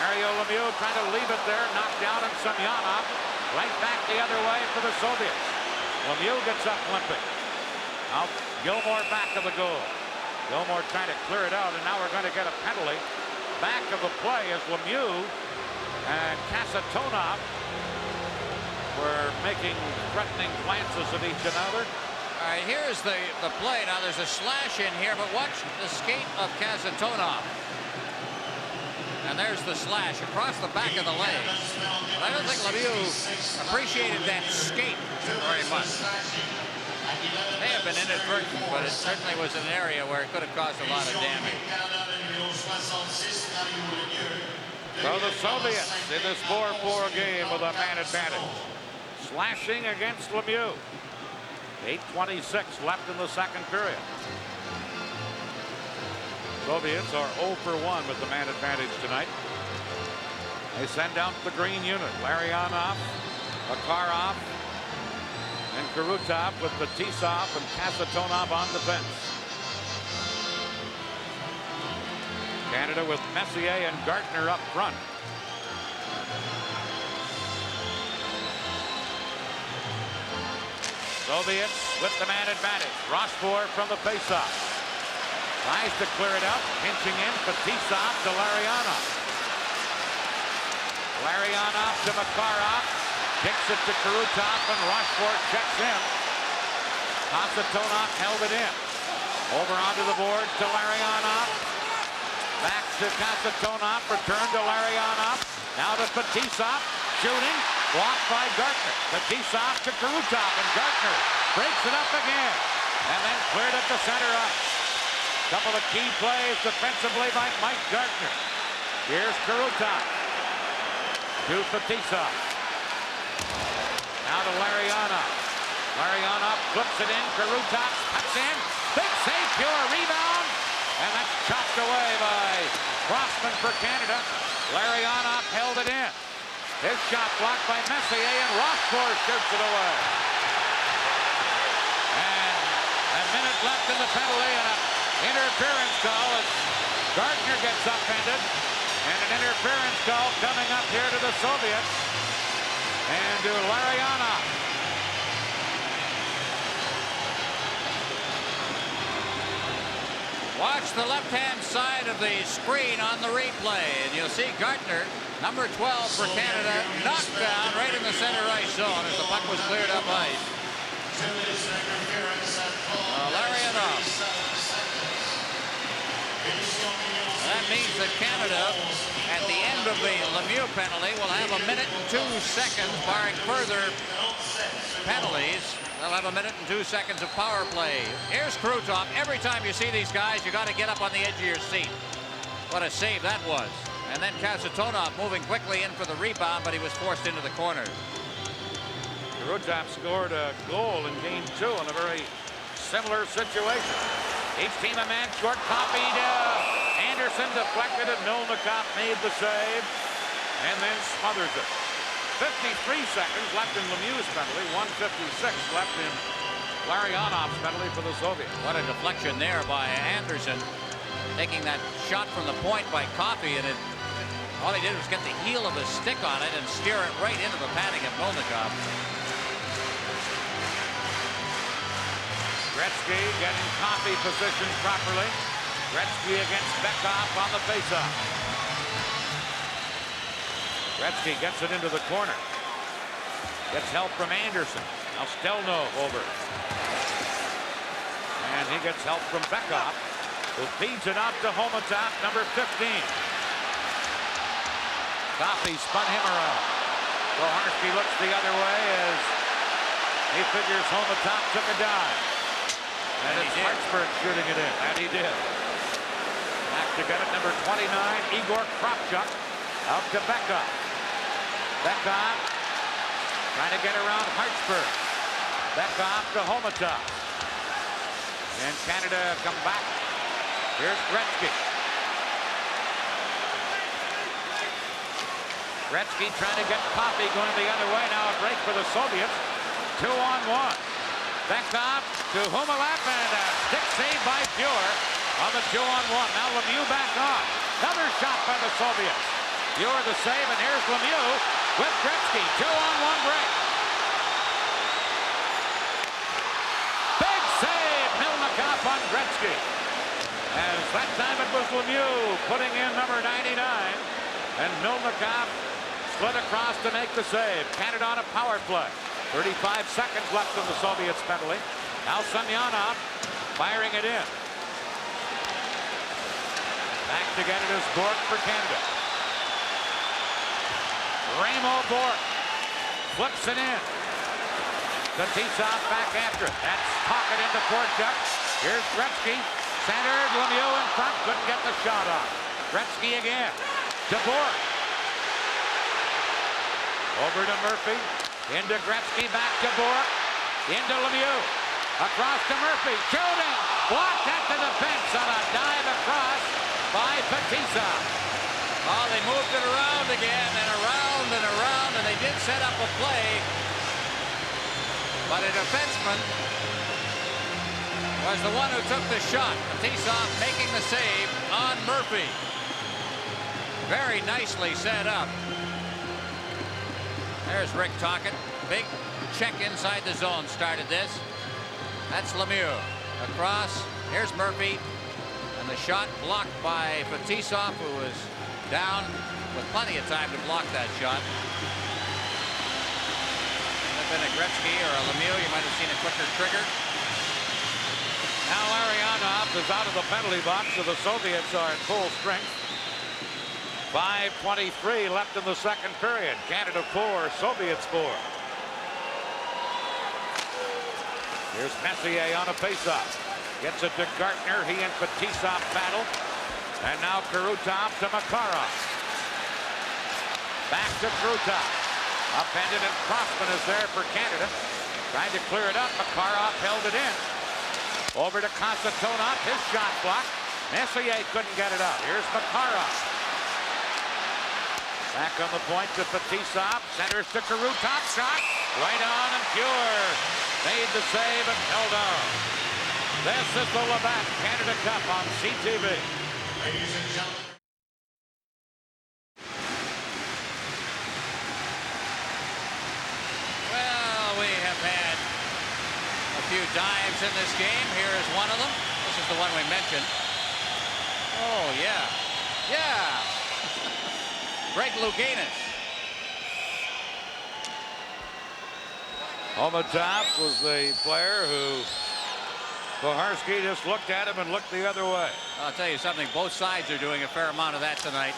Mario Lemieux trying to leave it there. Knocked down, and Semyonov right back the other way for the Soviets. Lemieux gets up limping. Now Gilmore back of the goal. Gilmore trying to clear it out, and now we're going to get a penalty. Back of the play is Lemieux. And Kasatonov were making threatening glances at each another. All right, here's the play. Now there's a slash in here, but watch the skate of Kasatonov. And there's the slash across the back of the leg. But I don't think Lemieux appreciated that skate very much. It may have been inadvertent, but it certainly was an area where it could have caused a lot of damage. So the Soviets in this 4-4 game with a man advantage. Slashing against Lemieux. 8:26 left in the second period. Soviets are 0 for 1 with the man advantage tonight. They send out the green unit. Larionov, Makarov, and Kurutov with Fetisov and Kasatonov on defense. Canada with Messier and Gartner up front. Soviets with the man advantage. Rochefort from the faceoff. Tries to clear it up. Pinching in. Fetisov to Larionov. Larionov to Makarov. Kicks it to Kurutov and Rochefort checks in. Kasatonov held it in. Over onto the board to Larionov. Back to Kasatonov. Return to Larionov. Now to Fetisov. Shooting. Blocked by Gartner. Fetisov to Kurutov, and Gartner breaks it up again. And then cleared at the center ice. Couple of key plays defensively by Mike Gartner. Here's Kurutov. To Fetisov. Now to Larionov. Larionov flips it in. Kurutov cuts in. Big save, pure rebound. And that's chopped away by Crossman for Canada. Larionov held it in. His shot blocked by Messier, and Rochefort shoots it away. And a minute left in the penalty, and an interference call as Gardner gets upended. And an interference call coming up here to the Soviets. And to Larionov. Watch the left-hand side of the screen on the replay, and you'll see Gartner, number 12 for Canada, knocked down right in the center ice zone as the puck was cleared up ice. Larionov. That means that Canada, at the end of the Lemieux penalty, will have a minute and 2 seconds, barring further penalties. They'll have a minute and 2 seconds of power play. Here's Kurutov. Every time you see these guys, you got to get up on the edge of your seat. What a save that was. And then Kasatonov moving quickly in for the rebound, but he was forced into the corner. Kurutov scored a goal in game 2 in a very similar situation. Each team a man short, copied. Anderson deflected it. Milnikov made the save and then smothers it. 53 seconds left in Lemieux's penalty, 1:56 left in Larionov's penalty for the Soviets. What a deflection there by Anderson, taking that shot from the point by Coffey, and all he did was get the heel of his stick on it and steer it right into the padding of Milnikov. Gretzky getting Coffey positioned properly. Gretzky against Bekhoff on the faceoff. Gretzky gets it into the corner. Gets help from Anderson. Now Stelnov over. And he gets help from Bekhoff, who feeds it out to Homatop, number 15. Coffey spun him around. Koharski looks the other way as he figures Homatop took a dive. And it's Hartsburg shooting it in. And he did. Back to get it, number 29, Igor Kravchuk. Out to Bekhoff. Bekhoff trying to get around Hartsburg. Bekhoff to Homatop. And Canada come back. Here's Gretzky. Gretzky trying to get Coffey going the other way. Now a break for the Soviets. 2-on-1. Bekhoff to Humalap, and a stick save by Fuhr on the 2-on-1. Now Lemieux back on. Another shot by the Soviets. Fuhr the save, and here's Lemieux with Gretzky. 2-on-1 break. Big save, Milnikov on Gretzky. As that time it was Lemieux putting in number 99, and Milnikov slid across to make the save. Canada on a power play. 35 seconds left in the Soviets penalty. Now Semyonov firing it in. Back to get it is Bourque for Canada. Ramo Bourque flips it in. Fetisov back after it. That's pocket into Korchuk. Here's Gretzky. Centered, Lemieux in front. Couldn't get the shot off. Gretzky again. To Bourque. Over to Murphy. Into Gretzky, back to Bourque. Into Lemieux. Across to Murphy. Shooting. Blocked at the defense on a dive across by Fetisov. Oh, they moved it around again and around, and they did set up a play. But a defenseman was the one who took the shot. Fetisov making the save on Murphy. Very nicely set up. There's Rick Tocchet. Big check inside the zone started this. That's Lemieux. Across. Here's Murphy. And the shot blocked by Fetisov, who was down with plenty of time to block that shot. If it had been a Gretzky or a Lemieux, you might have seen a quicker trigger. Now Larionov is out of the penalty box, so the Soviets are at full strength. 5:23 left in the second period. Canada 4, Soviets 4. Here's Messier on a faceoff. Gets it to Gartner. He and Fetisov battle. And now Krutov to Makarov. Back to Krutov. Upended, and Crossman is there for Canada. Tried to clear it up. Makarov held it in. Over to Kasatonov. His shot blocked. Messier couldn't get it out. Here's Makarov. Back on the point to Fetisov. Centers to Krutov. Shot. Right on and pure. Made the save and held on. This is the Labatt Canada Cup on CTV. Ladies and gentlemen. Well, we have had a few dives in this game. Here is one of them. This is the one we mentioned. Oh, yeah. Yeah. Greg Louganis. On the top was the player who Koharski just looked at him and looked the other way. I'll tell you something, both sides are doing a fair amount of that tonight.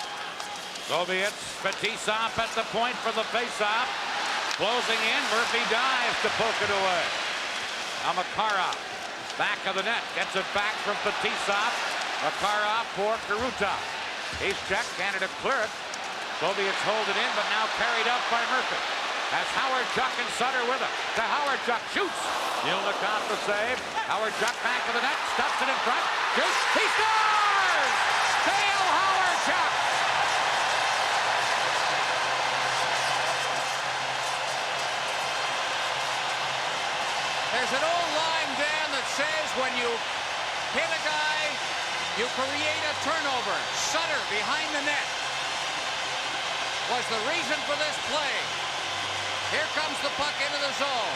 Soviets, Fetisov at the point for the faceoff. Closing in, Murphy dives to poke it away. Now Makarov, back of the net, gets it back from Fetisov. Makarov for Krutov. He's checked, Canada clear it. Soviets hold it in, but now carried up by Murphy. That's Howard Chuck and Sutter with him. To Howard Chuck, shoots. Yilnikov the save. Howard Chuck back to the net, stuffs it in front. Shoots, he scores! Dale Howard Chuck! There's an old line, Dan, that says when you hit a guy, you create a turnover. Sutter behind the net was the reason for this play. Here comes the puck into the zone.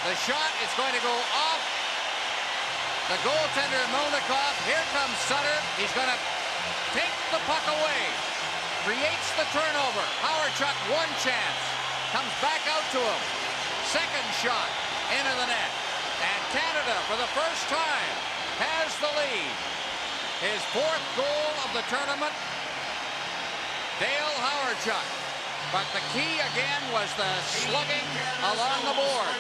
The shot is going to go off the goaltender, Melnikov. Here comes Sutter. He's going to take the puck away. Creates the turnover. Howard Chuck, one chance. Comes back out to him. Second shot into the net. And Canada, for the first time, has the lead. His fourth goal of the tournament. Dale Howard Chuck. But the key again was the slugging along the board.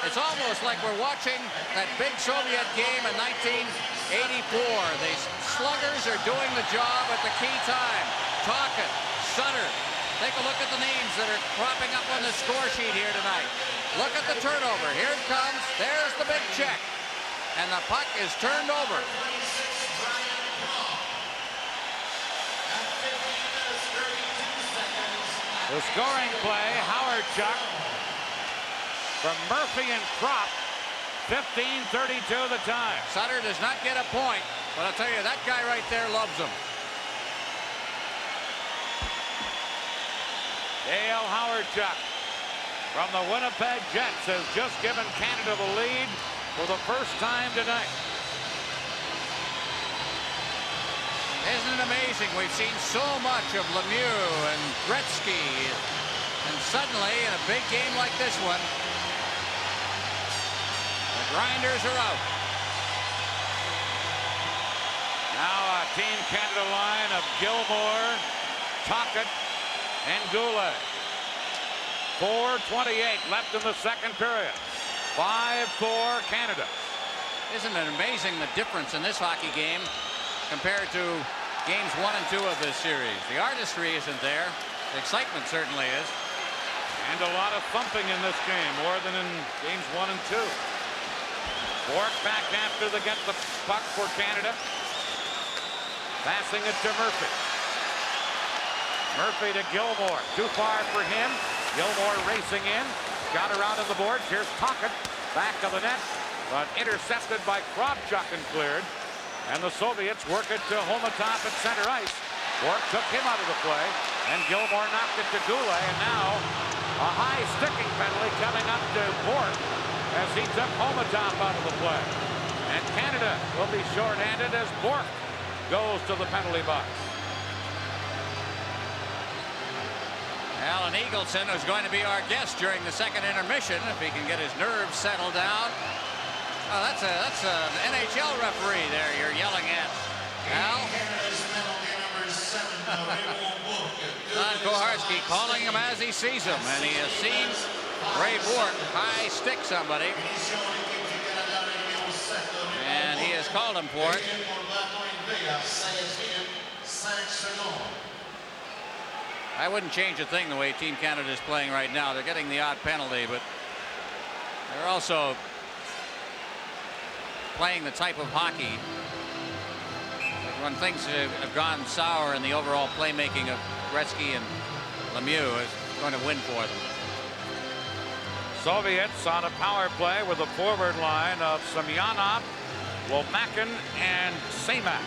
It's almost like we're watching that big Soviet game in 1984. The sluggers are doing the job at the key time. Tocchet, Sutter. Take a look at the names that are cropping up on the score sheet here tonight. Look at the turnover. Here it comes. There's the big check. And the puck is turned over. The scoring play, Howard Chuck from Murphy and Kropp. 15:32 the time. Sutter does not get a point, but I'll tell you, that guy right there loves him. Dale Howard Chuck from the Winnipeg Jets has just given Canada the lead for the first time tonight. Isn't it amazing? We've seen so much of Lemieux and Gretzky, and suddenly, in a big game like this one, the grinders are out. Now a Team Canada line of Gilmore, Tocchet, and Goulet. 4:28 left in the second period. 5-4 Canada. Isn't it amazing the difference in this hockey game compared to games 1 and 2 of this series? The artistry isn't there. The excitement certainly is. And a lot of thumping in this game, more than in games 1 and 2. Bourque back after they get the puck for Canada. Passing it to Murphy. Murphy to Gilmore. Too far for him. Gilmore racing in. Got around on the board. Here's Tocchet. Back of the net. But intercepted by Kravchuk and cleared. And the Soviets work it to Homatov at center ice. Bork took him out of the play. And Gilmore knocked it to Goulet. And now a high sticking penalty coming up to Bork as he took Homatov out of the play. And Canada will be shorthanded as Bork goes to the penalty box. Alan Eagleson, who's going to be our guest during the second intermission, if he can get his nerves settled down. Oh, that's an NHL referee there you're yelling at, Al. Don Koharski calling him as he sees him, and he has seen Ray Bork high stick somebody. And he has called him for it. I wouldn't change a thing the way Team Canada is playing right now. They're getting the odd penalty, but they're also playing the type of hockey when things have gone sour in the overall playmaking of Gretzky and Lemieux is going to win for them. Soviets on a power play with a forward line of Semyonov, Lomakin, and Semak.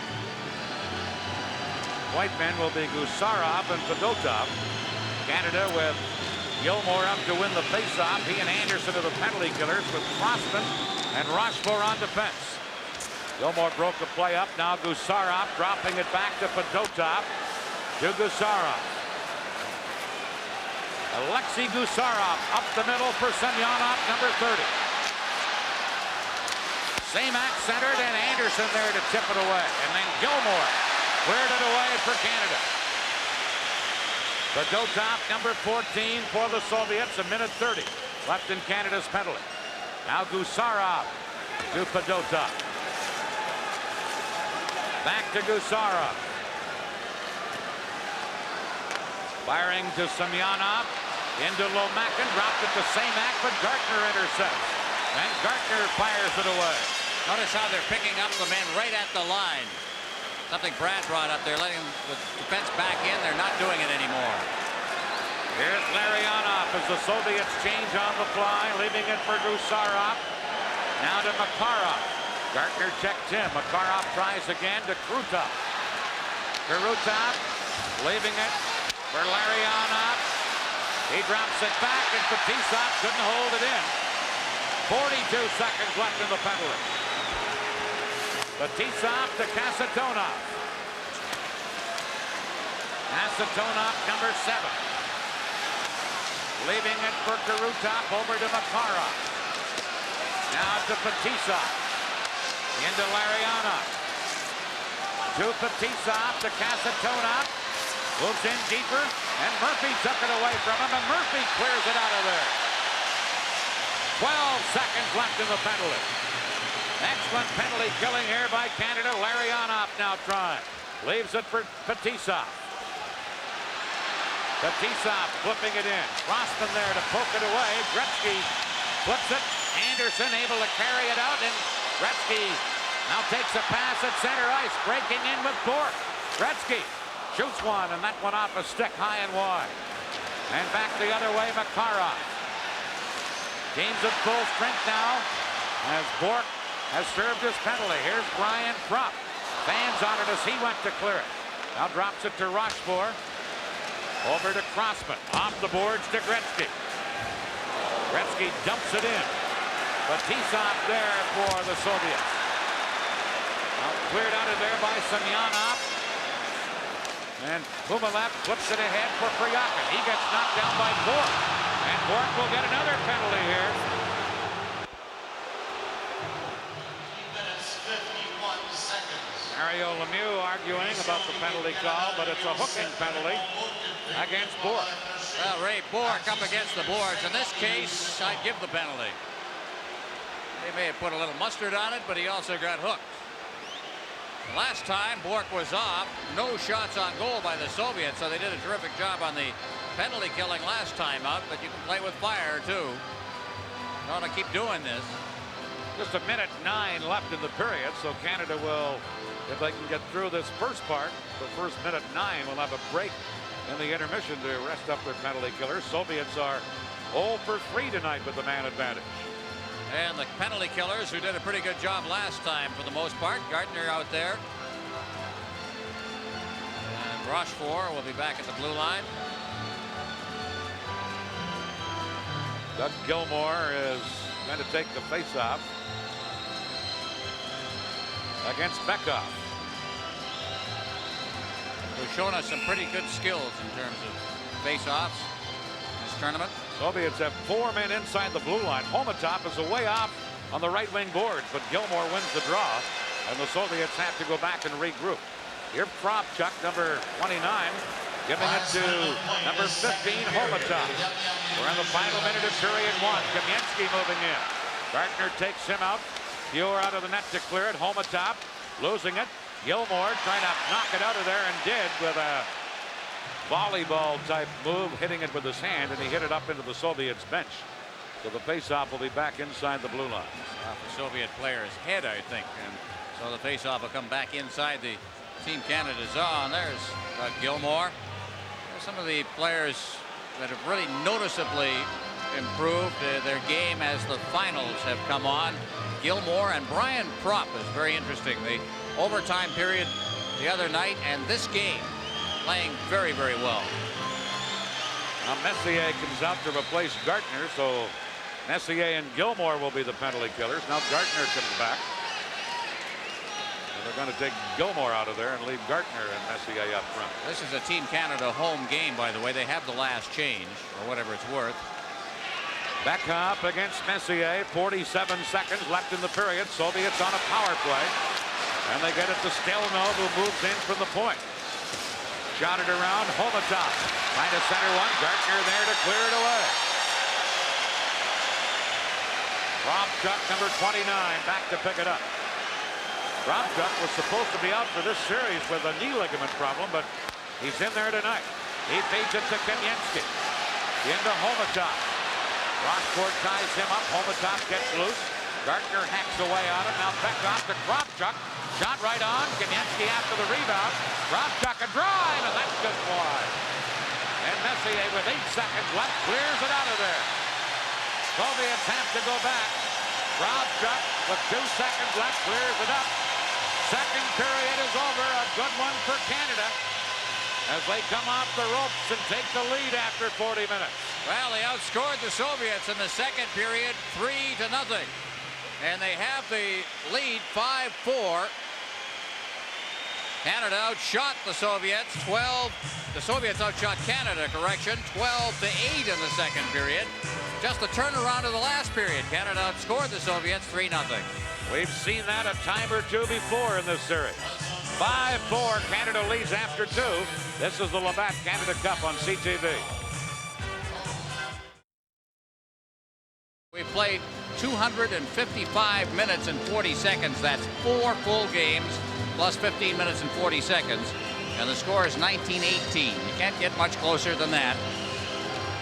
White men will be Gusarov and Fedotov. Canada with Gilmore up to win the faceoff. He and Anderson are the penalty killers with Crossman and Rochefort on defense. Gilmore broke the play up. Now Gusarov dropping it back to Fedotov. To Gusarov. Alexei Gusarov up the middle for Semyonov, number 30. Semak centered and Anderson there to tip it away. And then Gilmore cleared it away for Canada. Fedotov, number 14 for the Soviets. A minute 30 left in Canada's penalty. Now Gusarov to Fedotov. Back to Gusarov. Firing to Semyonov. Into Lomakin. Dropped it to Semak, but Gartner intercepts. And Gartner fires it away. Notice how they're picking up the men right at the line. Something Brad brought up. They're letting the defense back in. They're not doing it anymore. Here's Larionov as the Soviets change on the fly, leaving it for Gusarov. Now to Makarov. Gartner checked him. Makarov tries again to Krutov. Krutov leaving it for Larionov. He drops it back, and Fetisov couldn't hold it in. 42 seconds left in the penalty. Fetisov to Kasatonov. Kasatonov, number 7. Leaving it for Krutov over to Makarov. Now to Fetisov. Into Larionov. To Fetisov to Kasatonov. Moves in deeper, and Murphy took it away from him, and Murphy clears it out of there. 12 seconds left in the penalty. Excellent penalty killing here by Canada. Larionov now trying. Leaves it for Fetisov. Fetisov flipping it in. Crossman there to poke it away. Gretzky flips it. Anderson able to carry it out, and Gretzky now takes a pass at center ice, breaking in with Bork. Gretzky shoots one, and that one off a stick high and wide. And back the other way, Makarov. Team's at full strength now as Bork has served his penalty. Here's Brian Krupp. Fans on it as he went to clear it. Now drops it to Rochefort. Over to Crossman. Off the boards to Gretzky. Gretzky dumps it in. Fetisov there for the Soviets. Now cleared out of there by Semyonov. And Kumalev flips it ahead for Kryakin. He gets knocked down by Bork. And Bork will get another penalty here. 3 minutes, 51 seconds. Mario Lemieux arguing about the penalty call, but it's a hooking penalty against Bork. Well, Ray Bork up against the boards. In this case, I'd give the penalty. They may have put a little mustard on it, but he also got hooked. Last time, Bork was off. No shots on goal by the Soviets, so they did a terrific job on the penalty killing last time out, but you can play with fire, too. You want to keep doing this. Just a minute 9 left in the period, so Canada will, if they can get through this first part, the first minute 9 will have a break in the intermission to rest up their penalty killers. Soviets are 0 for 3 tonight with the man advantage. And the penalty killers, who did a pretty good job last time for the most part. Gardner out there. And Rochefort will be back at the blue line. Doug Gilmore is going to take the faceoff against Bekoff. Who's shown us some pretty good skills in terms of face-offs in this tournament. Soviets have 4 men inside the blue line. Homatop is away off on the right wing boards, but Gilmore wins the draw, and the Soviets have to go back and regroup. Here, Kravchuk, number 29, giving it to number 15, Homatop. We're in the final minute of period 1. Kamensky moving in. Gardner takes him out. Fewer out of the net to clear it. Homatop losing it. Gilmore trying to knock it out of there, and did with a volleyball type move, hitting it with his hand, and he hit it up into the Soviets bench. So the faceoff will be back inside the blue line. Off the Soviet player's head, I think, and so the faceoff will come back inside the Team Canada zone. There's Gilmore. There's some of the players that have really noticeably improved their game as the finals have come on. Gilmore and Brian Propp is very interesting. The overtime period the other night and this game playing very, very well. Now Messier comes out to replace Gardner, so Messier and Gilmore will be the penalty killers. Now Gardner comes back. And they're going to take Gilmore out of there and leave Gardner and Messier up front. This is a Team Canada home game, by the way. They have the last change, or whatever it's worth. Bekoff against Messier. 47 seconds left in the period. Soviets on a power play. And they get it to Stelnov, who moves in from the point. Shot it around. Homatop trying to center one. Gardner there to clear it away. Kravchuk, number 29, back to pick it up. Kravchuk was supposed to be out for this series with a knee ligament problem, but he's in there tonight. He feeds it to Kamensky. Into Homatop. Rochefort ties him up. Homatop gets loose. Gardner hacks away on it. Now Bekoff to Kravchuk. Shot right on. Kamensky after the rebound. Kravchuk a drive, and that's just wide. And Messier with 8 seconds left clears it out of there. Soviets have to go back. Kravchuk with 2 seconds left clears it up. Second period is over. A good one for Canada as they come off the ropes and take the lead after 40 minutes. Well, they outscored the Soviets in the second period 3-0. And they have the lead 5-4. Canada outshot the Soviets 12. The Soviets outshot Canada, correction, 12-8 in the second period. Just a turnaround of the last period. Canada outscored the Soviets 3-0. We've seen that a time or two before in this series. 5-4, Canada leads after 2. This is the Labatt Canada Cup on CTV. We played 255 minutes and 40 seconds. That's 4 full games plus 15 minutes and 40 seconds. And the score is 19-18. You can't get much closer than that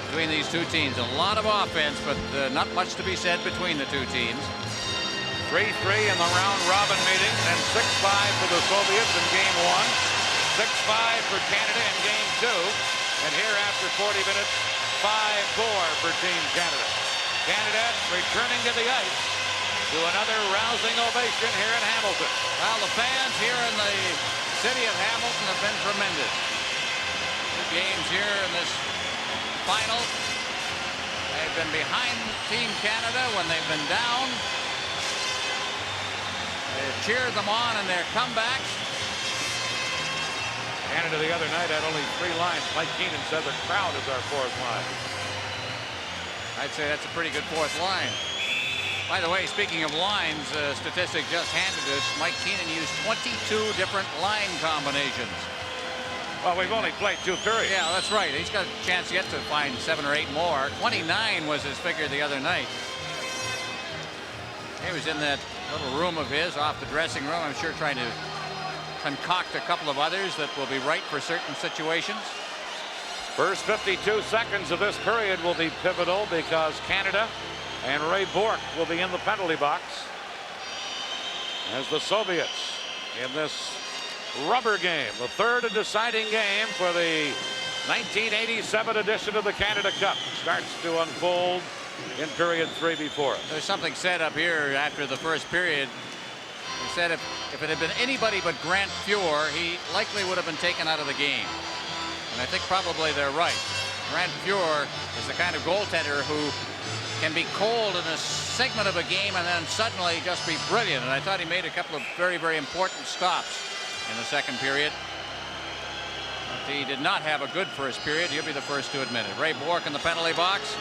between these two teams. A lot of offense, but not much to be said between the two teams. 3-3 in the round robin meeting, and 6-5 for the Soviets in game 1. 6-5 for Canada in game 2. And here after 40 minutes, 5-4 for Team Canada. Canada returning to the ice to another rousing ovation here in Hamilton. Well, the fans here in the city of Hamilton have been tremendous. 2 games here in this final. They've been behind Team Canada when they've been down. They've cheered them on in their comebacks. Canada the other night had only 3 lines. Mike Keenan said the crowd is our 4th line. I'd say that's a pretty good 4th line. By the way, speaking of lines, statistic just handed us, Mike Keenan used 22 different line combinations. Well, we've only played 2 periods. Yeah, that's right. He's got a chance yet to find 7 or 8 more. 29 was his figure the other night. He was in that little room of his off the dressing room, I'm sure, trying to concoct a couple of others that will be right for certain situations. First 52 seconds of this period will be pivotal because Canada and Ray Bourque will be in the penalty box as the Soviets in this rubber game, the 3rd and deciding game for the 1987 edition of the Canada Cup starts to unfold in period 3 before us. There's something said up here after the first period. He said if it had been anybody but Grant Fuhr, he likely would have been taken out of the game. And I think probably they're right. Grant Fuhr is the kind of goaltender who can be cold in a segment of a game and then suddenly just be brilliant. And I thought he made a couple of very, very important stops in the second period. But he did not have a good first period. He'll be the first to admit it. Ray Bourque in the penalty box.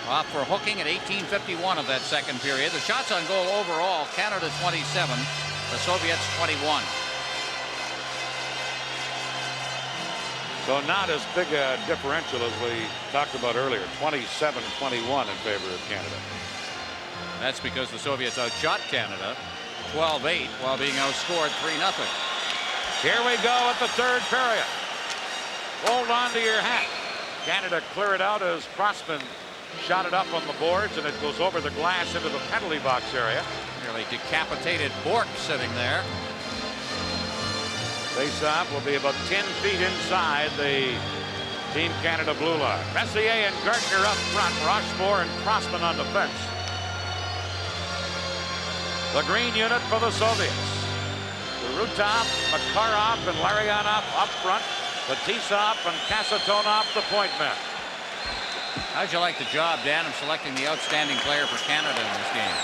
Off for hooking at 18:51 of that second period. The shots on goal overall, Canada 27, the Soviets 21. So not as big a differential as we talked about earlier. 27-21 in favor of Canada. That's because the Soviets outshot Canada 12-8 while being outscored 3-0. Here we go at the third period. Hold on to your hat. Canada clear it out as Crossman shot it up on the boards, and it goes over the glass into the penalty box area. Nearly decapitated Bourque sitting there. Face-off will be about 10 feet inside the Team Canada blue line. Messier and Gardner up front. Rochefort and Crossman on defense. The green unit for the Soviets. Rutov, Makarov, and Larionov up front. Fetisov and Kasatonov the point men. How'd you like the job, Dan, of selecting the outstanding player for Canada in this game?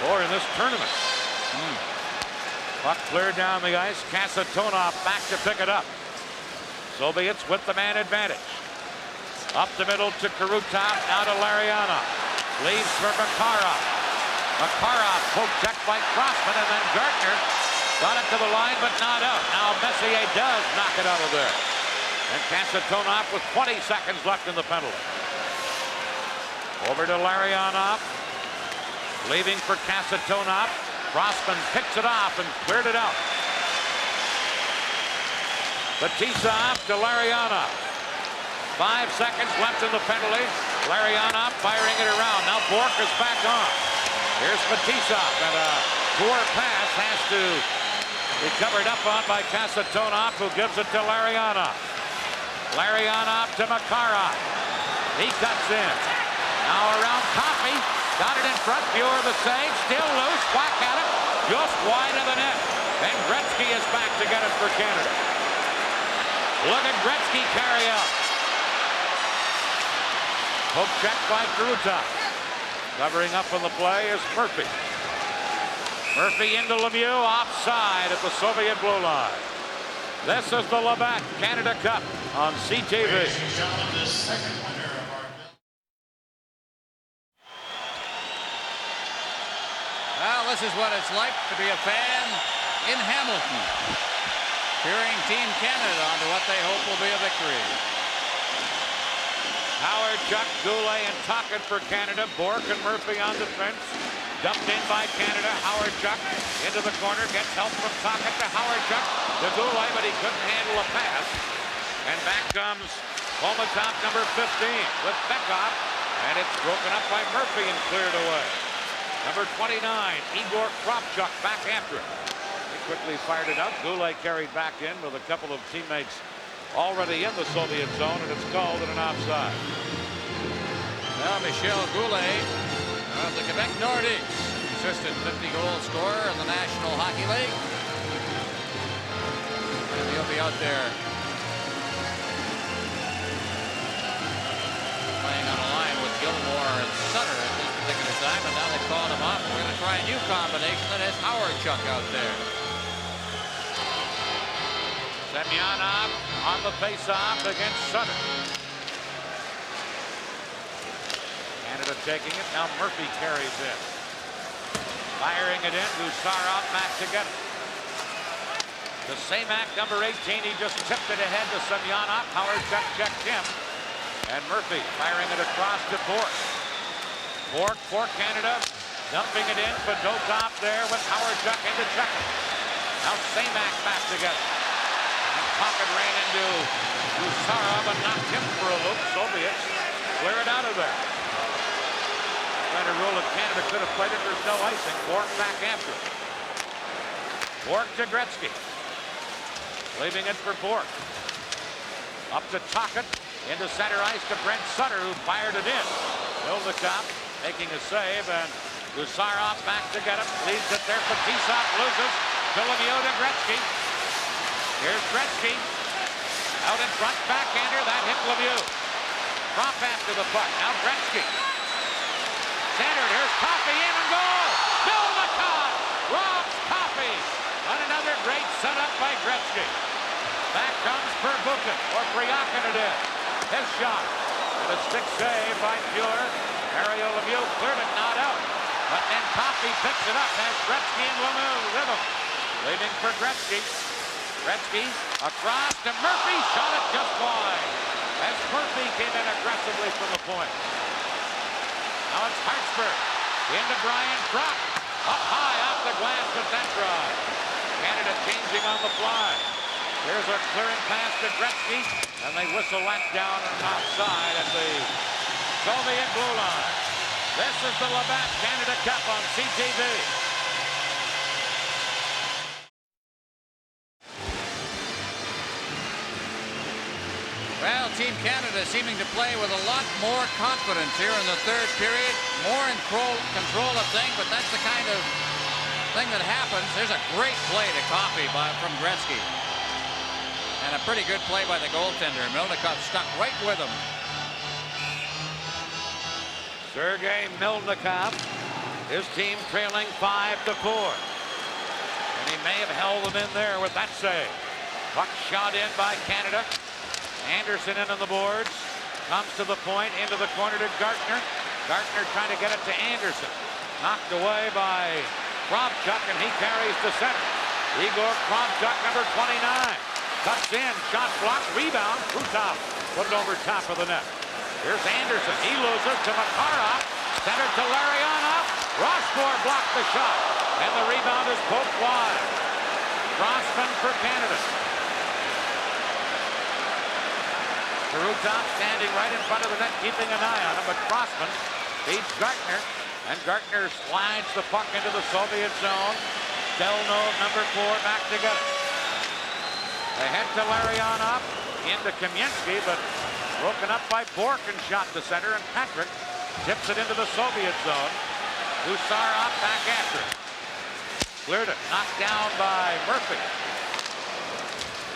Or in this tournament. Puck cleared down the ice. Kasatonov back to pick it up. Soviets with the man advantage. Up the middle to Karutov. Now to Larionov. Leaves for Makarov. Makarov poke checked by Crossman, and then Gardner got it to the line but not out. Now Messier does knock it out of there. And Kasatonov with 20 seconds left in the penalty. Over to Larionov. Leaving for Kasatonov. Crossman picks it off and cleared it out. Fetisov to Larionov. 5 seconds left in the penalty. Larionov firing it around. Now Bourque is back on. Here's Fetisov, and a poor pass has to be covered up on by Kasatonov, who gives it to Larionov. Larionov to Makarov. He cuts in. Now around Coffey. Got it in front. Fuhr the save. Still loose. Whack at it. Just wide of the net. And Gretzky is back to get it for Canada. Look at Gretzky carry out. Poke check by Krutov. Covering up on the play is Murphy. Murphy into Lemieux. Offside at the Soviet blue line. This is the Labatt Canada Cup on CTV. Well, this is what it's like to be a fan in Hamilton, cheering Team Canada onto what they hope will be a victory. Howard, Chuck, Goulet, and Tocchet for Canada. Bourque and Murphy on defense. Dumped in by Canada. Howard Chuck into the corner. Gets help from Tocchet to Howard Chuck to Goulet, but he couldn't handle a pass. And back comes Komatov, number 15, with Bekov. And it's broken up by Murphy and cleared away. Number 29, Igor Kravchuk back after it. He quickly fired it out. Goulet carried back in with a couple of teammates already in the Soviet zone, and it's called an offside. Now Michel Goulet of the Quebec Nordiques, consistent 50-goal scorer in the National Hockey League. And he'll be out there playing on a line with Gilmore and Sutter at this particular time, and now they've called him off. We're going to try a new combination that has Howard Chuck out there. Semyonov on the face-off against Sutter. Canada taking it. Now Murphy carries in. Firing it in. Gusarov back to get it. The Samak, number 18, he just tipped it ahead to Semyonov. Howard Chuck checked him. And Murphy firing it across to Bourque. Bourque for Canada. Dumping it in. Fedotov there with Howard Chuck into checking. Now Samak back to get it. Pocket ran into Gusarov and knocked him for a loop. Soviets clear it out of there. Trying to rule that Canada could have played it. There's no icing. Bourque back after it. Bourque to Gretzky. Leaving it for Bourque. Up to Tocchet, into center ice to Brent Sutter, who fired it in. Milnicop making a save, and Gusarov back to get him. Leaves it there. Fetisov loses. To Lemieux to Gretzky. Here's Gretzky. Out in front, backhander. That hit Lemieux. Drop after the puck. Now Gretzky. Centered. Here's Coffey in and goal. Milnicop robs Coffey. On another great setup by Gretzky. Back comes Perbukin, or Priakin it is. His shot. And a stick save by Fuhr. Mario Lemieux cleared it, not out. But then Coffey picks it up, has Gretzky and Lemieux with him. Leaving for Gretzky. Gretzky across to Murphy. Shot it just wide. As Murphy came in aggressively from the point. Now it's Hartsburg. Into Brian Brock. Up high off the glass with that drive. Canada changing on the fly. Here's a clearing pass to Gretzky, and they whistle that down and outside at the Soviet blue line. This is the Labatt Canada Cup on CTV. Well, Team Canada seeming to play with a lot more confidence here in the third period. More in control of things, but that's the kind of thing that happens. There's a great play to Coffey from Gretzky. And a pretty good play by the goaltender. Milnicop stuck right with him. Sergei Milnicop, his team trailing 5-4. And he may have held them in there with that save. Puck shot in by Canada. Anderson in on the boards. Comes to the point, into the corner to Gartner. Gartner trying to get it to Anderson. Knocked away by Kravchuk, and he carries to center. Igor Kravchuk, number 29. Cuts in, shot blocked, rebound. Krutov put it over top of the net. Here's Anderson. He loses to Makarov. Centered to Larionov. Rochefort blocked the shot. And the rebound is poked wide. Crossman for Canada. Krutov standing right in front of the net, keeping an eye on him. But Crossman beats Gartner. And Gartner slides the puck into the Soviet zone. Delnov, number 4, back to get it. They head to Larionov, into Kamensky, but broken up by Bork and shot to center, and Patrick tips it into the Soviet zone. Gusarov back after it. Cleared it, knocked down by Murphy.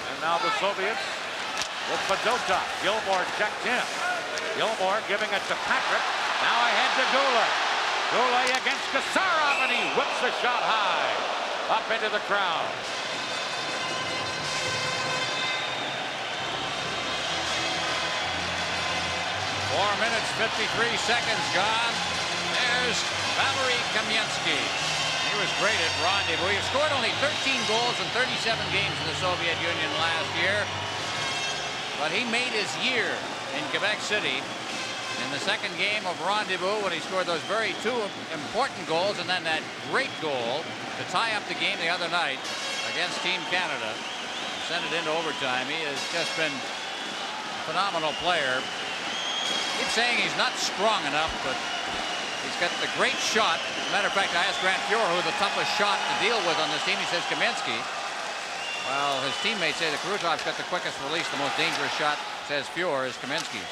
And now the Soviets with Fedotov. Gilmore checked in. Gilmore giving it to Patrick. Now ahead to Goulet. Goulet against Gusarov, and he whips the shot high up into the crowd. 4 minutes, 53 seconds gone. There's Valery Kamensky. He was great at Rendezvous. He scored only 13 goals in 37 games in the Soviet Union last year. But he made his year in Quebec City in the second game of Rendezvous when he scored those two important goals, and then that great goal to tie up the game the other night against Team Canada. Sent it into overtime. He has just been a phenomenal player. Keep saying he's not strong enough, but he's got the great shot. As a matter of fact, I asked Grant Fuhr who the toughest shot to deal with on this team. He says Kamensky. Well, his teammates say that Krutov's got the quickest release. The most dangerous shot, says Fuhr, is Kamensky's.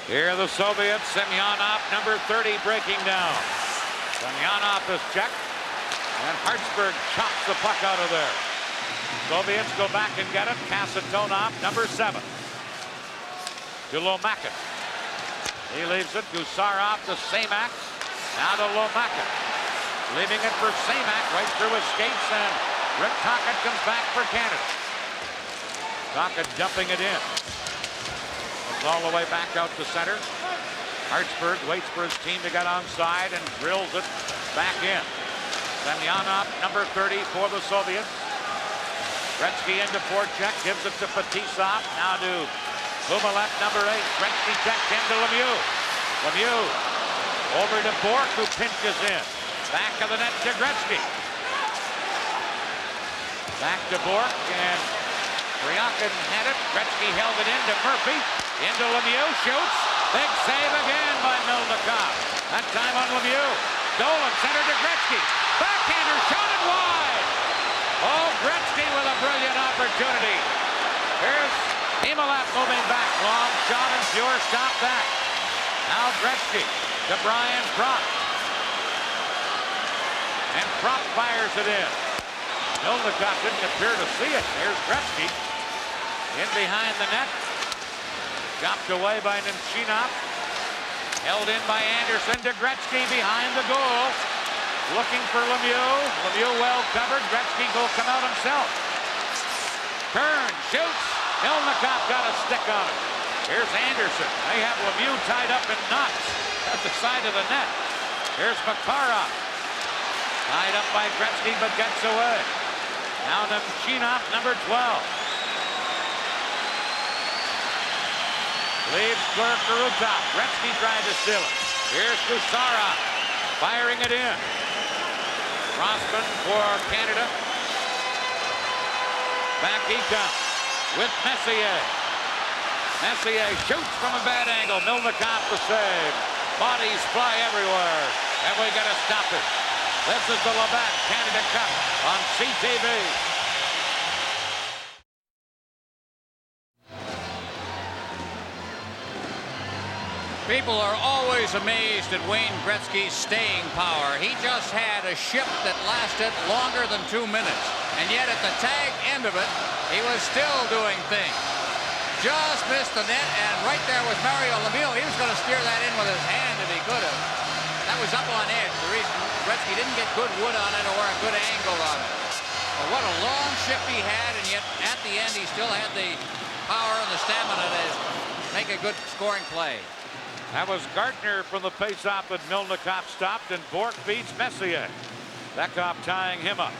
Here the Soviets, Semyonov, number 30, breaking down. Semyonov is checked, and Hartsburg chops the puck out of there. Soviets go back and get it. Kasatonov, number 7. To Lomakin. He leaves it. Gusarov to Semak. Now to Lomakin. Leaving it for Semak right through his skates, and Rick Tocchet comes back for Canada. Tocchet dumping it in. Comes all the way back out to center. Hartsburg waits for his team to get onside and drills it back in. Semyonov, number 30 for the Soviets. Gretzky into forecheck, gives it to Fetisov. Now to Kumalet, number 8. Gretzky checked into Lemieux. Lemieux over to Bork, who pinches in. Back of the net to Gretzky. Back to Bork, and Priakin had it. Gretzky held it in to Murphy. Into Lemieux, shoots. Big save again by Milnicop. That time on Lemieux. Dolan center to Gretzky. Backhander shot it wide. Oh, Gretzky with a brilliant opportunity. Here's Humelap moving back. Long shot and pure stop back. Now Gretzky to Brian Propp. And Propp fires it in. Milnicott didn't appear to see it. Here's Gretzky in behind the net. Chopped away by Nemchinov. Held in by Anderson to Gretzky behind the goal. Looking for Lemieux. Lemieux well covered. Gretzky will come out himself. Turn, shoots. Milnicott got a stick on it. Here's Anderson. They have Lemieux tied up in knots at the side of the net. Here's Makarov. Tied up by Gretzky, but gets away. Now Nemchinov, number 12. Leaves Kurutov. Gretzky tried to steal it. Here's Gusarov firing it in. Crossman for Canada. Back he comes with Messier. Messier shoots from a bad angle. Milnicott the save. Bodies fly everywhere. And we got to stop it. This is the Labatt Canada Cup on CTV. People are always amazed at Wayne Gretzky's staying power. He just had a ship that lasted longer than 2 minutes. And yet at the tag end of it, he was still doing things. Just missed the net, and right there was Mario Lemieux. He was going to steer that in with his hand if he could have. That was up on edge. The reason Gretzky didn't get good wood on it or a good angle on it. But what a long ship he had, and yet at the end he still had the power and the stamina to make a good scoring play. That was Gartner from the faceoff that Milnicott stopped, and Bourque beats Messier. Bekoff tying him up.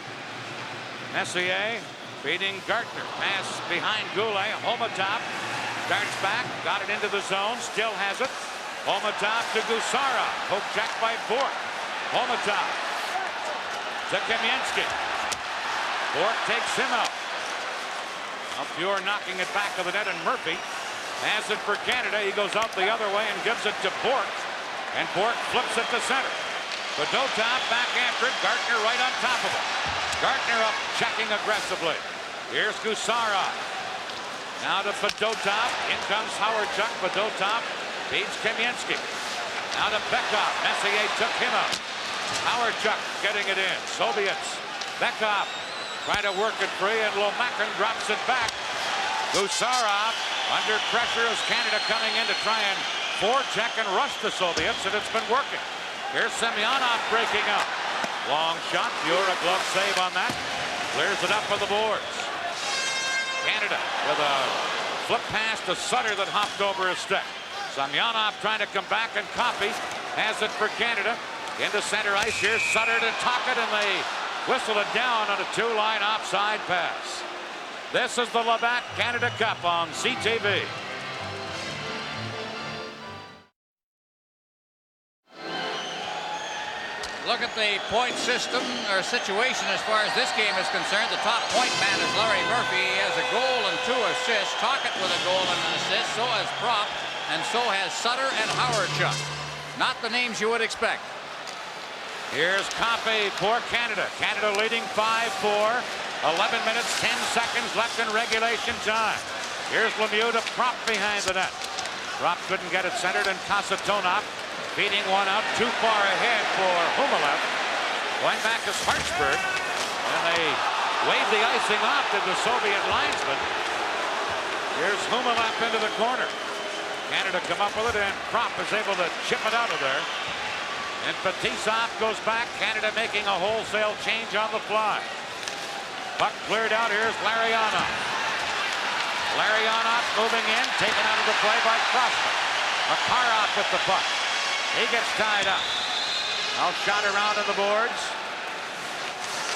Messier beating Gartner. Pass behind Goulet. Homatov starts back, got it into the zone, still has it. Homatov to Gusarov. Poke check by Bourque. Homatov to Kamensky. Bourque takes him out. Now Pure knocking it back of the net, and Murphy has it for Canada. He goes out the other way and gives it to Bourque. And Bourque flips it to center. Fedotov back after it. Gartner right on top of it. Gartner up, checking aggressively. Here's Gusarov. Now to Fedotov. In comes Howard-Chuck. Fedotov beats Kamensky. Now to Bekoff. Messier took him out. Howard-Chuck getting it in. Soviets. Bekoff trying to work it free, and Lomakin drops it back. Gusarov under pressure as Canada coming in to try and forecheck and rush the Soviets, and it's been working. Here's Semyonov breaking up. Long shot. Pure a glove save on that. Clears it up for the boards. Canada with a flip pass to Sutter that hopped over his stick. Semyonov trying to come back and copy. Has it for Canada. Into center ice. Here's Sutter to Tocchet, and they whistle it down on a two-line offside pass. This is the Labatt Canada Cup on CTV. Look at the point system or situation as far as this game is concerned. The top point man is Larry Murphy. He has a goal and 2 assists. Tocchet with a goal and an assist. So has Propp, and so has Sutter and Howard-Chuck. Not the names you would expect. Here's Coffey for Canada. Canada leading 5-4. 11 minutes, 10 seconds left in regulation time. Here's Lemieux to Propp behind the net. Propp couldn't get it centered, and Kasatonov beating one out too far ahead for Humelap. Going back is Hartsburg, and they wave the icing off to the Soviet linesman. Here's Humelap into the corner. Canada come up with it, and Propp is able to chip it out of there. And Fetisov goes back. Canada making a wholesale change on the fly. Puck cleared out. Here's Larionov. Larionov moving in, taken out of the play by Crossman. Makarov with the puck. He gets tied up. Now shot around on the boards.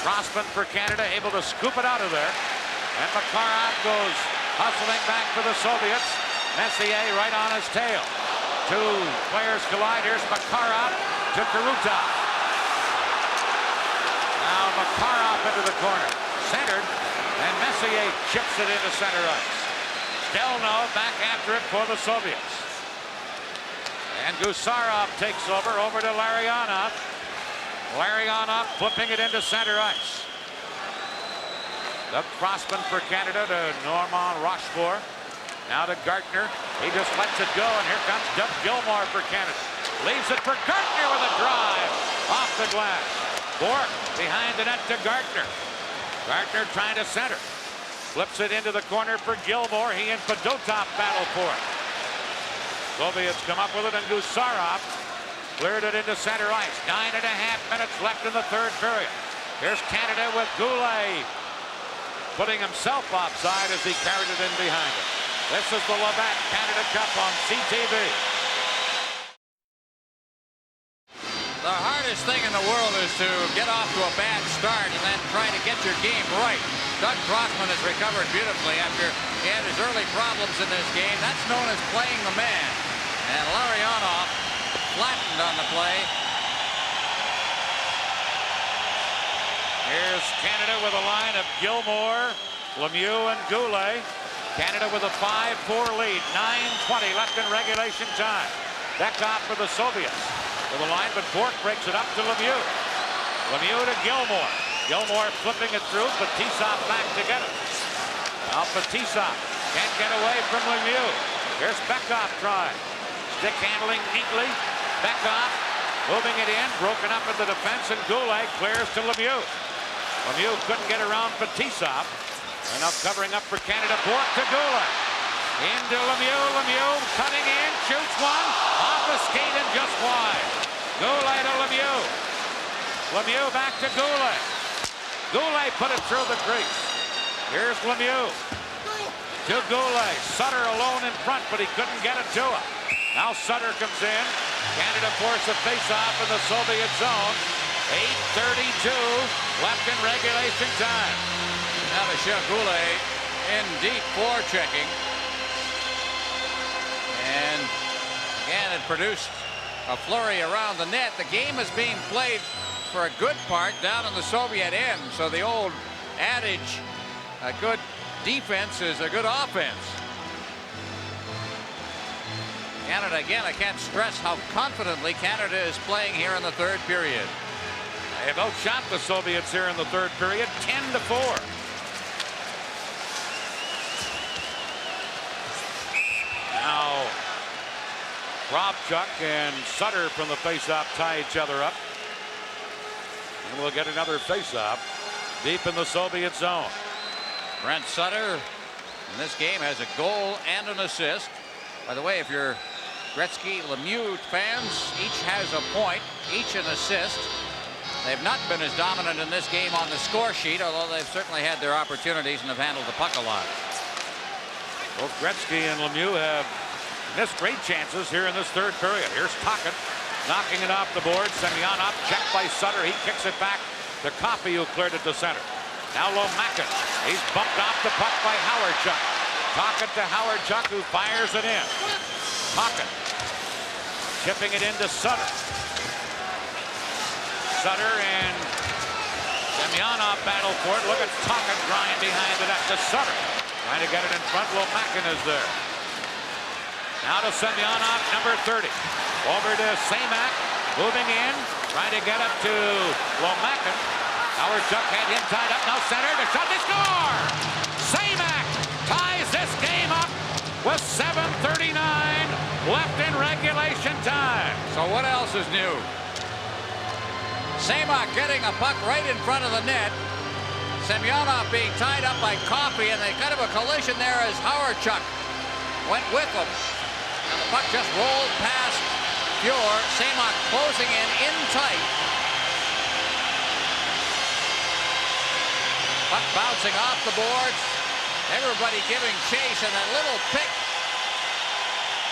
Crossman for Canada, able to scoop it out of there. And Makarov goes hustling back for the Soviets. Messier right on his tail. Two players collide. Here's Makarov to Kurutov. Now Makarov into the corner. Centered, and Messier chips it into center ice. Stelno back after it for the Soviets. And Gusarov takes over to Larionov. Larionov flipping it into center ice. The Crossman for Canada to Normand Rochefort. Now to Gartner. He just lets it go, and here comes Doug Gilmour for Canada. Leaves it for Gartner with a drive off the glass. Bourque behind the net to Gartner. Gartner trying to center. Flips it into the corner for Gilmour. He and Fedotov battle for it. Soviets come up with it, and Gusarov cleared it into center ice. 9.5 minutes left in the third period. Here's Canada with Goulet putting himself offside as he carried it in behind him. This is the Labatt Canada Cup on CTV. The hardest thing in the world is to get off to a bad start and then try to get your game right. Doug Crossman has recovered beautifully after he had his early problems in this game. That's known as playing the man. And Larionov flattened on the play. Here's Canada with a line of Gilmour, Lemieux, and Goulet. Canada with a 5-4 lead. 9:20 left in regulation time. Bekov for the Soviets with a line, but Bourque breaks it up to Lemieux. Lemieux to Gilmour. Gilmour flipping it through. Fetisov back to get it. Now Fetisov can't get away from Lemieux. Here's Bekov trying. Stick handling neatly. Bekov moving it in. Broken up in the defense, and Goulet clears to Lemieux. Lemieux couldn't get around Fetisov. Enough covering up for Canada. Bourque to Goulet. Into Lemieux. Lemieux cutting in. Shoots one. Off the skate and just wide. Goulet to Lemieux. Lemieux back to Goulet. Goulet put it through the crease. Here's Lemieux. To Goulet. Sutter alone in front, but he couldn't get it to him. Now Sutter comes in. Canada forced a face-off in the Soviet zone. 8:32 left in regulation time. Now Michel Goulet in deep forechecking. And again, it produced a flurry around the net. The game is being played for a good part down in the Soviet end. So the old adage, a good defense is a good offense. Canada, again, I can't stress how confidently Canada is playing here in the third period. They have outshot the Soviets here in the third period, 10-4. Now, Kravchuk and Sutter from the faceoff tie each other up. And we'll get another faceoff deep in the Soviet zone. Brent Sutter in this game has a goal and an assist. By the way, if you're Gretzky Lemieux fans, each has a point, each an assist. They've not been as dominant in this game on the score sheet, although they've certainly had their opportunities and have handled the puck a lot. Both Gretzky and Lemieux have missed great chances here in this third period. Here's Tocchet knocking it off the board. Semyonov checked by Sutter. He kicks it back to Coffey, who cleared it to center. Now Lomakin. He's bumped off the puck by Howardchuk. Tocchet to Howardchuk, who fires it in. Tocchet chipping it into Sutter. Sutter and Semyonov battle for it. Look at Tocchet grind behind the net to Sutter. Trying to get it in front. Lomakin is there. Now to Semyonov, number 30. Over to Semak, moving in, trying to get up to Lomakin. Howardchuk had him tied up. Now center to shot. They score! Semak ties this game up with 7:39 left in regulation time. So what else is new? Semak getting a puck right in front of the net. Semyonov being tied up by Coffey, and they kind of a collision there as Howardchuk went with him. And the puck just rolled past Fuhr. Semak closing in tight. Puck bouncing off the boards. Everybody giving chase, and that little pick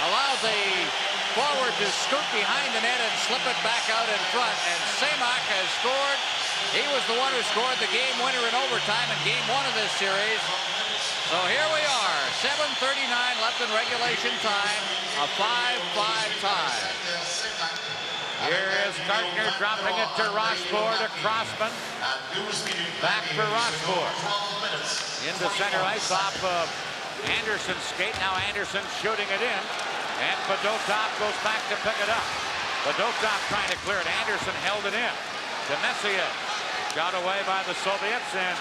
allowed the forward to scoot behind the net and slip it back out in front. And Semak has scored. He was the one who scored the game winner in overtime in game one of this series. So here we are, 7:39 left in regulation time, a 5-5 tie. Here is Gartner dropping it to Rochefort, to Crossman. Back for Rochefort. Into center ice off of Anderson's skate. Now Anderson shooting it in. And Fedotov goes back to pick it up. Fedotov trying to clear it. Anderson held it in. Demessier got away by the Soviets. And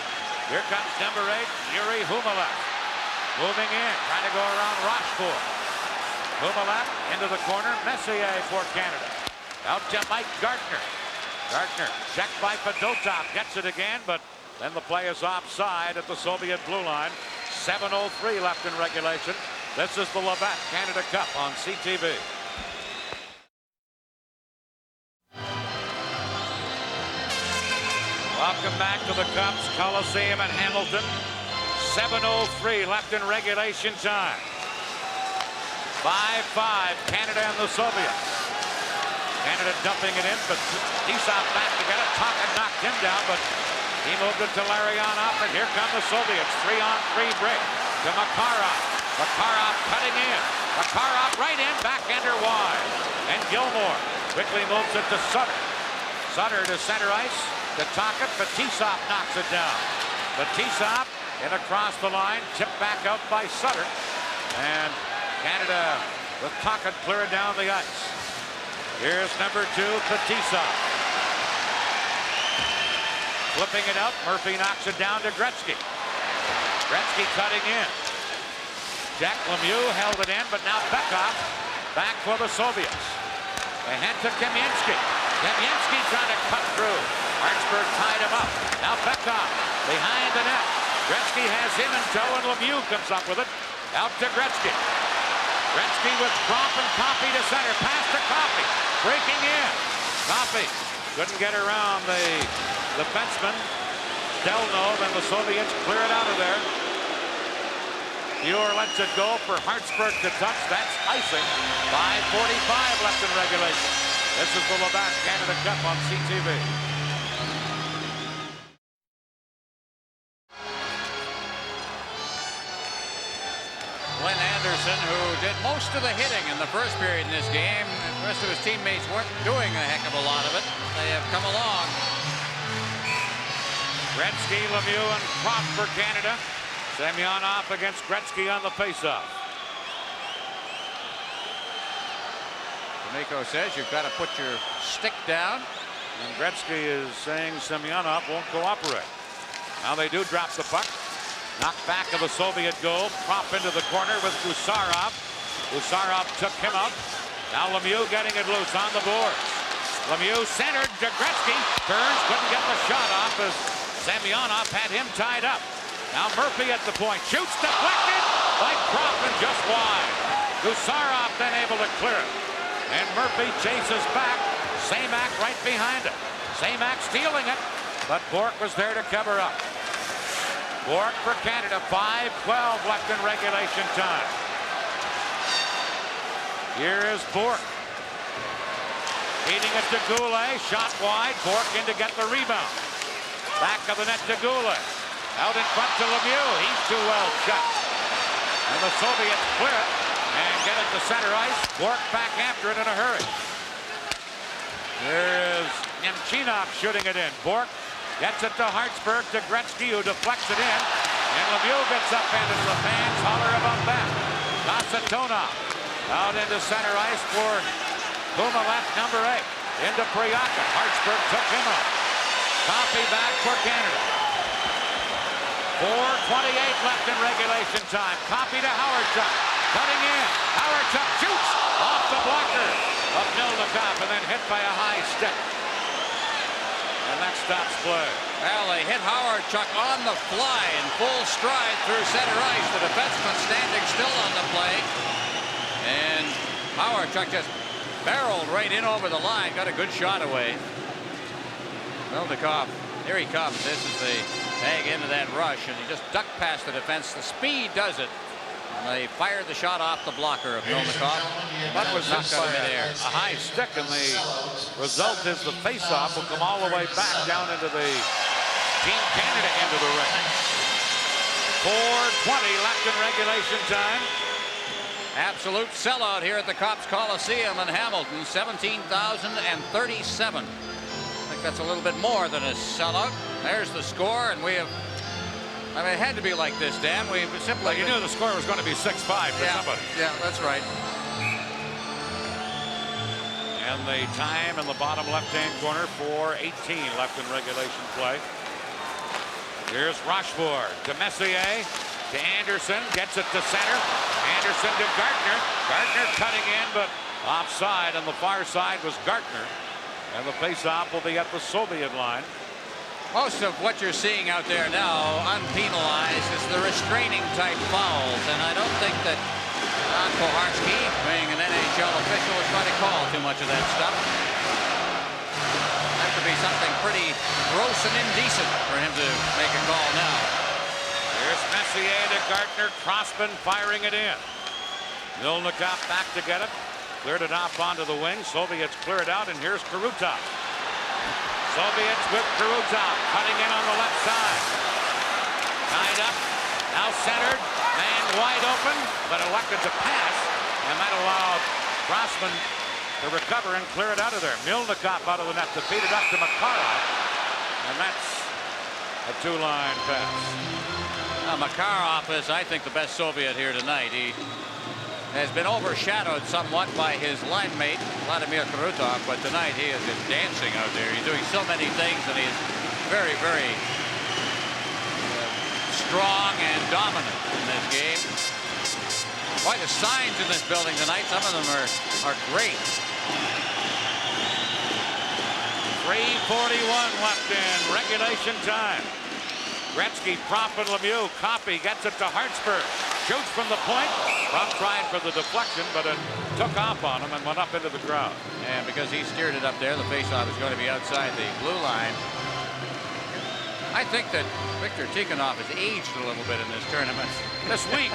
here comes number 8, Yuri Humalev. Moving in, trying to go around Rochefort. Kumalat into the corner. Messier for Canada. Out to Mike Gardner. Gardner checked by Fedotov. Gets it again, but then the play is offside at the Soviet blue line. 7:03 left in regulation. This is the Labatt Canada Cup on CTV. Welcome back to the Cups, Coliseum and Hamilton. 7:03 left in regulation time. 5-5, Canada and the Soviets. Canada dumping it in, but Tisov back to get it. Tocchet knocked him down, but he moved it to Larionov, and here come the Soviets. 3-on-3 break to Makarov. Makarov cutting in. Makarov right in, backhander wide. And Gilmore quickly moves it to Sutter. Sutter to center ice to Tocchet, but Tisov knocks it down. But Tisov in across the line, tipped back out by Sutter. And Canada with Tocchet cleared down the ice. Here's number 2, Fetisov. Flipping it up, Murphy knocks it down to Gretzky. Gretzky cutting in. Jack Lemieux held it in, but now Bekov back for the Soviets. They head to Kamensky. Kamensky trying to cut through. Hartsburg tied him up. Now Bekov behind the net. Gretzky has him in tow, and Lemieux comes up with it. Out to Gretzky. Gretzky with Crop and Coffey to center. Pass to Coffey. Breaking in. Coffey couldn't get around the defenseman. Delno, then the Soviets clear it out of there. Muir lets it go for Hartsburg to touch. That's icing. 5:45 left in regulation. This is the Labatt Canada Cup on CTV. Glenn Anderson, who did most of the hitting in the first period in this game. The rest of his teammates weren't doing a heck of a lot of it. They have come along. Gretzky, Lemieux, and Crop for Canada. Semyonov against Gretzky on the faceoff. D'Amico says you've got to put your stick down. And Gretzky is saying Semyonov won't cooperate. Now they do drop the puck. Knocked back of the Soviet goal. Prop into the corner with Gusarov. Gusarov took him out. Now Lemieux getting it loose on the boards. Lemieux centered to Gretzky. Turns, couldn't get the shot off as Semyonov had him tied up. Now Murphy at the point. Shoots, deflected by Prop and just wide. Gusarov then able to clear it. And Murphy chases back. Samak right behind it. Samak stealing it, but Bourque was there to cover up. Bourque for Canada, 5:12 left in regulation time. Here is Bourque. Feeding it to Goulet, shot wide, Bourque in to get the rebound. Back of the net to Goulet. Out in front to Lemieux, he's too well shut. And the Soviets clear it and get it to center ice. Bourque back after it in a hurry. There is Nemchinov shooting it in. Bourque gets it to Hartsburg, to Gretzky, who deflects it in. And Lemieux gets up into the fans. Holler about that. Kasatonov out into center ice for Kumalat, number 8. Into Priaka. Hartsburg took him out. Coffey back for Canada. 4:28 left in regulation time. Coffey to Howardchuk. Cutting in. Howardchuk shoots off the blocker of Milnikov and then hit by a high stick. And that stops play. Well, they hit Howardchuk on the fly in full stride through center ice. The defenseman standing still on the play. And Howardchuk just barreled right in over the line. Got a good shot away. Milnikov, here he comes. This is the tag into that rush. And he just ducked past the defense. The speed does it. And they fired the shot off the blocker of Milnikov. That was knocked out of midair. A high stick, and the result is the face-off will come all the way back down into the Team Canada end of the ring. 4:20 left in regulation time. Absolute sellout here at the Copps Coliseum in Hamilton. 17,037. I think that's a little bit more than a sellout. There's the score, and we have. I mean, it had to be like this, Dan. We simply. Well, you knew the score was going to be 6-5 for somebody. Yeah, that's right. And the time in the bottom left-hand corner, 4:18 left in regulation play. Here's Rochefort to Messier. to Anderson, gets it to center. Anderson to Gartner. Gartner cutting in, but offside on the far side was Gartner. And the faceoff will be at the Soviet line. Most of what you're seeing out there now, unpenalized, is the restraining type fouls, and I don't think that Koharski, being an NHL official, is going to call too much of that stuff. Have to be something pretty gross and indecent for him to make a call now. Here's Messier to Gartner. Crossman firing it in. Milnikov back to get it. Cleared it off onto the wing. Soviets clear it out, and here's Karutov. Soviets with Karutov cutting in on the left side. Tied up. Now centered. Man wide open, but elected to pass. And that allowed Crossman to recover and clear it out of there. Milnikov out of the net to feed it up to Makarov. And that's a two-line pass. Now, Makarov is, I think, the best Soviet here tonight. He has been overshadowed somewhat by his line mate, Vladimir Karutov, but tonight he is just dancing out there. He's doing so many things, and he's very, very strong and dominant in this game. Quite the signs in this building tonight. Some of them are great. 3:41 left in regulation time. Gretzky, Propp, and Lemieux. Coffey gets it to Hartsburg. Shoots from the point. Propp tried for the deflection, but it took off on him and went up into the crowd. And because he steered it up there, the faceoff is going to be outside the blue line. I think that Viktor Tikhonov has aged a little bit in this tournament. This week.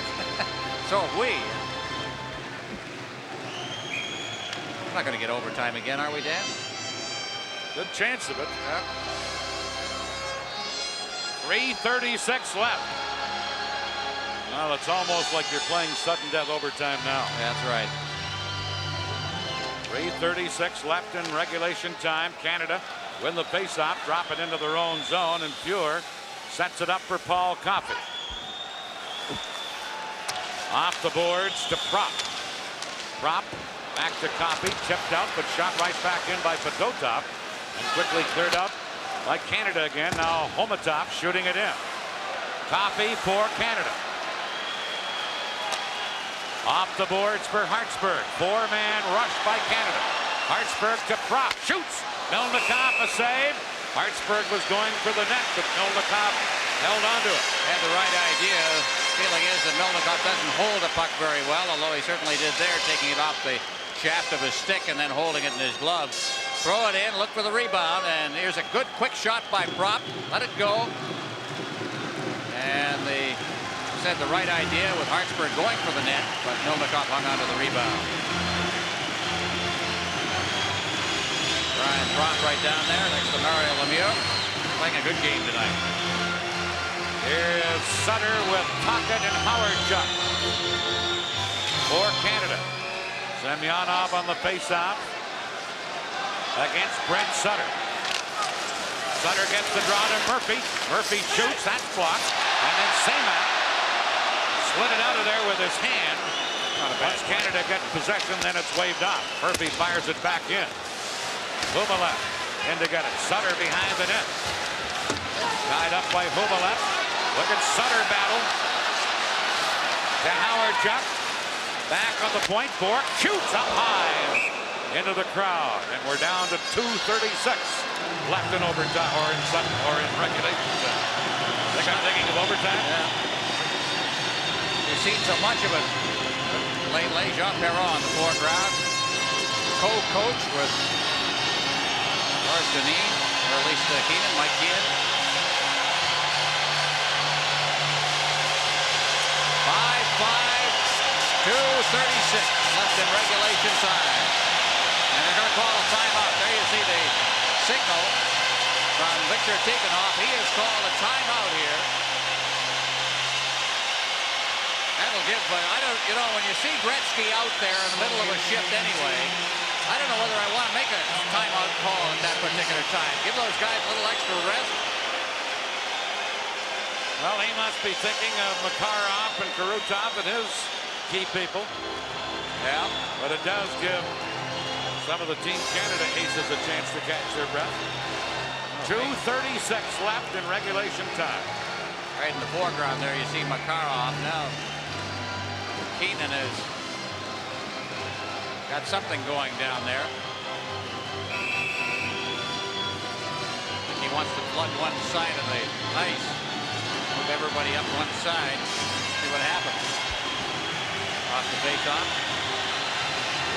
So have we. We're not going to get overtime again, are we, Dan? Good chance of it. 3:36 left. Well, it's almost like you're playing sudden death overtime now. That's right. 3:36 left in regulation time. Canada win the faceoff, drop it into their own zone, and Fuhr sets it up for Paul Coffey. Off the boards to Propp. Propp back to Coffey, tipped out, but shot right back in by Fedotov, and quickly cleared out by Canada again. Now Homatov shooting it in. Coffey for Canada. Off the boards for Hartsburg. Four-man rush by Canada. Hartsburg to Propp. Shoots. Milnikov a save. Hartsburg was going for the net, but Milnikov held onto it. Had the right idea. Feeling is that Milnikov doesn't hold a puck very well, although he certainly did there, taking it off the shaft of his stick and then holding it in his glove. Throw it in, look for the rebound, and here's a good quick shot by Propp. Let it go. And they said the right idea with Hartsburg going for the net, but Milnikov hung onto the rebound. Brian Propp right down there next to Mario Lemieux. Playing a good game tonight. Here is Sutter with Tocchet and Howard-Chuck for Canada. Semyonov on the faceoff against Brent Sutter. Sutter gets the draw to Murphy. Murphy shoots. That's blocked. And then Semak slid it out of there with his hand. Once Canada gets possession, then it's waved off. Murphy fires it back in. Hubalev in to get it. Sutter behind the net. Tied up by Hubalev. Look at Sutter battle. To Howard-Chuck. Back on the point. Bork shoots up high into the crowd. And we're down to 2:36 left in overtime, or in regulation time. Think I'm thinking of overtime? Yeah. You've seen so much of it lately. Jean Perron in the foreground. Co-coach with Lars Denis, or at least Keenan, Mike Keenan. 5-5, 2:36 left in regulation time. And they're going to call a timeout. There you see the signal from Viktor Tikhonov. He has called a timeout here. That'll give, when you see Gretzky out there in the middle of a shift anyway, I don't know whether I want to make a timeout call at that particular time. Give those guys a little extra rest. Well, he must be thinking of Makarov and Karutov and his key people. Yeah. But it does give some of the Team Canada aces a chance to catch their breath. 2:36 left in regulation time. Right in the foreground there, you see Makarov. Now, Keenan has got something going down there. He wants to flood one side of the ice. Move everybody up one side. See what happens. Off the face-off.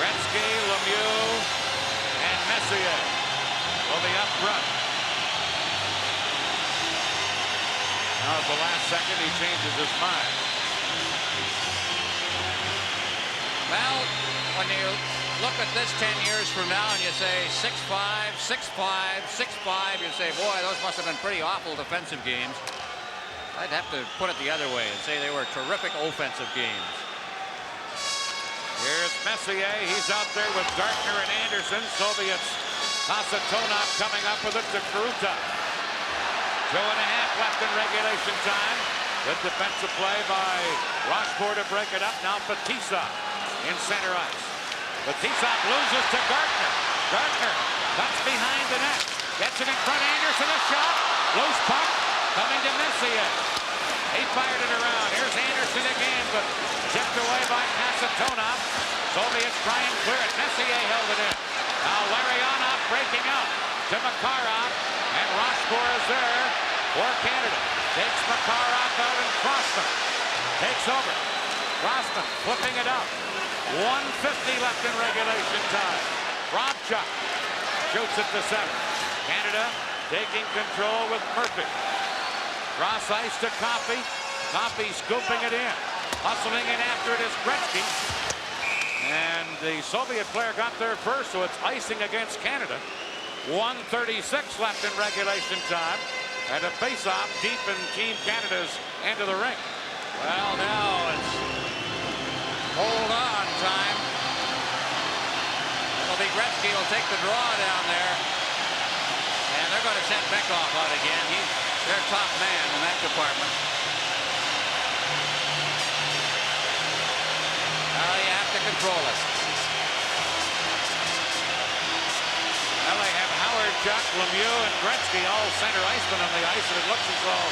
Gretzky, Lemieux, and Messier will be up front. Now at the last second, he changes his mind. Well, when you look at this 10 years from now and you say 6-5, 6-5, 6-5, you say, boy, those must have been pretty awful defensive games. I'd have to put it the other way and say they were terrific offensive games. Here's Messier. He's out there with Gartner and Anderson. Soviets. Kasatonov coming up with it to Krutov. 2.5 left in regulation time. Good defensive play by Rochefort to break it up. Now Fetisov in center ice. Fetisov loses to Gartner. Gartner cuts behind the net. Gets it in front. Anderson, a shot. Loose puck coming to Messier. He fired it around. Here's Anderson again, but tipped away by Kasatonov. Soviets try and clear it. Messier held it in. Now Larionov breaking out to Makarov, and Rochefort is there for Canada. Takes Makarov out, and Crossman takes over. Crossman flipping it up. 1:50 left in regulation time. Robchuk shoots it to center. Canada taking control with Murphy. Cross ice to Coffey. Coffey scooping it in. Hustling in after it is Gretzky. And the Soviet player got there first, so it's icing against Canada. 1:36 left in regulation time. And a face-off deep in Team Canada's end of the rink. Well, now it's hold on time. It'll be Gretzky will take the draw down there. And they're going to send Bekoff out again. He's their top man in that department. Now you have to control it. Well, they have Howard, Chuck, Lemieux, and Gretzky all center icemen on the ice, and it looks as though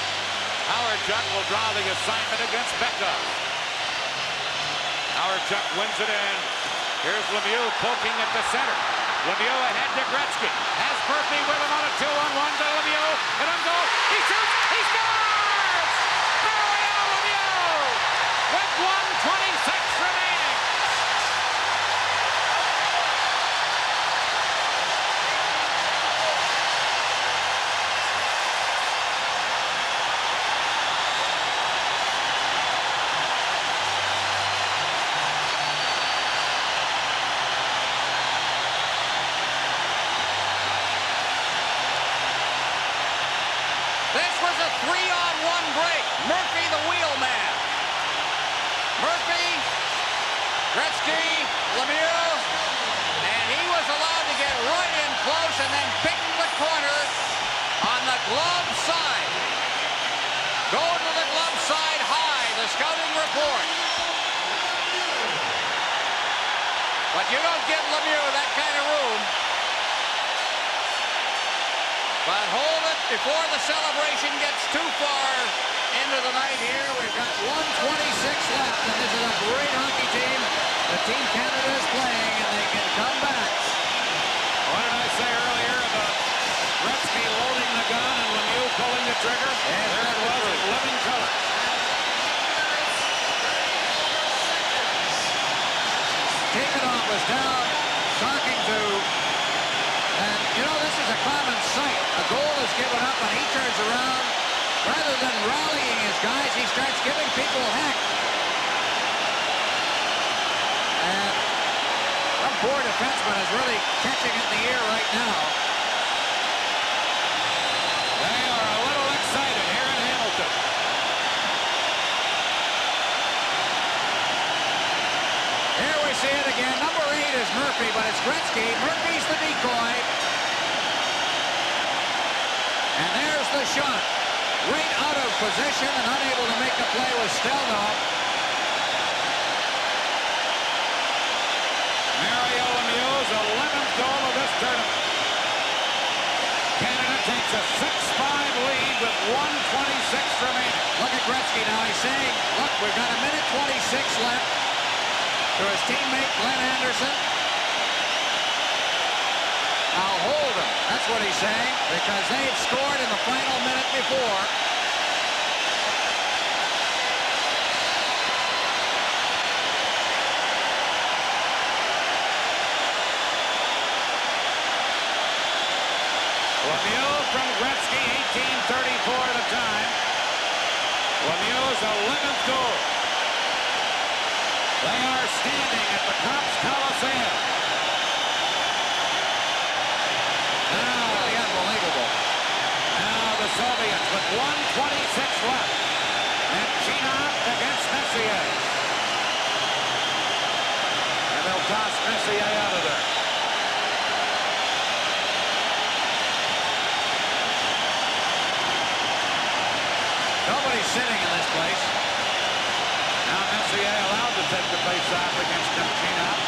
Howard Chuck will draw the assignment against Bekoff. Howard Chuck wins it in. Here's Lemieux poking at the center. Lemieux ahead to Gretzky. Has Murphy with him on a 2-on-1 to Lemieux. And on goal. He shoots. He scores! Mario Lemieux with 1:26 remaining. This was a 3-on-1 break. Murphy, the wheelman. Murphy, Gretzky, Lemieux, and he was allowed to get right in close and then pick the corner on the glove side. Go to the glove side high, the scouting report. But you don't give Lemieux that kind of room. But hold it before the celebration gets too far into the night here. We've got 1:26 left, and this is a great hockey team. The Team Canada is playing, and they can come back. What did I say earlier about Gretzky loading the gun and Lemieux pulling the trigger? Yes, there it was in living color. Tikhonov was down talking to, and you know, this is a common sight. A goal is given up and he turns around. Rather than rallying his guys, he starts giving people heck. And some poor defenseman is really catching it in the air right now. They are a little excited here in Hamilton. Here we see it again. Number 8 is Murphy, but it's Gretzky. Murphy's the decoy. And there's the shot. Right out of position and unable to make the play with Stelnov. Mario Lemieux's 11th goal of this tournament. Canada takes a 6-5 lead with 1:26 remaining. Gretzky now. He's saying, look, we've got a minute 26 left. To his teammate, Glenn Anderson. I'll hold him. That's what he's saying, because they'd scored in the final minute before. Lemieux from Gretzky, 18:34 the time. Lemieux's 11th goal. They are standing at the Cubs Coliseum. Now, unbelievable. Now the Soviets with 1:26 left. And Chinov against Messier. And they'll toss Messier out of there. Nobody's sitting in this place. Now Messier allowed to take the face-off against Chinov.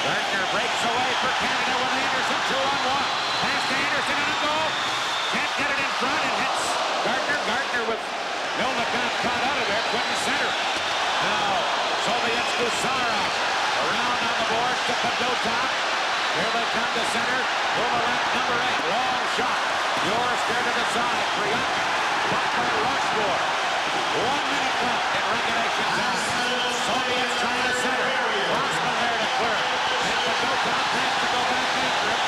Gardner breaks away for Canada with Anderson, 2-on-1. Pass to Anderson and a goal. Can't get it in front. It hits Gardner. Gardner with Milner caught out of there. Couldn't center. Now Soviets Gusarov around on the boards to Padotov. Here they come to center. Boomerang number 8. Long shot. Yours there to the side. Priyakin. Blocked by Rushmore. 1 minute left in regulation time. Soviets trying to center. Rossman there to clear. And Padotov has to go back after it.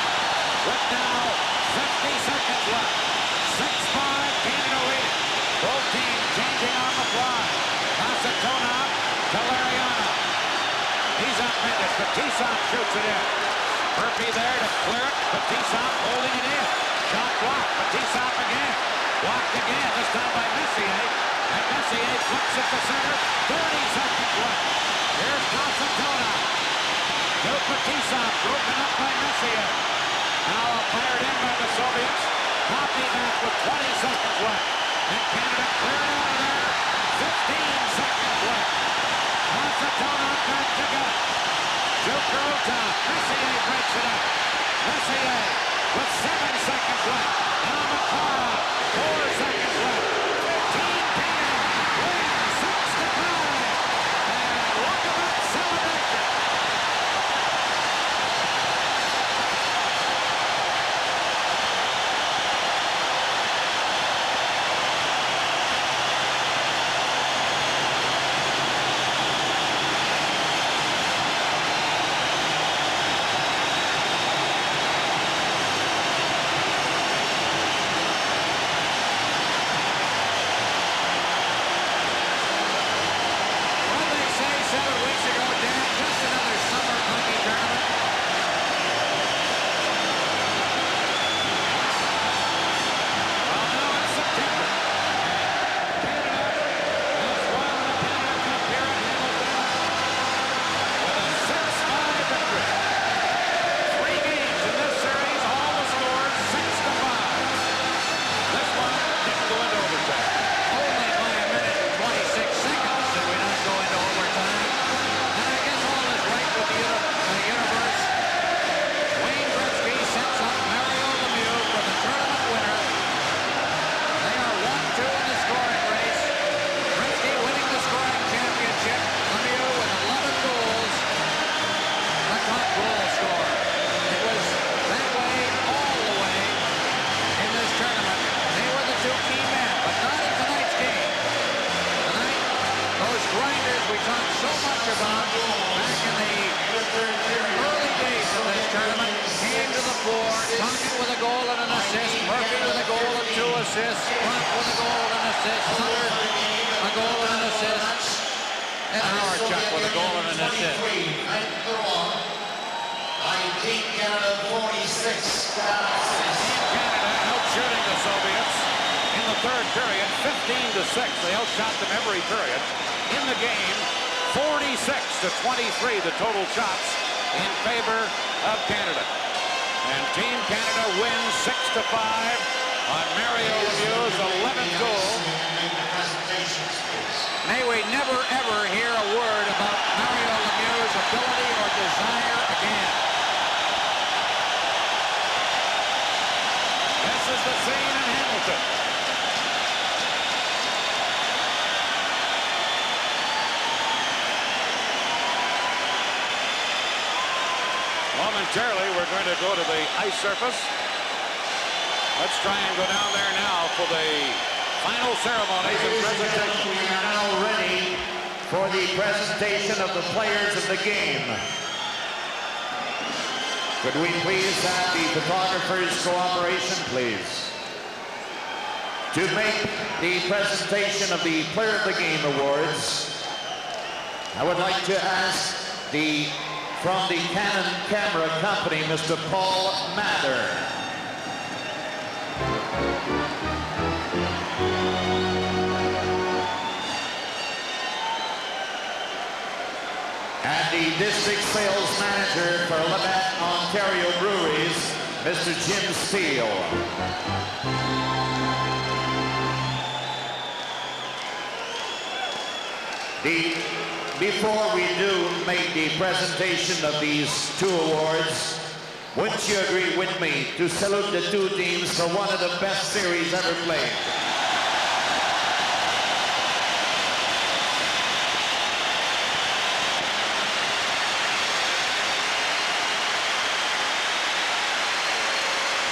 With now 50 seconds left. 6-5 Canada leading. Both teams changing on the fly. Kasatonov to Lariano. He's up-ended, but Tisov shoots it in. Murphy there to clear it, but Tisov holding it in. Shot blocked, but Tisov again. Blocked again, this time by Messier. And Messier flips it to center. 30 seconds left. Here's Kasatonov. To Tisov, broken up by Messier. Now fired in by the Soviets. Coffey back with 20 seconds left. And Canada cleared out of there. 15 seconds left. Kasatonov back to go. Jukurutov. Messier breaks it up. Messier with 7 seconds left. Now Makarov. 4 seconds left. Team Canada wins 6-5. And look at that celebration. The total shots in favor of Canada. And Team Canada wins 6-5 on Mario Lemieux's 11th goal. May we never, ever hear a word about Mario Lemieux's ability or desire again. This is the scene in Hamilton. momentarily, we're going to go to the ice surface. Let's try and go down there now for the final ceremonies and presentation. We are now ready for the presentation of the players of the game. Could we please have the photographer's cooperation, please? To make the presentation of the Player of the Game awards, I would like to ask from the Canon Camera Company, Mr. Paul Mather. And the District Sales Manager for Labatt, Ontario Breweries, Mr. Jim Steele. Before we do make the presentation of these two awards, wouldn't you agree with me to salute the two teams for one of the best series ever played?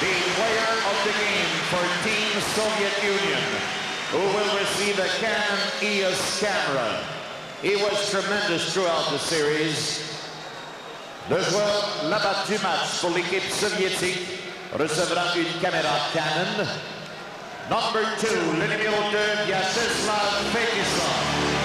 The player of the game for Team Soviet Union, who will receive a Canon EOS camera. He was tremendous throughout the series. Le joueur Labatt du match pour l'équipe soviétique recevra une caméra Canon. Number 2, le numéro 2, Vyacheslav Fetisov.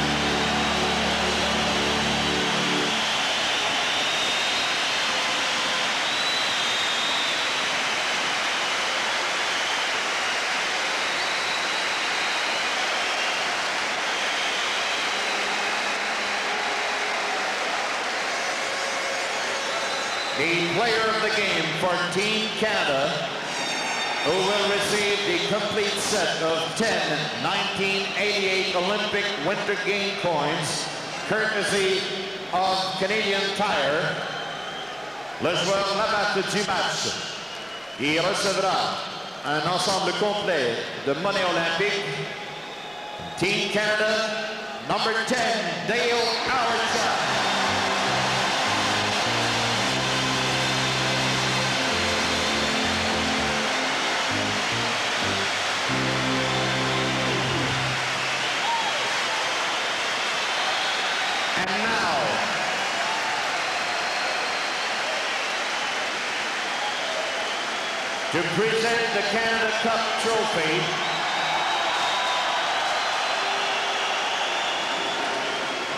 The player of the game for Team Canada, who will receive the complete set of 10 1988 Olympic Winter Game coins, courtesy of Canadian Tire, le joueur Labatt du match. Il recevra un ensemble complet de monnaie olympique. Team Canada, number 10, Dale Howard. And now, to present the Canada Cup trophy,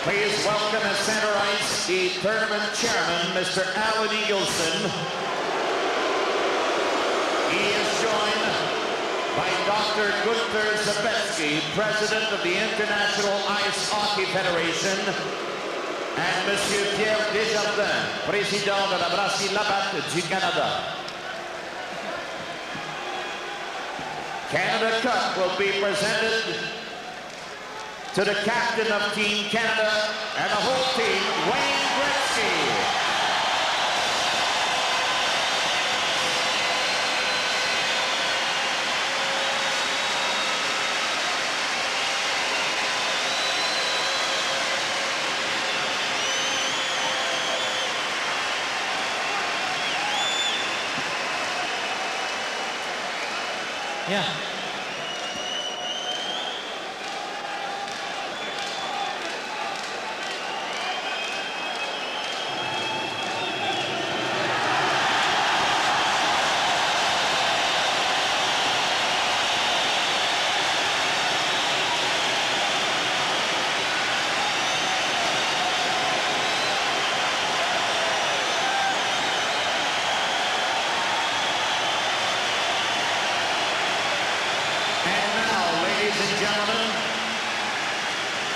please welcome at center ice the tournament chairman, Mr. Alan Eagleson. He is joined by Dr. Gunther Zabetsky, President of the International Ice Hockey Federation, and Monsieur Pierre Desjardins, Président de la Brasserie Labatt du Canada. Canada Cup will be presented to the captain of Team Canada and the whole team, Wayne Gretzky. Yeah.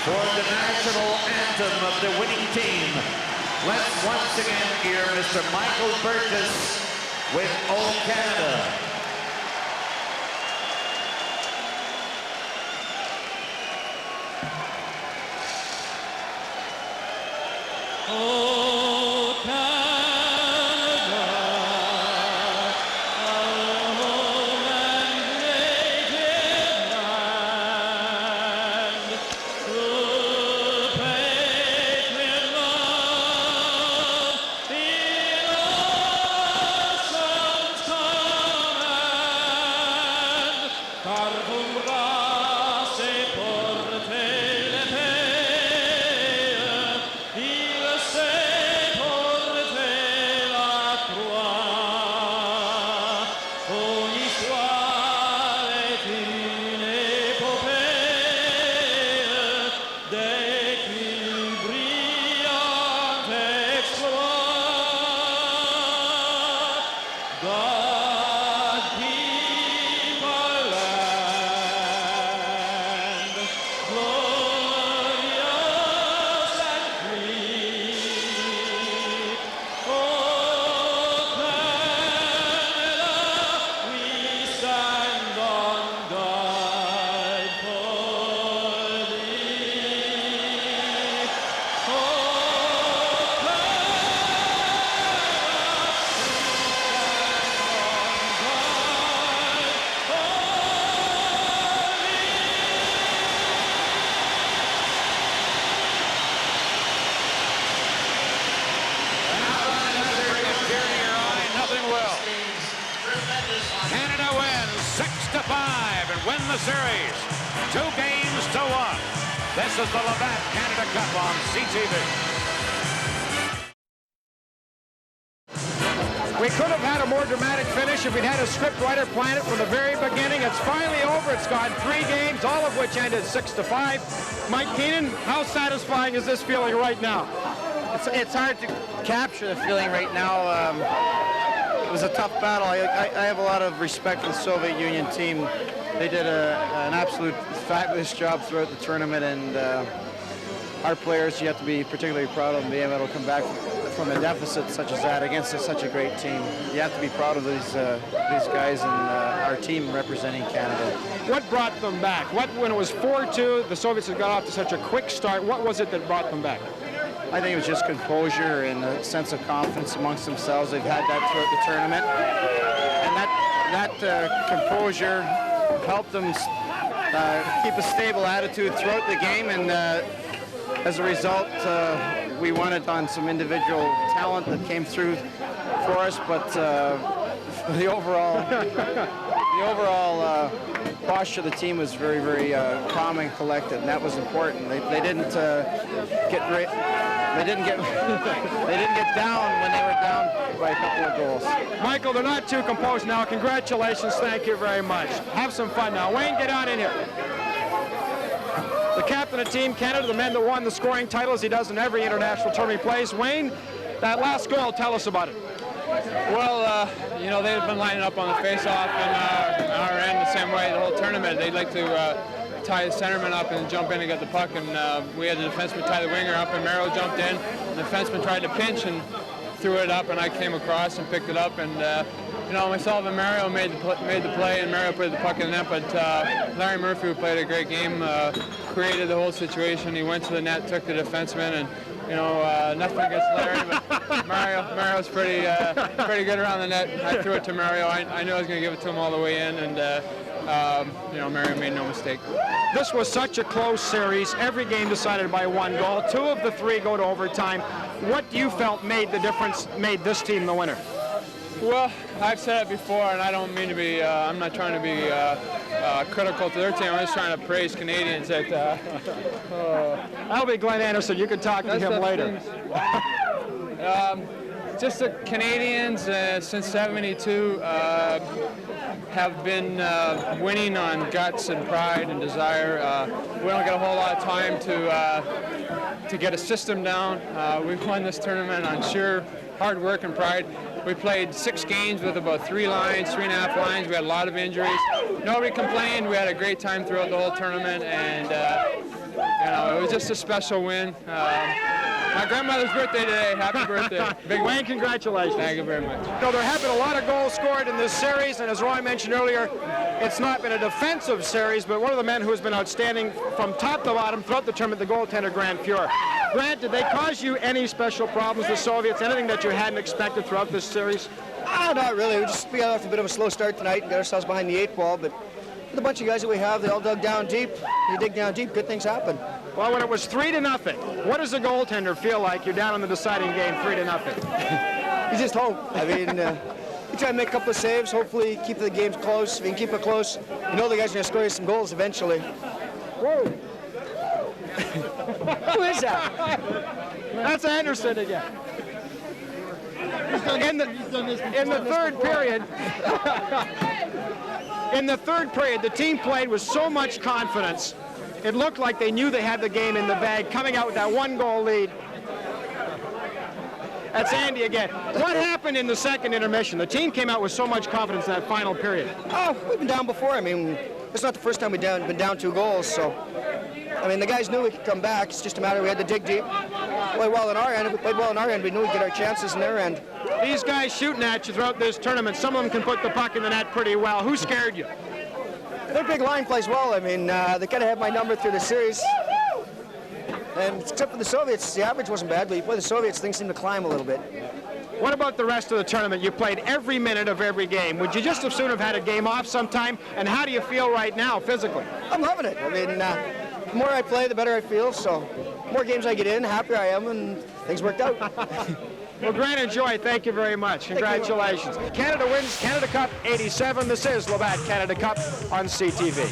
For the national anthem of the winning team, let's once again hear Mr. Michael Burgess with O Canada. O Canada, our home and native land, through patriot love belongs. God keep our land glorious and free. Oh, Canada, we stand on guard for thee. Oh, Canada wins 6-5 and win the series 2-1. This is the Labatt Canada Cup on CTV. We could have had a more dramatic finish if we'd had a script writer plan it from the very beginning. It's finally over. It's gone 3 games, all of which ended 6-5. Mike Keenan, how satisfying is this feeling right now? It's hard to capture the feeling right now. It was a tough battle. I have a lot of respect for the Soviet Union team. They did an absolute fabulous job throughout the tournament, and our players, you have to be particularly proud of them being able to come back from a deficit such as that against such a great team. You have to be proud of these guys and our team representing Canada. What brought them back? When it was 4-2, the Soviets had got off to such a quick start. What was it that brought them back? I think it was just composure and a sense of confidence amongst themselves. They've had that throughout the tournament, and that composure helped them keep a stable attitude throughout the game, and as a result, we won it on some individual talent that came through for us, but the overall posture of the team was very, very calm and collected, and that was important. They didn't get down when they were down by a couple of goals. Michael, they're not too composed now. Congratulations. Thank you very much. Have some fun now. Wayne, get on in here. The captain of Team Canada, the men that won the scoring title, as he does in every international tournament he plays. Wayne, that last goal, tell us about it. Well, you know, they've been lining up on the face-off and our end the same way the whole tournament. They'd like to tie the centerman up and jump in and get the puck, and we had the defenseman tie the winger up, and Mario jumped in. The defenseman tried to pinch and threw it up, and I came across and picked it up, and you know, myself and Mario made the play, and Mario put the puck in the net, but Larry Murphy, who played a great game, created the whole situation. He went to the net, took the defenseman, and you know, nothing against Larry, but Mario's pretty good around the net. I threw it to Mario. I knew I was going to give it to him all the way in, and you know, Mario made no mistake. This was such a close series. Every game decided by 1 goal. 2 of the 3 go to overtime. What you felt made the difference, made this team the winner? Well, I've said it before, and I don't mean to be, I'm not trying to be critical to their team. I'm just trying to praise Canadians. That That'll be Glenn Anderson. You can talk to him later. Just the Canadians since '72 have been winning on guts and pride and desire. We don't get a whole lot of time to get a system down. We've won this tournament on sheer hard work and pride. We played 6 games with about 3 lines, 3.5 lines. We had a lot of injuries. Nobody complained. We had a great time throughout the whole tournament, and you know, it was just a special win. My grandmother's birthday today. Happy birthday. Big Wayne, congratulations. Thank you very much. So there have been a lot of goals scored in this series, and as Roy mentioned earlier, it's not been a defensive series, but one of the men who has been outstanding from top to bottom throughout the tournament, the goaltender, Grant Fuhr. Grant, did they cause you any special problems, the Soviets, anything that you hadn't expected throughout this series? Not really. We got off a bit of a slow start tonight and got ourselves behind the 8 ball, but with a bunch of guys that we have, they all dug down deep. You dig down deep, good things happen. Well, when it was 3-0, what does a goaltender feel like? You're down in the deciding game, 3-0. You just hope. I mean, you try to make a couple of saves, hopefully keep the games close. If you can keep it close, you know the guys are going to score you some goals eventually. Whoa. Who is that? That's Anderson again. In the third period, the team played with so much confidence. It looked like they knew they had the game in the bag, coming out with that 1-goal lead. That's Andy again. What happened in the second intermission? The team came out with so much confidence in that final period. Oh, we've been down before. I mean, it's not the first time we've been down 2 goals, so. I mean, the guys knew we could come back. It's just a matter we had to dig deep. Played well on our end. If we played well on our end, we knew we'd get our chances in their end. These guys shooting at you throughout this tournament. Some of them can put the puck in the net pretty well. Who scared you? Their big line plays well. I mean, they kind of had my number through the series. And except for the Soviets, the average wasn't bad, but you play the Soviets, things seem to climb a little bit. What about the rest of the tournament? You played every minute of every game. Would you just as soon have had a game off sometime? And how do you feel right now physically? I'm loving it. I mean, the more I play, the better I feel. So the more games I get in, the happier I am, and things worked out. Well, Grant and Joy, thank you very much. Congratulations. Canada wins Canada Cup 87. This is Labatt Canada Cup on CTV.